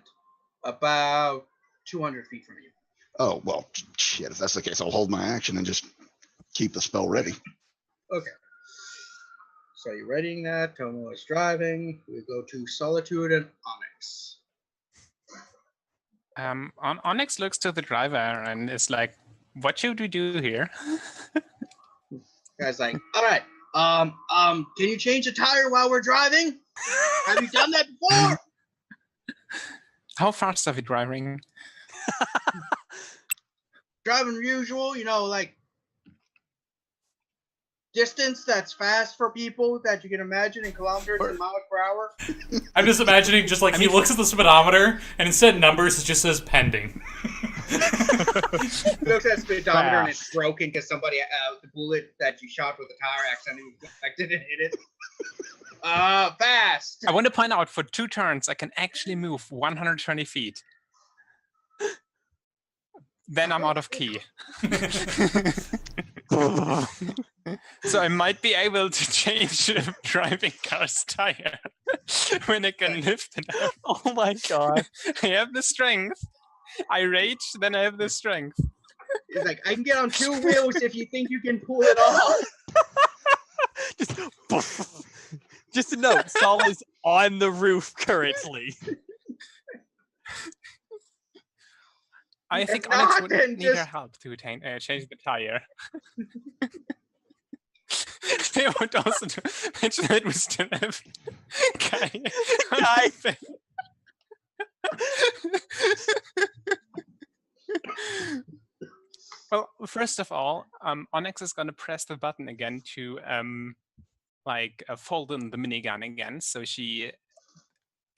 about 200 feet from you. Oh, well, shit. If that's the case, I'll hold my action and just keep the spell ready. Okay. So you're readying that. Tomo is driving. We go to Solitude and Onyx. Onyx looks to the driver and is like, "What should we do here?" Guy's like, all right, can you change the tire while we're driving? Have you done that before? How fast are we driving? Driving usual, distance that's fast for people that you can imagine in kilometers and miles per hour. I'm just imagining he looks at the speedometer and instead of numbers, it just says pending. He looks at the speedometer and it's broken because somebody, the bullet that you shot with the tire accidentally reflected and hit it. Fast. I want to point out, for 2 turns, I can actually move 120 feet. then I'm out of key. So I might be able to change a driving car's tire when I can lift it up. Oh my god. I have the strength. I rage, then I have the strength. He's like, I can get on 2 wheels if you think you can pull it off. Just a note, Saul is on the roof currently. I think If Onyx not, would then need your just- help to change the tire. They would also mention that we still have Guy. Guy. Well, first of all, Onyx is going to press the button again to fold in the minigun again. So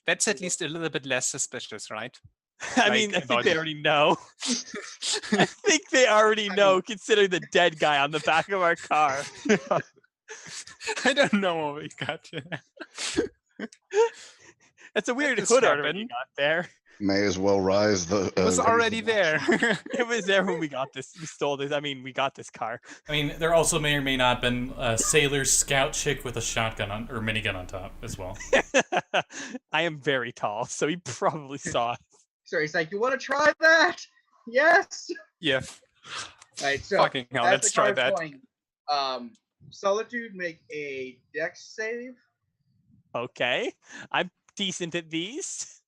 that's at least a little bit less suspicious, right? I mean, I think they already know. I think they already know, considering the dead guy on the back of our car. I don't know what we got here. That's a weird This hood order happened. you got there. May as well rise the. It was already there. It was there when we got this. We stole this. I mean, we got this car. I mean, there also may or may not have been a sailor scout chick with a shotgun or minigun on top as well. I am very tall, so he probably saw it. So he's like, you want to try that? Yes. Yeah. Right. So Fucking hell, as let's the try car's that. going, Solitude, make a dex save. Okay, I'm decent at these.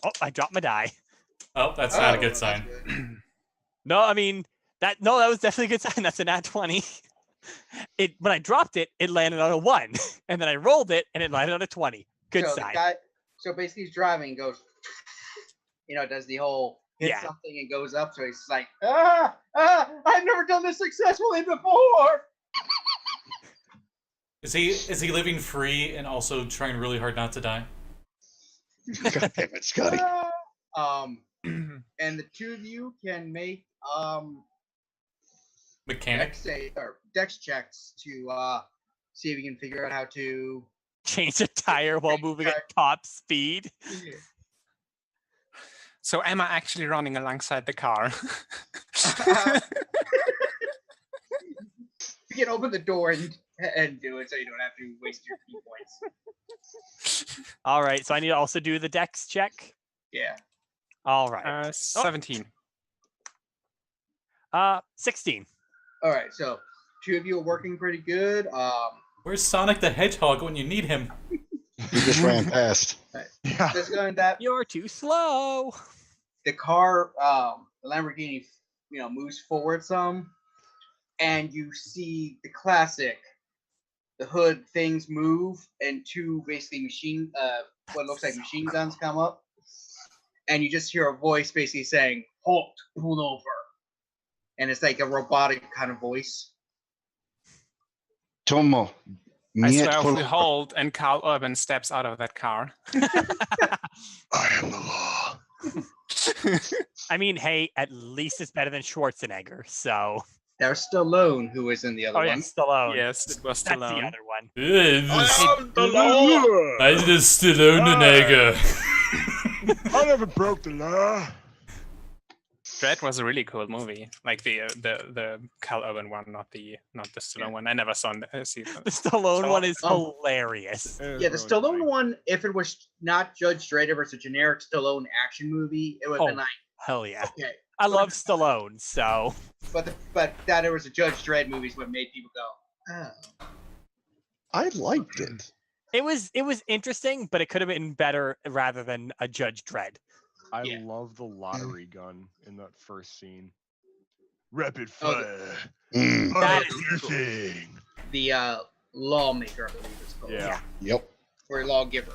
Oh, I dropped my die. Oh, that's not a good that's sign. good. No, I mean that was definitely a good sign. That's a nat 20. When I dropped it, it landed on a 1. And then I rolled it and it landed on a 20. Good so sign. So basically, he's driving and goes, does the whole hit Yeah. something and goes up. So he's like, I've never done this successfully before. Is he living free and also trying really hard not to die? God damn it, Scotty. And the 2 of you can make Mechanic? dex checks to see if you can figure out how to. Change a tire while moving at top speed. So am I actually running alongside the car? You can open the door and do it, so you don't have to waste your key points. All right, so I need to also do the dex check. Yeah. All right. 17. 16. All right. So 2 of you are working pretty good. Where's Sonic the Hedgehog when you need him? He just ran past. Yeah. Just going that You're too slow. the car, the Lamborghini, moves forward some, and you see the classic. The hood things move, and 2 basically what looks like machine guns come up, and you just hear a voice basically saying, "Halt, pull over," and it's like a robotic kind of voice. Tomo. I niet swear if we pullover. hold and Carl Urban steps out of that car. I am the law. I mean, hey, at least it's better than Schwarzenegger. So, There's Stallone, who is in the other oh yeah, one. Stallone. Yes, it was That's Stallone. the other one. I just Stallone. I never broke the law. Dread was a really cool movie, like the Carl Urban one, not the Stallone one. I never see The Stallone one is Um, hilarious. Yeah, the Stallone one, if it was not Judge Dredd, if it's a generic Stallone action movie, it would have been like, Hell yeah. okay. I love Stallone, so But that it was a Judge Dredd movie is what made people go, oh. I liked it. it was interesting, but it could have been better rather than a Judge Dredd. I Yeah. love the lottery gun in that first scene. Rapid Oh, fire. That is Everything. The lawmaker, I believe it's called. Yeah. Yep. Or lawgiver.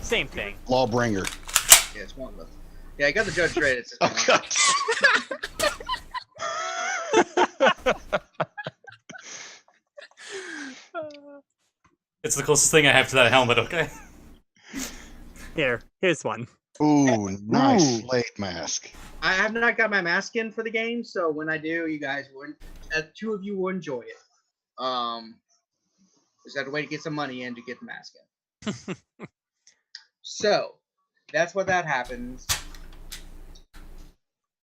Same thing. Lawbringer. Yeah, it's one of them. Yeah, I got the Judge Dredd. It's just Oh, God. It's the closest thing I have to that helmet, okay? Here's one. Ooh, nice Ooh. blade mask. I have not got my mask in for the game, so when I do, you guys would, 2 of you will enjoy it. Just have to wait to get some money in to get the mask in. So, that's what that happens.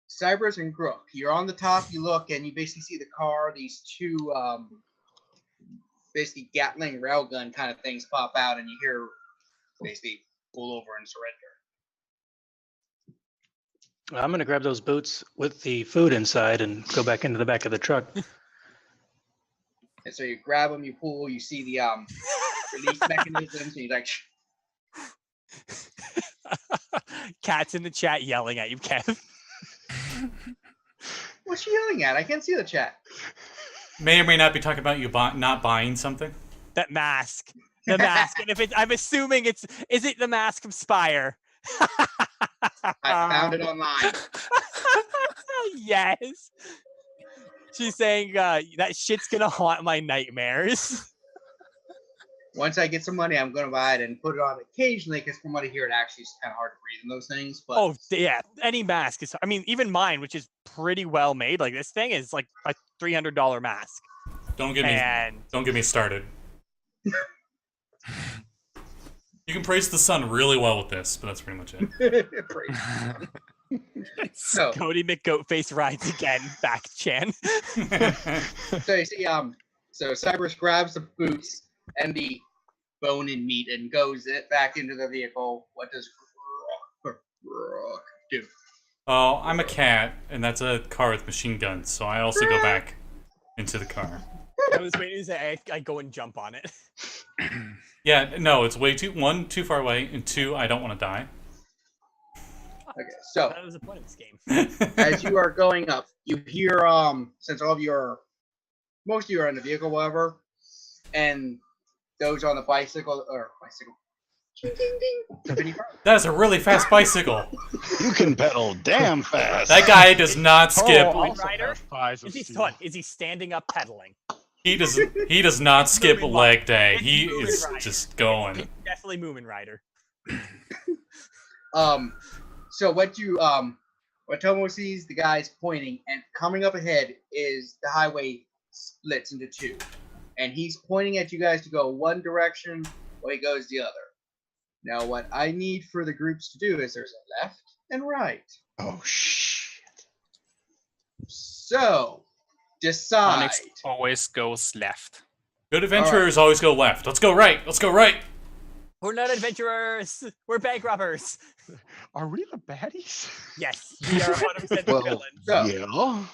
Cyberus and Gurk, you're on the top, you look, and you basically see the car, these two basically Gatling railgun kind of things pop out, and you hear basically pull over and surrender. I'm gonna grab those boots with the food inside and go back into the back of the truck. And so you grab them, you pull, you see the release mechanisms, and you're like, Cat's in the chat yelling at you, Kev. what's she yelling at? I can't see the chat. May or may not be talking about you not buying something. That mask. The mask. And if it's, I'm assuming is it the mask from Spire? I found it online. Yes. She's saying that shit's gonna haunt my nightmares. Once I get some money, I'm going to buy it and put it on occasionally, because from what I hear, it actually is kind of hard to breathe in those things. But Oh yeah, any mask is. I mean, even mine, which is pretty well made. Like this thing is like a $300 mask. Don't get me started. You can praise the sun really well with this, but that's pretty much it. so, Cody McGoatface rides again. Back Chan. so you see, so Cyberus grabs the boots and the bone and meat and goes it back into the vehicle. What does Gurk do? Oh, I'm a cat, and that's a car with machine guns, so I also go back into the car. I was waiting to say I go and jump on it. Yeah, no, it's way too far away, and 2, I don't want to die. Okay, so That was the point of this game. as you are going up, you hear since all of you are, most of you are in the vehicle, whatever, and those on the bicycle. Ding, ding, ding. That is a really fast bicycle. You can pedal damn fast. That guy does not skip. Oh, also Rider? have thighs of steel. Is he standing up pedaling? He does not skip Moving leg day. It's He moving is rider. just going. Definitely Moomin Rider. So what Tomo sees, the guy's pointing, and coming up ahead is the highway splits into 2, and he's pointing at you guys to go one direction while he goes the other. Now, what I need for the groups to do is there's a left and right. Oh shit! So decide. Onyx always goes left. Good adventurers always go left. Let's go right. Let's go right. We're not adventurers. We're bank robbers. Are we the baddies? Yes, we are 100% the Well, villains. So Yeah. we Come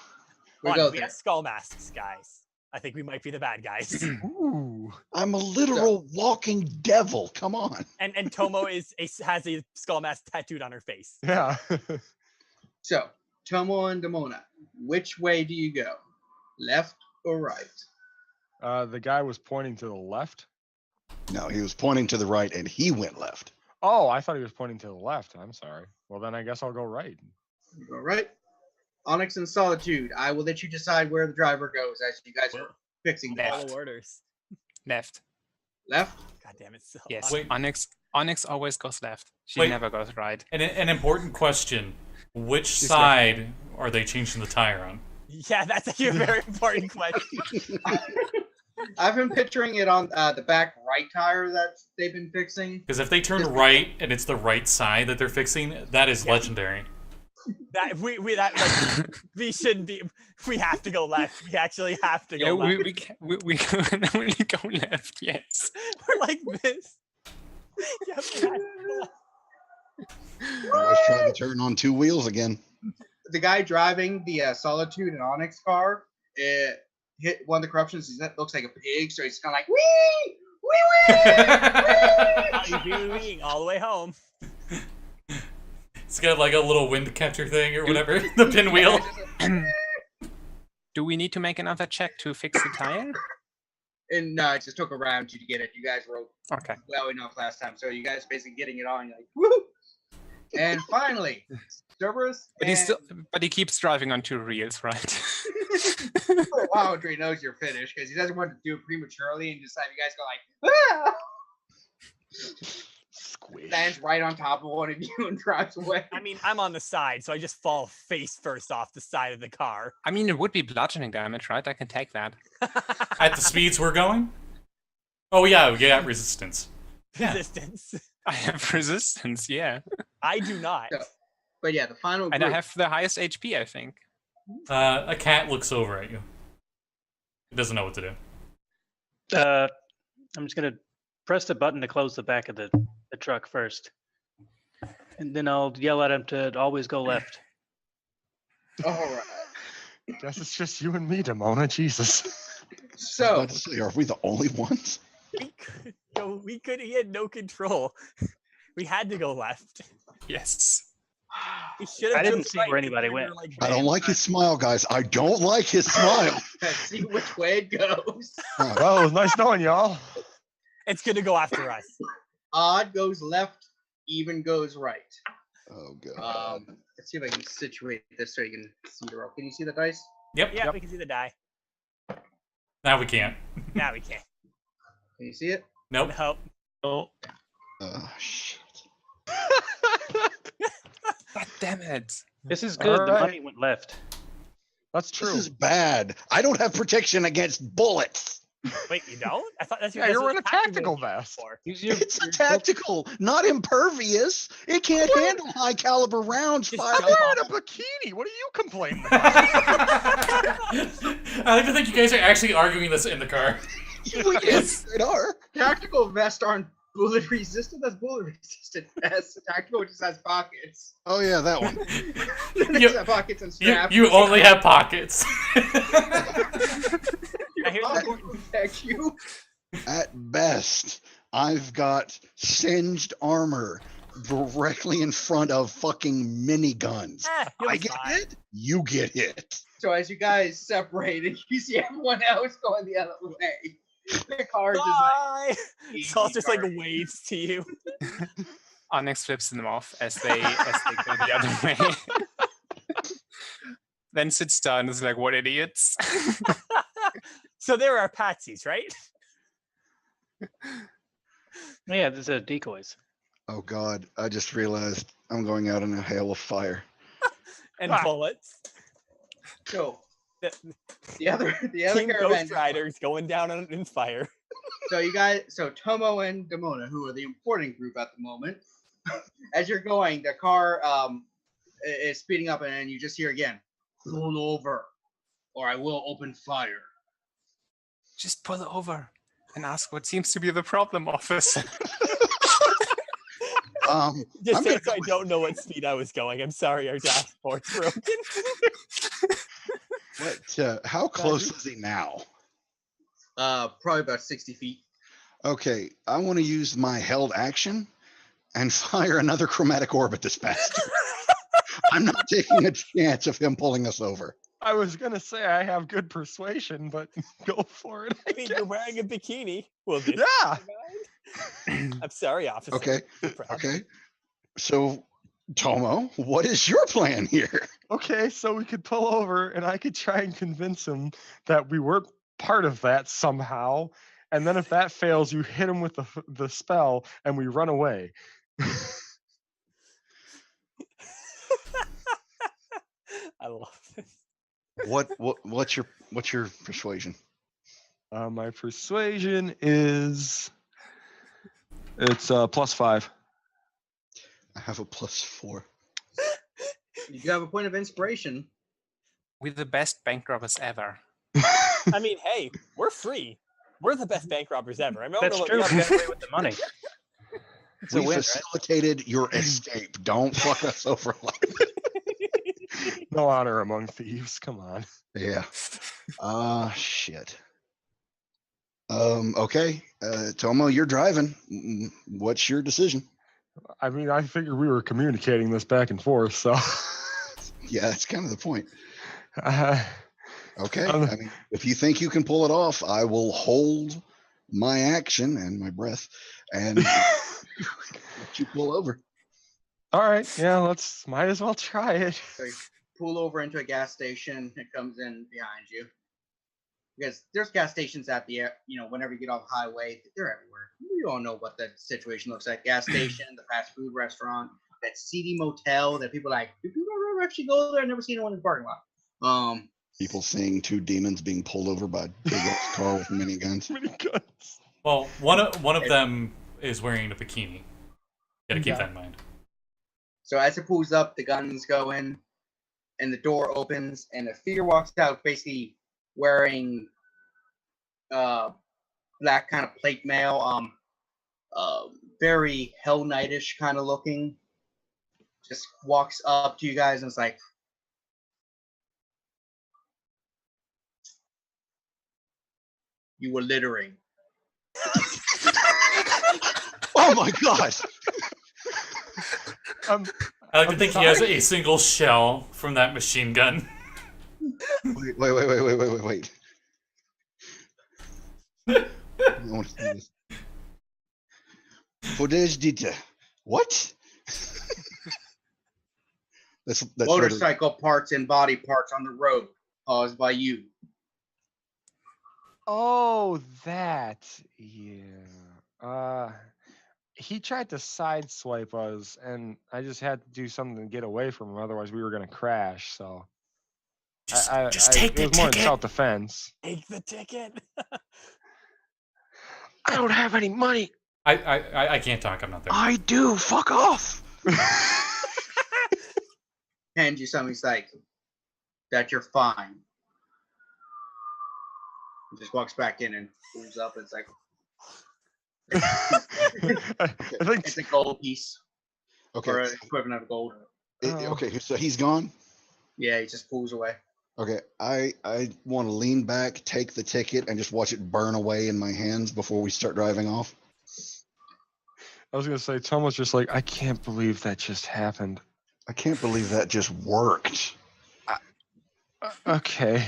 go on, we there. have skull masks, guys. I think we might be the bad guys. Ooh. I'm a literal walking devil. Come on. and Tomo has a skull mask tattooed on her face. Yeah. So Tomo and Demona, which way do you go? Left or right? The guy was pointing to the left. No, he was pointing to the right and he went left. Oh, I thought he was pointing to the left. I'm sorry. Well, then I guess I'll go right. You go right. Onyx and Solitude, I will let you decide where the driver goes as you guys are fixing that. Follow orders. Left. Left? God damn it. Yes. Wait. Onyx always goes left. She Wait. never goes right. An important question. Which She's side are they changing the tire on? Yeah, that's actually a very important question. I've been picturing it on the back right tire that they've been fixing. Because if they turn right and it's the right side that they're fixing, that is legendary. That we shouldn't be. We have to go left. We actually have to go Yeah, left. we can only go left. Yes. We're like this. Yeah, we have to go left. I was trying to turn on 2 wheels again. The guy driving the Solitude and Onyx car hit one of the corruptions. He looks like a pig, so he's kind of like, wee! Wee, wee, wee! Weeing all the way home. It's got like a little wind catcher thing or whatever. The pinwheel. Do we need to make another check to fix the tire? And it just took a round to get it. You guys were Okay. well enough last time, so you guys basically getting it on, like, woo! And finally, Cerberus. But he keeps driving on 2 wheels, right? For a while until he knows you're finished, because he doesn't want to do it prematurely and just have you guys go like, ah! Squish. Lands right on top of one of you and drives away. I mean, I'm on the side, so I just fall face first off the side of the car. I mean, it would be bludgeoning damage, right? I can take that. At the speeds we're going? Oh yeah, we got resistance. Yeah. Resistance. I have resistance, yeah. I do not. So, but yeah, the final And I group. have the highest HP, I think. A cat looks over at you. It doesn't know what to do. I'm just gonna press the button to close the back of the truck first, and then I'll yell at him to always go left. All right. Guess it's just you and me, Demona. Jesus. So About to say, are we the only ones? We could. He had no control. We had to go left. Yes. We should have. I didn't just see where right, anybody we were went. like, I don't like his smile, guys. I don't like his smile. let's see which way it goes. Well, it was nice knowing y'all. It's gonna go after us. Odd goes left, even goes right. Oh god. Let's see if I can situate this so you can see the roll. Can you see the dice? Yep. Yeah, we can see the die. Now we can't. Now we can't. Can you see it? Nope. Nope. Oh, Shit. God damn it. this is good. The Alright. money went left. That's true. This is bad. I don't have protection against bullets. Wait, you don't? I thought that's your. Yeah, that's you're what in a tactical tactical was vest. for. It's a tactical, not impervious. It can't handle high caliber rounds. Just Fired. jump I'm wearing a off. bikini. What are you complaining about? I like to think you guys are actually arguing this in the car. Yes, they are. Tactical vests aren't bullet resistant. That's bullet resistant vest. Tactical just has pockets. Oh yeah, that one. They just have pockets and straps. You only have pockets. I hear the Pockets important- protect you. At best, I've got singed armor directly in front of fucking miniguns. you'll I be get fine. hit, you get hit. So as you guys separate, and you see everyone else going the other way. The car just like Bye. Saul just like waves to you. Onyx flips them off as they go the other way. Then sits down and is like, what idiots? So there are patsies, right? Yeah, these are decoys. Oh god, I just realized I'm going out in a hail of fire. And Ah. bullets. so The the other Team caravan. Ghost Riders going down in fire. So you guys, so Tomo and Demona, who are the important group at the moment, as you're going, the car is speeding up, and you just hear again, "Pull over, or I will open fire." Just pull over and ask what seems to be the problem, officer. Just I'm say gonna so go I with- don't know what speed I was going. I'm sorry, our dashboard's broken. What? How close is he now? Probably about 60 feet. Okay, I want to use my held action and fire another chromatic orb at this bastard. I'm not taking a chance of him pulling us over. I was gonna say I have good persuasion, but go for it. I mean, you're wearing a bikini. Well, this Yeah. I'm sorry, officer. Okay, No problem. okay. So, Tomo, what is your plan here? Okay, so we could pull over and I could try and convince him that we weren't part of that somehow. And then if that fails, you hit him with the spell and we run away. I love this. What's your persuasion? My persuasion is it's +5. I have a +4. You do have a point of inspiration. We're the best bank robbers ever. I mean, hey, we're free. We're the best bank robbers ever. I don't That's know what true. the We other- got away with the money. It's a We win, right? facilitated your escape. Don't fuck us over like that. No honor among thieves. Come on. Yeah. Shit. Okay. Tomo, you're driving. What's your decision? I mean, I figured we were communicating this back and forth, so Yeah, that's kind of the point. uh, Okay. Um, I mean, if you think you can pull it off, I will hold my action and my breath and let you pull over. all right. Yeah, might as well try it. So you pull over into a gas station. It comes in behind you. Because there's gas stations at the, whenever you get off the highway, they're everywhere. You don't know what the situation looks like. Gas station, the fast food restaurant, that seedy motel that people like, do people ever actually go there? I've never seen anyone in the parking lot. People seeing two demons being pulled over by a big ass car with miniguns. Many guns. Well, one of them is wearing a bikini. Gotta keep Yeah. that in mind. So as it pulls up, the guns go in, and the door opens, and a figure walks out, basically wearing black kind of plate mail, very Hell Knight-ish kind of looking. Just walks up to you guys and is like, "You were littering." Oh my gosh! I like to think he has a single shell from that machine gun. Wait. I want to see this. Podejita. What? That's literally- Motorcycle parts and body parts on the road caused by you. Oh, that. Yeah. He tried to sideswipe us, and I just had to do something to get away from him. Otherwise, we were gonna crash. So Just take the it was more in ticket. self-defense. Take the ticket. I don't have any money. I can't talk. I'm not there. I do. Fuck off. Hands you something, he's like, "That you're fine." He just walks back in and pulls up. And it's like, I think it's a gold piece Okay. or an equivalent of gold. Okay. So he's gone. Yeah, he just pulls away. Okay. I want to lean back, take the ticket, and just watch it burn away in my hands before we start driving off. I was gonna say, Tom was just like, I can't believe that just happened. I can't believe that just worked. Okay.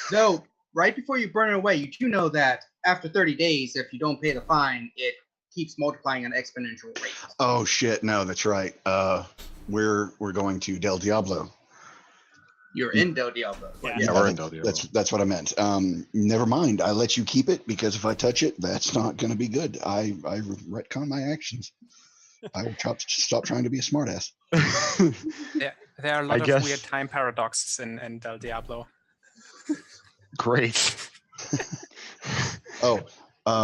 So, right before you burn it away, you do know that after 30 days, if you don't pay the fine, it keeps multiplying at an exponential rate. Oh shit! No, that's right. We're going to Del Diablo. You're in Del Diablo. Yeah. we're in Del Diablo. That's what I meant. Never mind. I let you keep it because if I touch it, that's not going to be good. I retcon my actions. I will stop trying to be a smartass. There are a lot of guess- weird time paradoxes in Del Diablo. Great.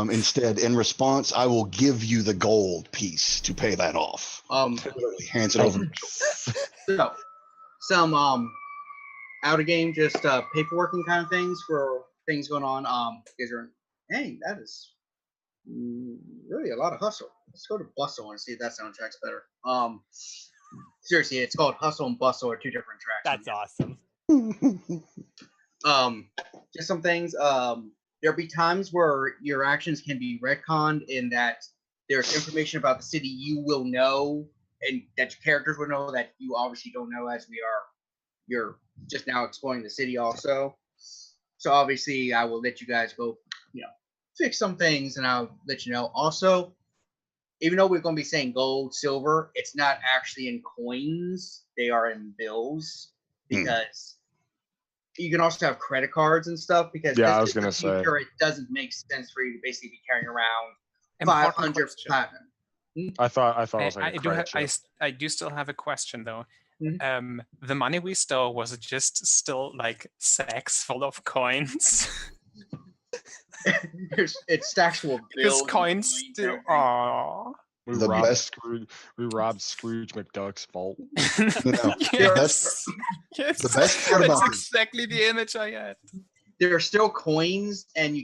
Instead, in response, I will give you the gold piece to pay that off. Literally hands it over. So, some out of game, just paperworking kind of things for things going on. You guys are, hey, that is really a lot of hustle. Let's go to Bustle and see if that soundtrack's better. Seriously, it's called Hustle and Bustle are two different tracks. That's awesome. Just some things. There'll be times where your actions can be retconned in that there's information about the city you will know and that your characters will know that you obviously don't know, as you're just now exploring the city also. So obviously I will let you guys go, fix some things, and I'll let you know. Also, even though we're going to be saying gold, silver, it's not actually in coins. They are in bills, because you can also have credit cards and stuff, because Yeah, I was in the gonna say. future, it doesn't make sense for you to basically be carrying around Important 500 question. platinum. I thought it was like I a do have, credit chip. I do still have a question though. Mhm. The money we stole, was it just still like sacks full of coins? It's stacks full of bills. Because and coins coins and still. everything. Aww. We robbed Scrooge McDuck's vault. No, Yes. Yes. the best part That's about this- exactly the image I had. There are still coins, and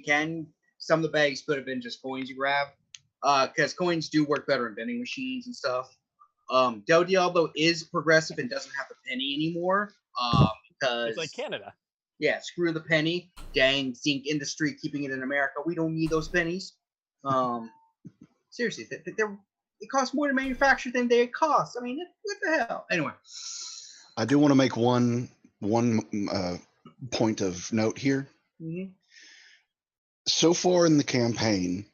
some of the bags could have been just coins you grab, because coins do work better in vending machines and stuff. Del Diablo is progressive and doesn't have the penny anymore, because It's like Canada. yeah, screw the penny. Dang zinc industry keeping it in America. We don't need those pennies. Seriously, it costs more to manufacture than they cost. I mean, what the hell? Anyway, I do want to make one point of note here. mhm. So far in the campaign,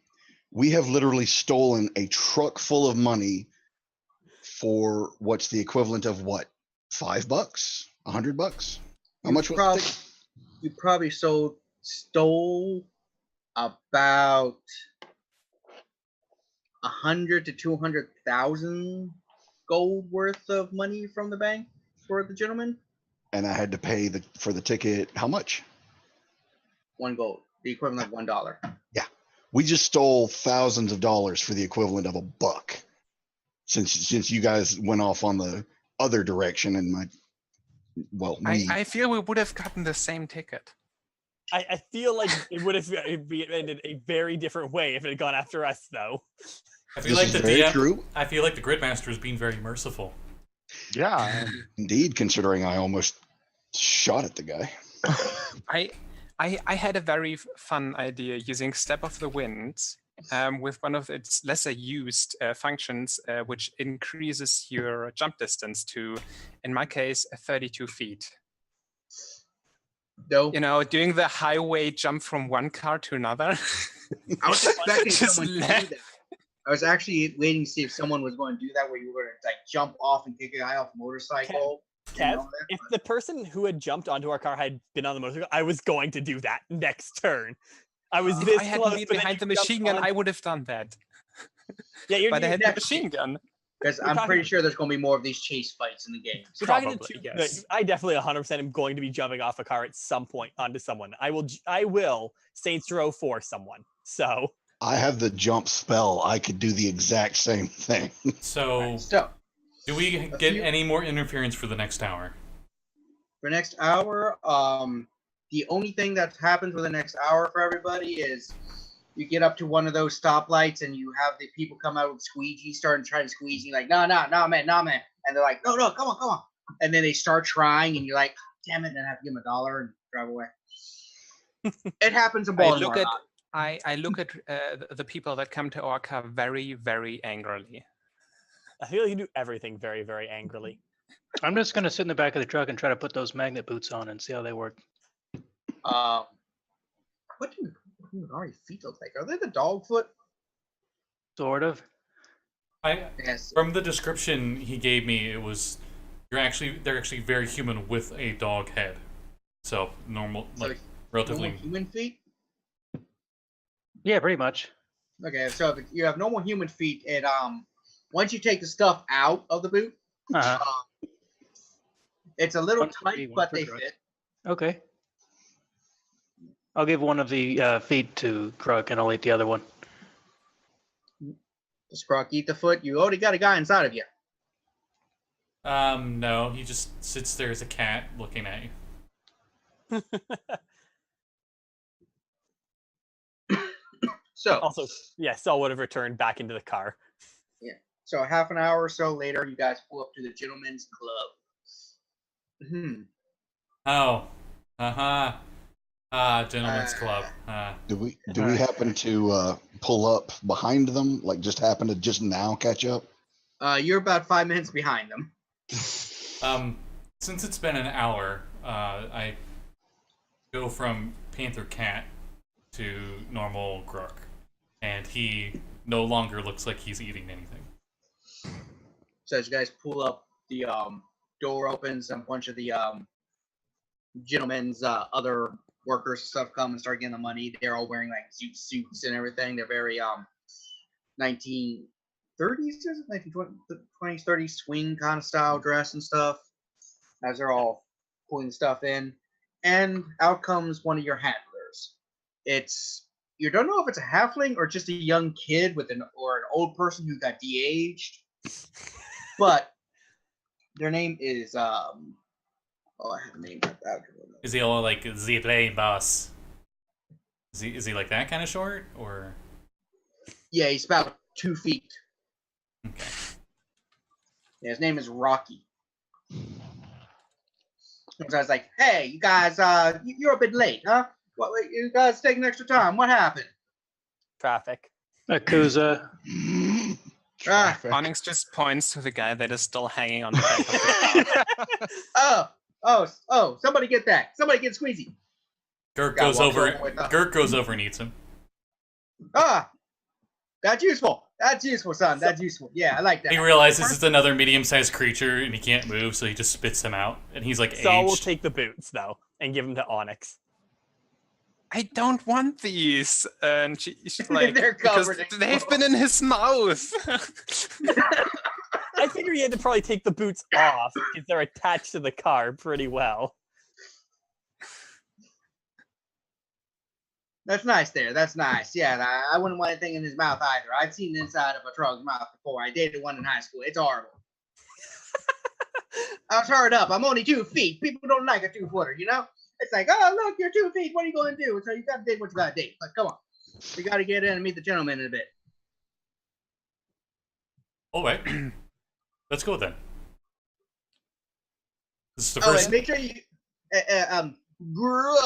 we have literally stolen a truck full of money for what's the equivalent of what? $5? $100? How much was it? You probably stole about 100 to 200,000 gold worth of money from the bank for the gentleman. And I had to pay for the ticket. How much? 1 gold, the equivalent of $1. We just stole thousands of dollars for the equivalent of $1. since you guys went off on the other direction and I feel we would have gotten the same ticket. I feel like it would have ended a very different way if it had gone after us, though. I feel This like is the very DM. true. I feel like the Gridmaster is being very merciful. Yeah. Indeed, considering I almost shot at the guy. I had a very fun idea using Step of the Wind with one of its lesser used functions, which increases your jump distance to, in my case, 32 feet. Dope. You know, doing the highway jump from one car to another. I was expecting Just someone to do left. that. I was actually waiting to see if someone was going to do that, where you were going to like jump off and kick a guy off a motorcycle. Kev, if the person who had jumped onto our car had been on the motorcycle, I was going to do that next turn. I was If this I had close, been but then behind the you jumped machine gun, on- I would have done that. Yeah, you're But I had the definitely- machine gun. Because I'm talking- pretty sure there's going to be more of these chase fights in the game. We're talking to Probably, two- yes. I definitely 100% am going to be jumping off a car at some point onto someone. I will Saints Row for someone. So I have the jump spell. I could do the exact same thing. So, So do we get any more interference for the next hour? for next hour, the only thing that happens for the next hour for everybody is you get up to one of those stoplights and you have the people come out with squeegee, starting trying to squeeze you, like, no, man. And they're like, no, come on. And then they start trying and you're like, damn it, and then I have to give them $1 and drive away. It happens in I Baltimore. look at I look at the people that come to our car very, very angrily. I feel like you do everything very, very angrily. I'm just gonna sit in the back of the truck and try to put those magnet boots on and see how they work. What do Minari feet look like? Are they the dog foot? Sort of. Yes. From the description he gave me, it was they're actually very human with a dog head. So normal, So like relatively. normal human feet? Yeah, pretty much. Okay, so if you have normal human feet, and once you take the stuff out of the boot, Uh-huh. it's a little One for me, tight, one but for they Druid. fit. Okay. I'll give one of the feet to Krug and I'll eat the other one. Does Croc eat the foot? You already got a guy inside of you. No, he just sits there as a cat looking at you. So, Also, yeah, Saul would have returned back into the car. so half an hour or so later, you guys pull up to the Gentleman's Club. Oh, Gentleman's Club. Do we happen to pull up behind them? Like just happen to just now catch up? You're about 5 minutes behind them. Since it's been an hour, I go from Panther Cat to normal Gurk, and he no longer looks like he's eating anything. So as you guys pull up, the door opens, and a bunch of the Gentleman's other workers and stuff come and start getting the money. They're all wearing like suits and everything. They're very 1930s, 1920s, 30s swing kind of style dress and stuff. As they're all pulling stuff in, and out comes one of your handlers. You don't know if it's a halfling or just a young kid with an old person who got de-aged, but their name is I have a name like that. Is he all like the playing boss? Is he like that kind of short, or? Yeah, he's about 2 feet. Okay. Yeah, his name is Rocky. So I was like, "Hey, you guys, you're a bit late, huh? What? You guys taking extra time? What happened?" Traffic. Akuza. Ah, Onyx just points to the guy that is still hanging on the back of the car. oh! Somebody get that! Somebody get Squeezy! Gurk Guy goes walks over. over with the- Gurk goes over and eats him. That's useful. That's useful, son. That's useful. Yeah, I like that. He realizes it's another medium-sized creature and he can't move, so he just spits him out. And he's like Saul will aged. take the boots though and give them to Onyx. I don't want these. And she's like, They're because covered in they've been in his mouth. I figure you had to probably take the boots off because they're attached to the car pretty well. That's nice there. That's nice. Yeah, and I wouldn't want anything in his mouth either. I've seen the inside of a Trog's mouth before. I dated one in high school. It's horrible. I was hard up. I'm only 2 feet. People don't like a 2-footer, you know? It's like, oh, look, you're 2 feet. What are you going to do? So you got to date what you got to date. Like, come on. We got to get in and meet the gentleman in a bit. All right. Let's go then. This is the Oh, first. and make sure you, Gurk,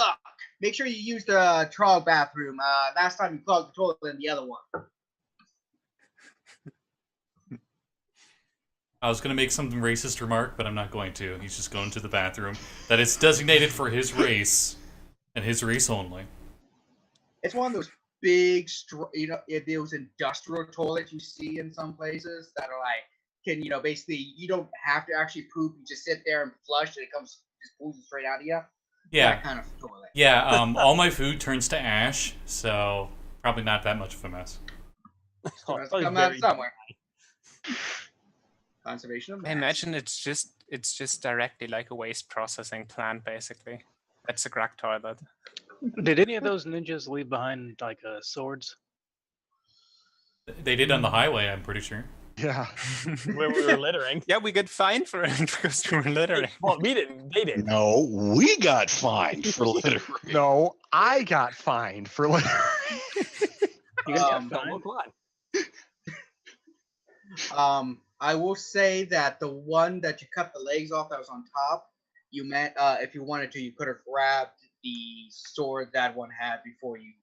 make sure you use the Trog bathroom. Last time you clogged the toilet in the other one. I was going to make some racist remark, but I'm not going to. He's just going to the bathroom. That it's designated for his race, and his race only. It's one of those big, those industrial toilets you see in some places that are like, basically, you don't have to actually poop. You just sit there and flush, and it just pulls it straight out of you. Yeah. That kind of toilet. Yeah, all my food turns to ash, so probably not that much of a mess. So it's come out somewhere. Conservation of I mass. imagine it's just directly like a waste processing plant, basically. That's a Gurk toilet. Did any of those ninjas leave behind like swords? They did on the highway, I'm pretty sure. Yeah. Where we were littering. Yeah, we got fined for it because we were littering. Well, we didn't. They did. No, we got fined for littering. No, I got fined for littering. You guys got Um, fined? Come on. I will say that the one that you cut the legs off that was on top, you meant if you wanted to, you could have grabbed the sword that one had before you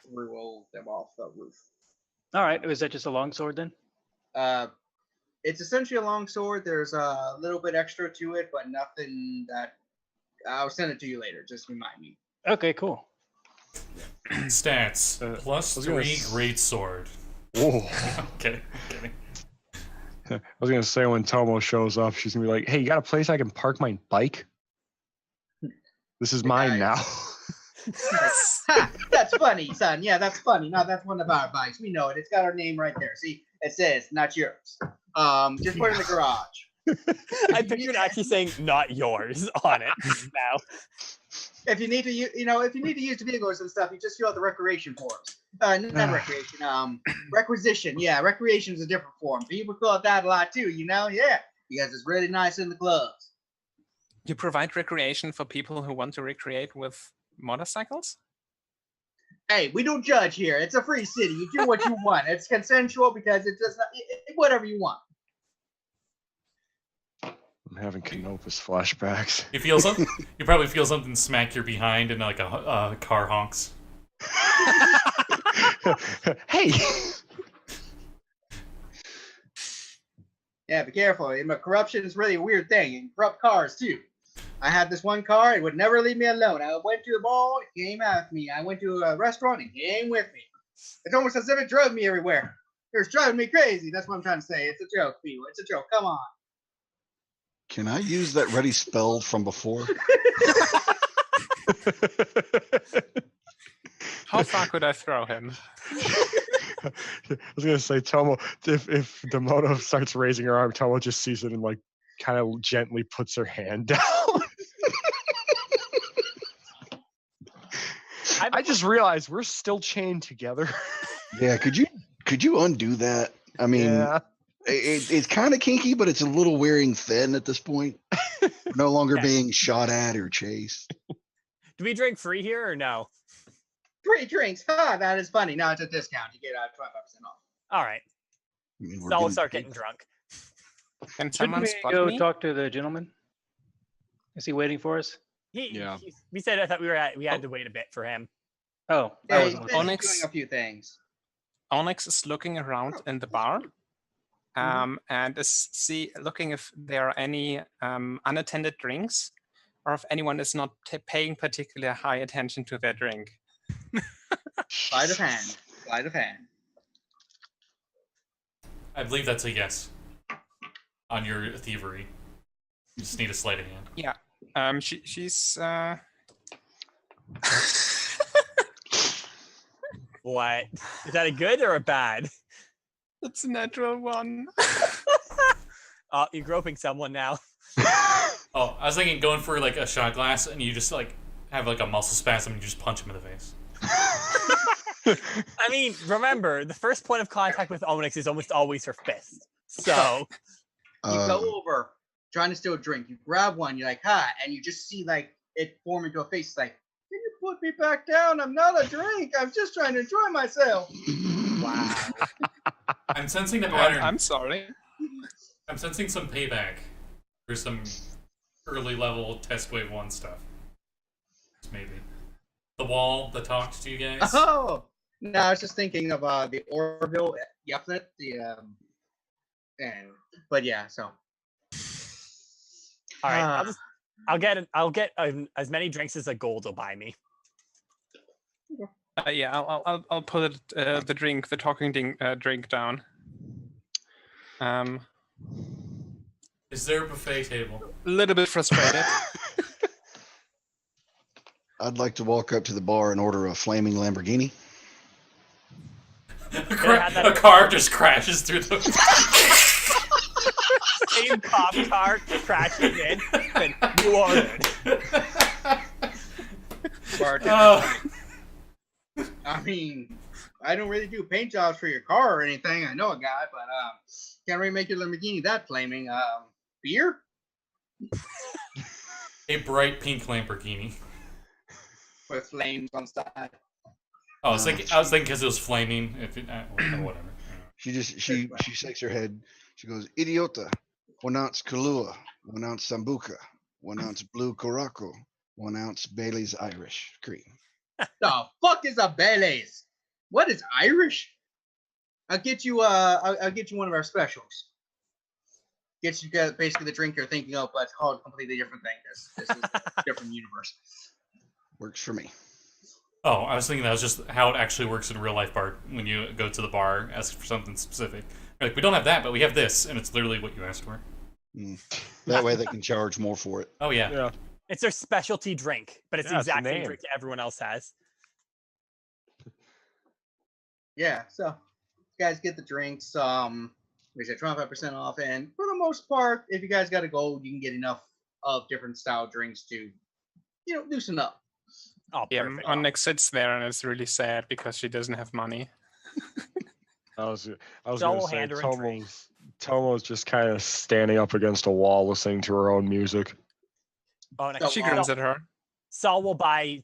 threw them off the roof. All right. Was that just a long sword then? It's essentially a long sword. There's a little bit extra to it, but nothing that I'll send it to you later. Just remind me. Okay, cool. Stats. Plus I was gonna 3 great sword. Whoa. Okay, kidding. I was gonna say when Tomo shows up, she's gonna be like, "Hey, you got a place I can park my bike? This is mine now." Ha, that's funny, son. Yeah, that's funny. No, that's one of our bikes. We know it. It's got our name right there. See, it says not yours. Just put it in the garage. I pictured actually saying "not yours" on it now. If you need to, if you need to use the vehicles and stuff, you just fill out the recreation forms. Not recreation. Requisition. Yeah, recreation is a different form. People fill out that a lot too. Yeah, because it's really nice in the clubs. You provide recreation for people who want to recreate with motorcycles? Hey, we don't judge here. It's a free city. You do what you want. It's consensual because it does not. Whatever you want. I'm having Canopus flashbacks. You probably feel something smack your behind and like a car honks. Hey. Yeah, be careful. Corruption is really a weird thing. You can corrupt cars too. I had this one car. It would never leave me alone. I went to the ball. It came after me. I went to a restaurant. It came with me. It's almost as if it drove me everywhere. It was driving me crazy. That's what I'm trying to say. It's a joke, people. It's a joke. Come on. Can I use that ready spell from before? How far could I throw him? I was gonna say, Tomo, if Demona starts raising her arm, Tomo just sees it and like kind of gently puts her hand down. I just realized we're still chained together. Yeah, could you undo that? I mean, Yeah. it's kind of kinky, but it's a little wearing thin at this point. We're no longer Yeah. being shot at or chased. Do we drink free here or no? Free drinks. Ha, that is funny. No, it's a discount. You get 25% off. All right. I mean, So I'll start getting drunk. Can Shouldn't someone we spot go me? talk to the gentleman? Is he waiting for us? Yeah. We said I thought we had to wait a bit for him. Oh, I Yeah, wasn't he's looking. Onyx. doing a few things. Onyx is looking around in the bar, and is looking if there are any unattended drinks, or if anyone is not paying particularly high attention to their drink. Sleight of hand. Sleight of hand. I believe that's a yes. On your thievery. You just need a sleight of hand. Yeah. She's What? Is that a good or a bad? it's a natural one. Oh, you're groping someone now. Oh, I was thinking going for like a shot glass and you just like have like a muscle spasm and you just punch him in the face. I mean, remember, the first point of contact with Onyx is almost always her fist. So You go over, trying to steal a drink. You grab one. You're like, "Hi," and you just see like it form into a face. It's like, "Can you put me back down? I'm not a drink. I'm just trying to enjoy myself." wow. I'm sensing a Well, pattern. I'm sorry. I'm sensing some payback for some early level test wave 1 stuff. Maybe. The wall that talked to you guys. Oh no, I was just thinking of the Orville Yepnet, but yeah, so. All right, Ah. I'll get as many drinks as a gold will buy me. Yeah, I'll put it, the talking drink down. Is there a buffet table? A little bit frustrated. I'd like to walk up to the bar and order a flaming Lamborghini. A car just crashes through the. Same cop car crashes in, and you ordered. I mean, I don't really do paint jobs for your car or anything. I know a guy, but can't really make your Lamborghini that flaming. Beer? A bright pink Lamborghini. With flames on the side. Oh, I was thinking because it was flaming. Whatever. She shakes her head. She goes, "Idiota, 1 ounce Kahlua, 1 ounce Sambuca, 1 ounce Blue Curaçao, 1 ounce Bailey's Irish Cream." The fuck is a Baileys? What is Irish? I'll get you one of our specials. Get you basically the drink you're thinking of, but it's called a completely different thing. This is a different universe. Works for me. Oh, I was thinking that was just how it actually works in real life bar when you go to the bar, ask for something specific. You're like, we don't have that, but we have this, and it's literally what you asked for. That way they can charge more for it. Oh yeah. Yeah. It's their specialty drink, but it's the Yeah, it's the exact same name. drink that everyone else has. Yeah, so you guys get the drinks. We said 25% off, and for the most part, if you guys got a gold, you can get enough of different style drinks to, loosen up. Oh, Yeah, perfect. Onyx sits there and is really sad because she doesn't have money. I was So gonna we'll say hand her a drink. Tomo's just kind of standing up against a wall listening to her own music. Onyx, She grins at her. Saul will buy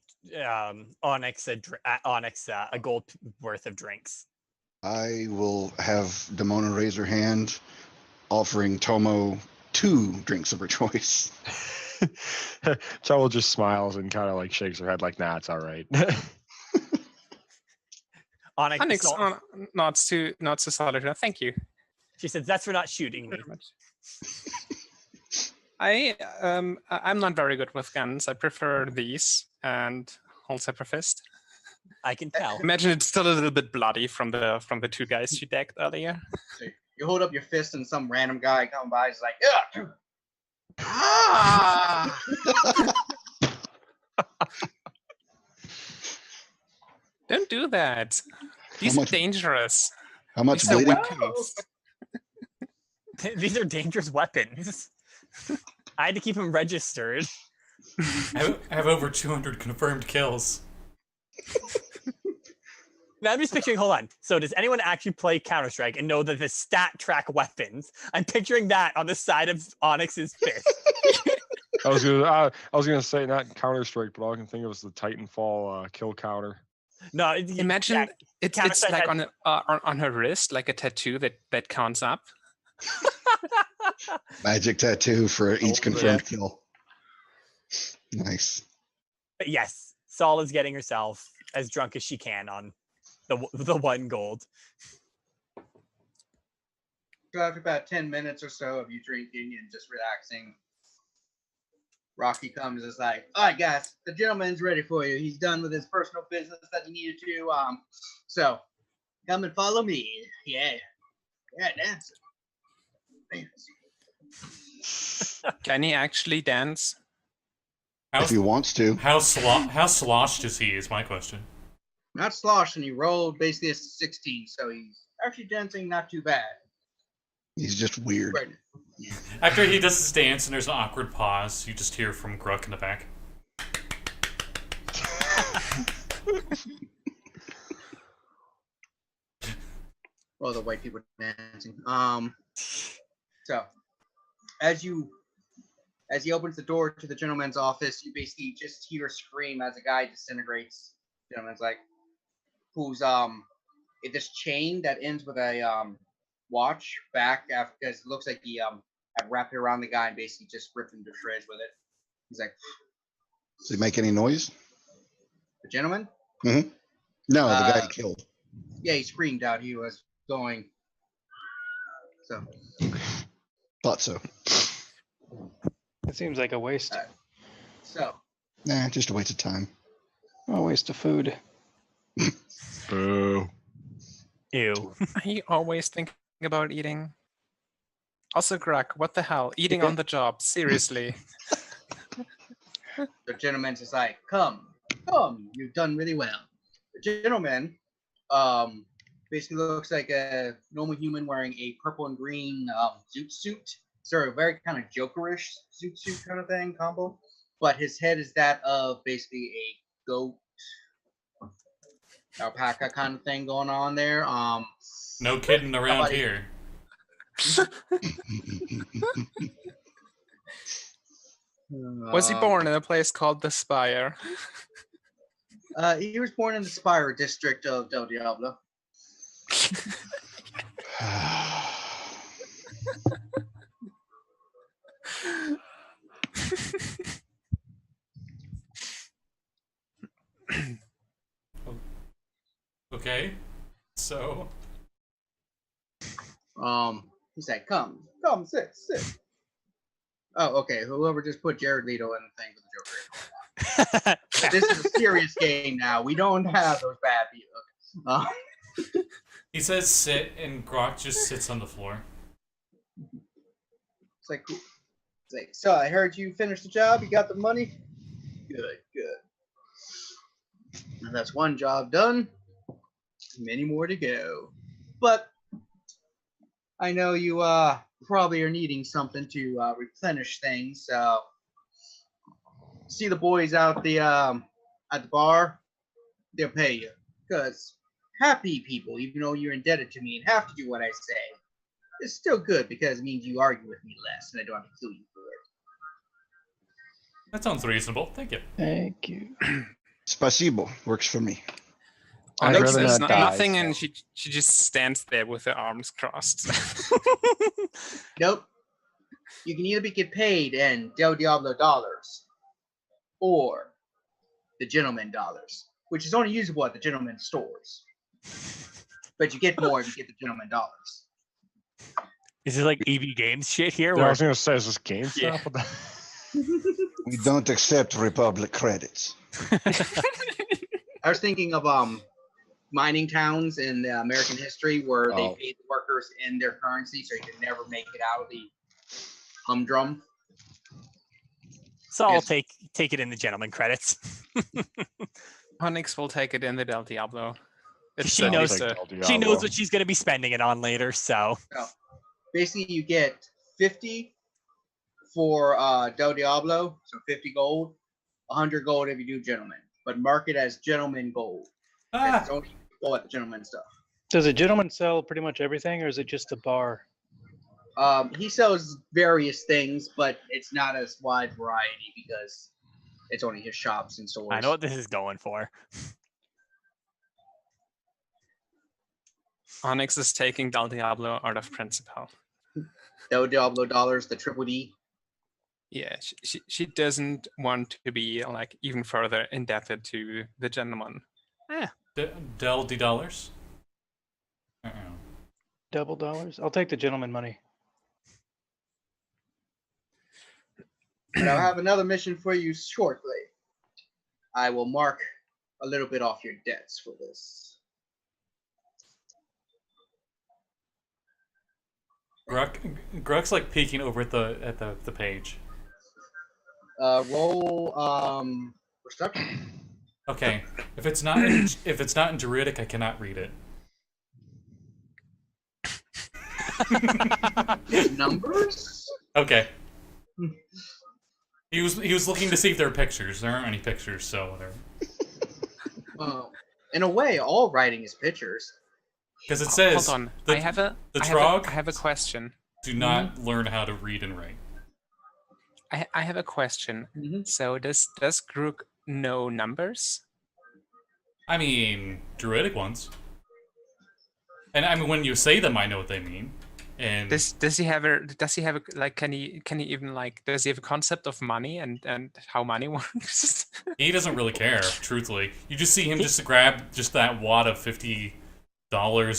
Onyx a gold worth of drinks. I will have Demona raise her hand, offering Tomo 2 drinks of her choice. Tomo just smiles and kind of like shakes her head like, "Nah, it's all right." Onyx, Nods to Solitude. Thank you. she says, "That's for not shooting me." Very much. I'm not very good with guns. I prefer these and hold Cyber Fist. I can tell. Imagine it's still a little bit bloody from the 2 guys she decked earlier. So you hold up your fist, and some random guy coming by is like, "Yeah." Ah! Don't do that. These are dangerous. How much These are bleeding? weapons. These are dangerous weapons. I had to keep them registered. I have over 200 confirmed kills. Now I'm just picturing, hold on. So does anyone actually play Counter-Strike and know that the stat track weapons? I'm picturing that on the side of Onyx's fist. I was gonna say not Counter-Strike, but all I can think of is the Titanfall kill counter. No, Imagine it's Counter-Strike like on her wrist, like a tattoo that counts up. Magic tattoo for each confirmed kill. Nice. But yes, Saul is getting herself as drunk as she can on the 1 gold. So after about 10 minutes or so of you drinking and just relaxing, Rocky comes and is like, "All right, guys, the gentleman's ready for you. He's done with his personal business that he needed to. So come and follow me. Yeah, dance. Can he actually dance? If he wants to. How sloshed is he? Is my question. Not sloshing. He rolled basically a 16, so he's actually dancing not too bad. He's just weird. Right. After he does his dance and there's an awkward pause, you just hear from Gurk in the back. Well, the white people dancing. So as he opens the door to the gentleman's office, you basically just hear a scream as a guy disintegrates. The gentleman's like, who's this chain that ends with a watch back after, because it looks like he had wrapped it around the guy and basically just ripped him to shreds with it. He's like, Does he make any noise? the gentleman? No, the guy he killed. Yeah, he screamed out. He was going. So Thought so. It seems like a waste. so Nah, just a waste of time. A waste of food. Boo. Ew. I always think about eating. Also, Gurk, what the hell? Eating on the job, seriously. the gentleman's just like, come, you've done really well. The gentleman basically looks like a normal human wearing a purple and green zoot suit. So a very kind of jokerish zoot suit kind of thing combo. But his head is that of basically a goat, alpaca kind of thing going on there. No kidding around here. Was he born in a place called the Spire? He was born in the Spire district of Del Diablo. Okay, so he's like, come, sit. Oh, okay. Whoever just put Jared Leto in the thing for the Joker. This is a serious game now. We don't have those bad people. he says sit, and Grok just sits on the floor. It's like, cool. It's like, so I heard you finished the job. You got the money. Good. And that's one job done. Many more to go. But I know you probably are needing something to replenish things. So see the boys out the at the bar. They'll pay you, because happy people, even though you're indebted to me and have to do what I say, it's still good because it means you argue with me less and I don't have to kill you for it. That sounds reasonable. Thank you. Thank you. Spasibo works for me. I'd Onyx rather says not die, nothing, so. and she just stands there with her arms crossed. Nope. You can either get paid in Del Diablo dollars or the gentleman dollars, which is only usable at the gentleman stores. But you get more if you get the gentleman dollars. Is it like EV Games shit here? Yeah, I Where was gonna say, is this GameStop? Yeah. What the- We don't accept Republic credits. I was thinking of mining towns in American history where they Oh. paid the workers in their currency, so you could never make it out of the humdrum. so I'll Yes. take it in the gentleman credits. Onyx will take it in the Del Diablo. She a- knows- it's a- Del She Diablo. knows what she's going to be spending it on later, so Basically, you get 50 for Del Diablo, so 50 gold, 100 gold if you do gentleman, but mark it as gentleman gold. It's only usable at the gentleman stuff. Does a gentleman sell pretty much everything, or is it just a bar? He sells various things, but it's not as wide variety because it's only his shops and stores. I know what this is going for. Onyx is taking Del Diablo out of Principal. Del Diablo dollars, the triple D. Yeah, she doesn't want to be like even further indebted to the gentleman. Del D dollars. Double dollars? I'll take the gentleman money. But I'll have another mission for you shortly. I will mark a little bit off your debts for this. Grok's like peeking over at the page. Roll perception. Okay, if it's not in Druidic, I cannot read it. Numbers? Okay. He was looking to see if there are pictures. There aren't any pictures, so whatever. In a way, all writing is pictures. Because it says Hold on. the I have a Trog I have a question. do not learn how to read and write. I have a question. Mhm. So does Gurk know numbers? I mean, druidic ones. And I mean, when you say them, I know what they mean. And Does he have a like can he even like does he have a concept of money and how money works? he doesn't really care, truthfully. You just see him just grab just that wad of $50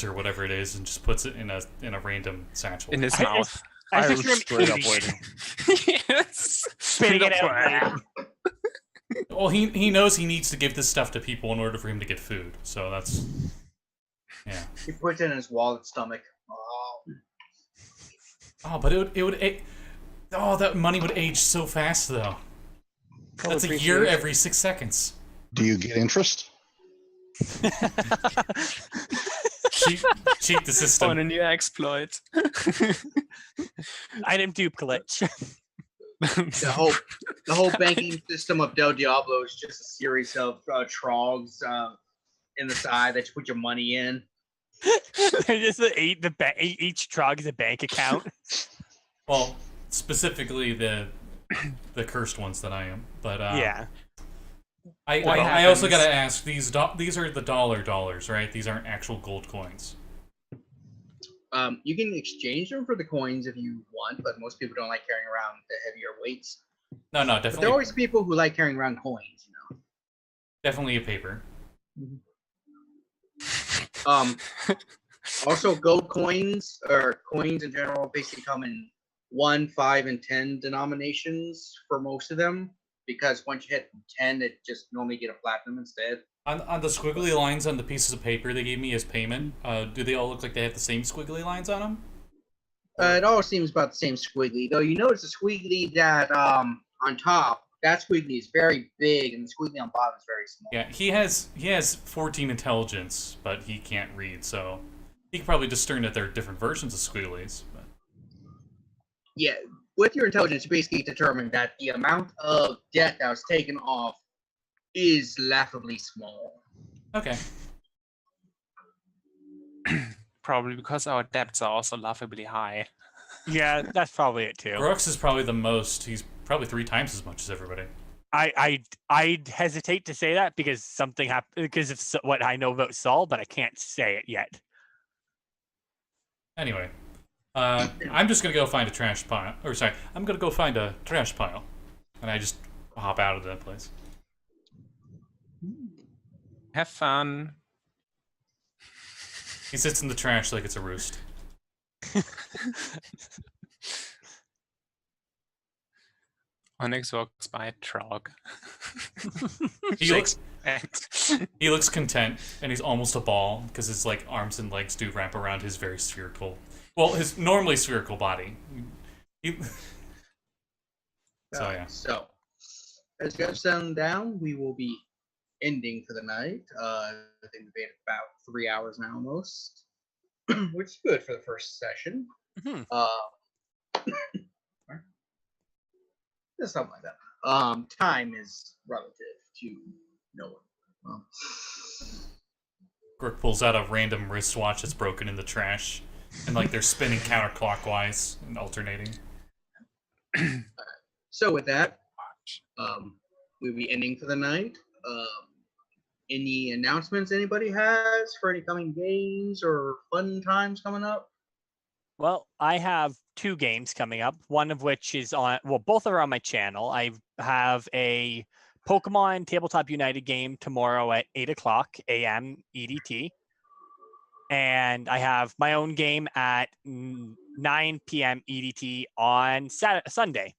or whatever it is and just puts it in a random satchel. In his mouth. I I just was straight up eating it. waiting. Yes. Spitting it out. Well, he knows he needs to give this stuff to people in order for him to get food. So that's yeah. He puts it in his wallet stomach. Oh, but that money would age so fast though. That's a year every 6 seconds. Do you get interest? Cheat the system. On a new exploit. Item dupe glitch. The whole banking system of Del Diablo is just a series of trogs in the side that you put your money in. Just each Trog is a bank account. Well, specifically the cursed ones that I am, but Yeah. I also gotta ask these are the dollars, right? These aren't actual gold coins. You can exchange them for the coins if you want, but most people don't like carrying around the heavier weights. No, But there are definitely, always people who like carrying around coins, you know. definitely a paper. Also, gold coins or coins in general basically come in 1, 5, and 10 denominations for most of them. Because once you hit 10, it just normally get a platinum instead. On the squiggly lines on the pieces of paper they gave me as payment, do they all look like they have the same squiggly lines on them? It all seems about the same squiggly, though. You notice the squiggly that on top, that squiggly is very big, and the squiggly on bottom is very small. Yeah, he has 14 intelligence, but he can't read, so he could probably discern that there are different versions of squigglies. But Yeah, with your intelligence, you basically determine that the amount of debt that was taken off is laughably small. okay, Probably because our debts are also laughably high. Yeah, that's probably it too. Brooks is probably the most. He's probably 3 times as much as everybody. I'd hesitate to say that because something happened because of what I know about Saul, but I can't say it yet. Anyway, I'm just gonna go find a trash pile. Or sorry, I'm gonna go find a trash pile, and I just hop out of that place. Have fun. He sits in the trash like it's a roost. Onyx walks by Trog. He looks content, and he's almost a ball because his like arms and legs do wrap around his very spherical, his normally spherical body. So yeah. So, as you guys settle down, we will be ending for the night. I think we've been about 3 hours now almost, which is good for the first session. Mhm. Just something like that. Time is relative to no one. Gurk pulls out a random wristwatch that's broken in the trash, and like they're spinning counterclockwise and alternating. So with that, we'll be ending for the night. Any announcements anybody has for any coming games or fun times coming up? Well, I have 2 games coming up, one of which is on, both are on my channel. I have a Pokemon Tabletop United game tomorrow at 8 o'clock a.m. EDT. And I have my own game at 9 p.m. EDT on Sunday.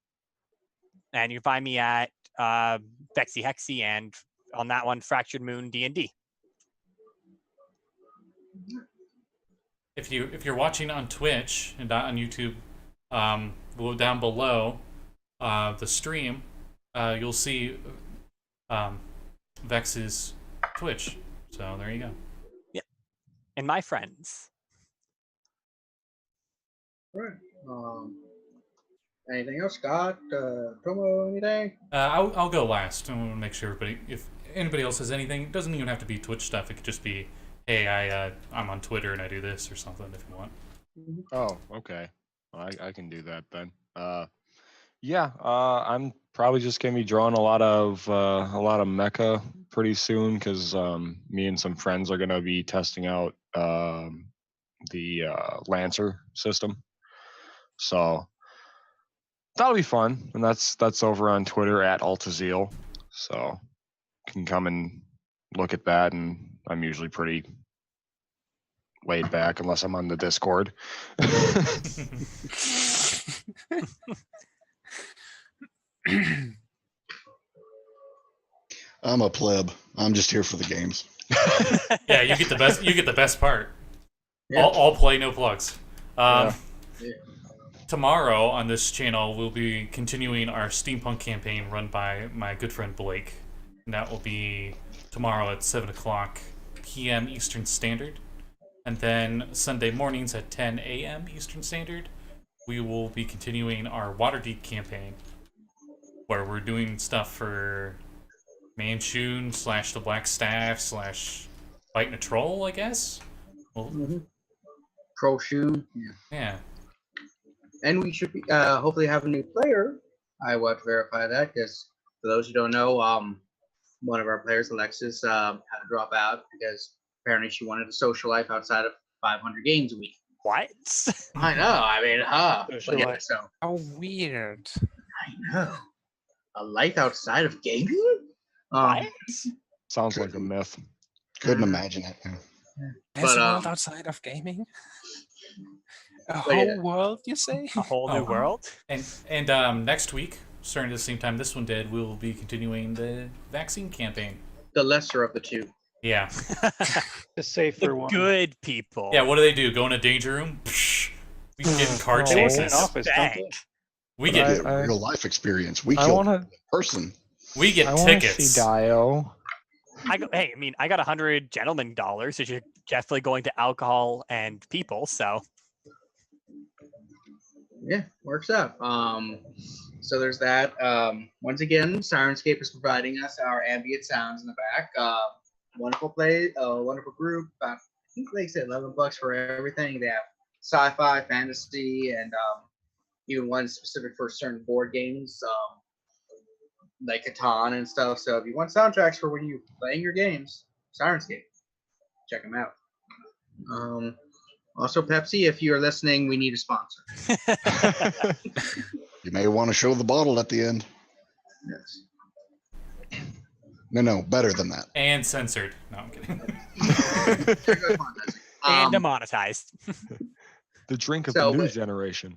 And you can find me at Vexy Hexy and on that one, Fractured Moon D&D. If you're watching on Twitch and not on YouTube, down below the stream, you'll see Vex's Twitch. So there you go. Yeah, and my friends. All right. Anything else, Scott? Tomo, anything? I'll go last. I want to make sure everybody, if anybody else has anything, it doesn't even have to be Twitch stuff. It could just be, hey, I'm on Twitter and I do this or something if you want. Oh, okay. Well, I can do that then. Yeah, I'm probably just gonna be drawing a lot of mecha pretty soon because me and some friends are gonna be testing out the Lancer system. So that'll be fun, and that's over on Twitter at Altaziel. So you can come and look at that, and I'm usually pretty laid back unless I'm on the Discord. I'm a pleb. I'm just here for the games. Yeah, you get the best. You get the best part. Yeah. All play, no plugs. Yeah. Tomorrow on this channel, we'll be continuing our steampunk campaign run by my good friend Blake. And that will be tomorrow at 7:00 p.m. Eastern Standard. And then Sunday mornings at 10 a.m. Eastern Standard, we will be continuing our Waterdeep campaign, where we're doing stuff for Manchun / the Black Staff / fighting a troll, I guess. Well, Troll shoe. yeah. And we should be, hopefully have a new player. I will have to verify that because for those who don't know, one of our players, Alexis, had to drop out because apparently she wanted a social life outside of 500 games a week. What? I know. I mean, Social but yeah, life. so How weird. I know a life outside of gaming. What? Sounds like a myth. Couldn't imagine it. Yeah. There's But, a world outside of gaming? A but yeah. whole world, you say? A whole new world? And next week, starting at the same time this one did, we will be continuing the vaccine campaign. The lesser of the two. Yeah. The safer The one. good people. Yeah, what do? Go in a danger room? Psh, we get in car They work in chases. an office, don't Dang. they? We But get I get real life experience. We I kill wanna a person. we get I wanna see tickets. Dio. Hey, I mean, I got $100 gentleman dollars, which you're definitely going to alcohol and people. So Yeah, works out. So there's that. Once again, Sirenscape is providing us our ambient sounds in the back. Wonderful wonderful group. I think they said $11 for everything. They have sci-fi, fantasy, and even one specific for certain board games, like Catan and stuff. So if you want soundtracks for when you're playing your games, Sirenscape, check them out. Also, Pepsi, if you're listening, we need a sponsor. You may want to show the bottle at the end. Yes. No, better than that. And censored. No, I'm kidding. and demonetized The drink of So, the new but- generation.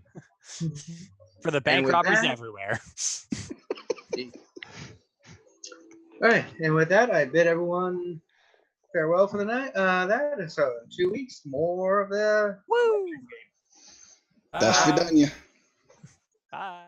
for the bank with robbers that- everywhere. All right, and with that, I bid everyone farewell for the night. That and so in 2 weeks, more of the Woo! До свидания. Bye.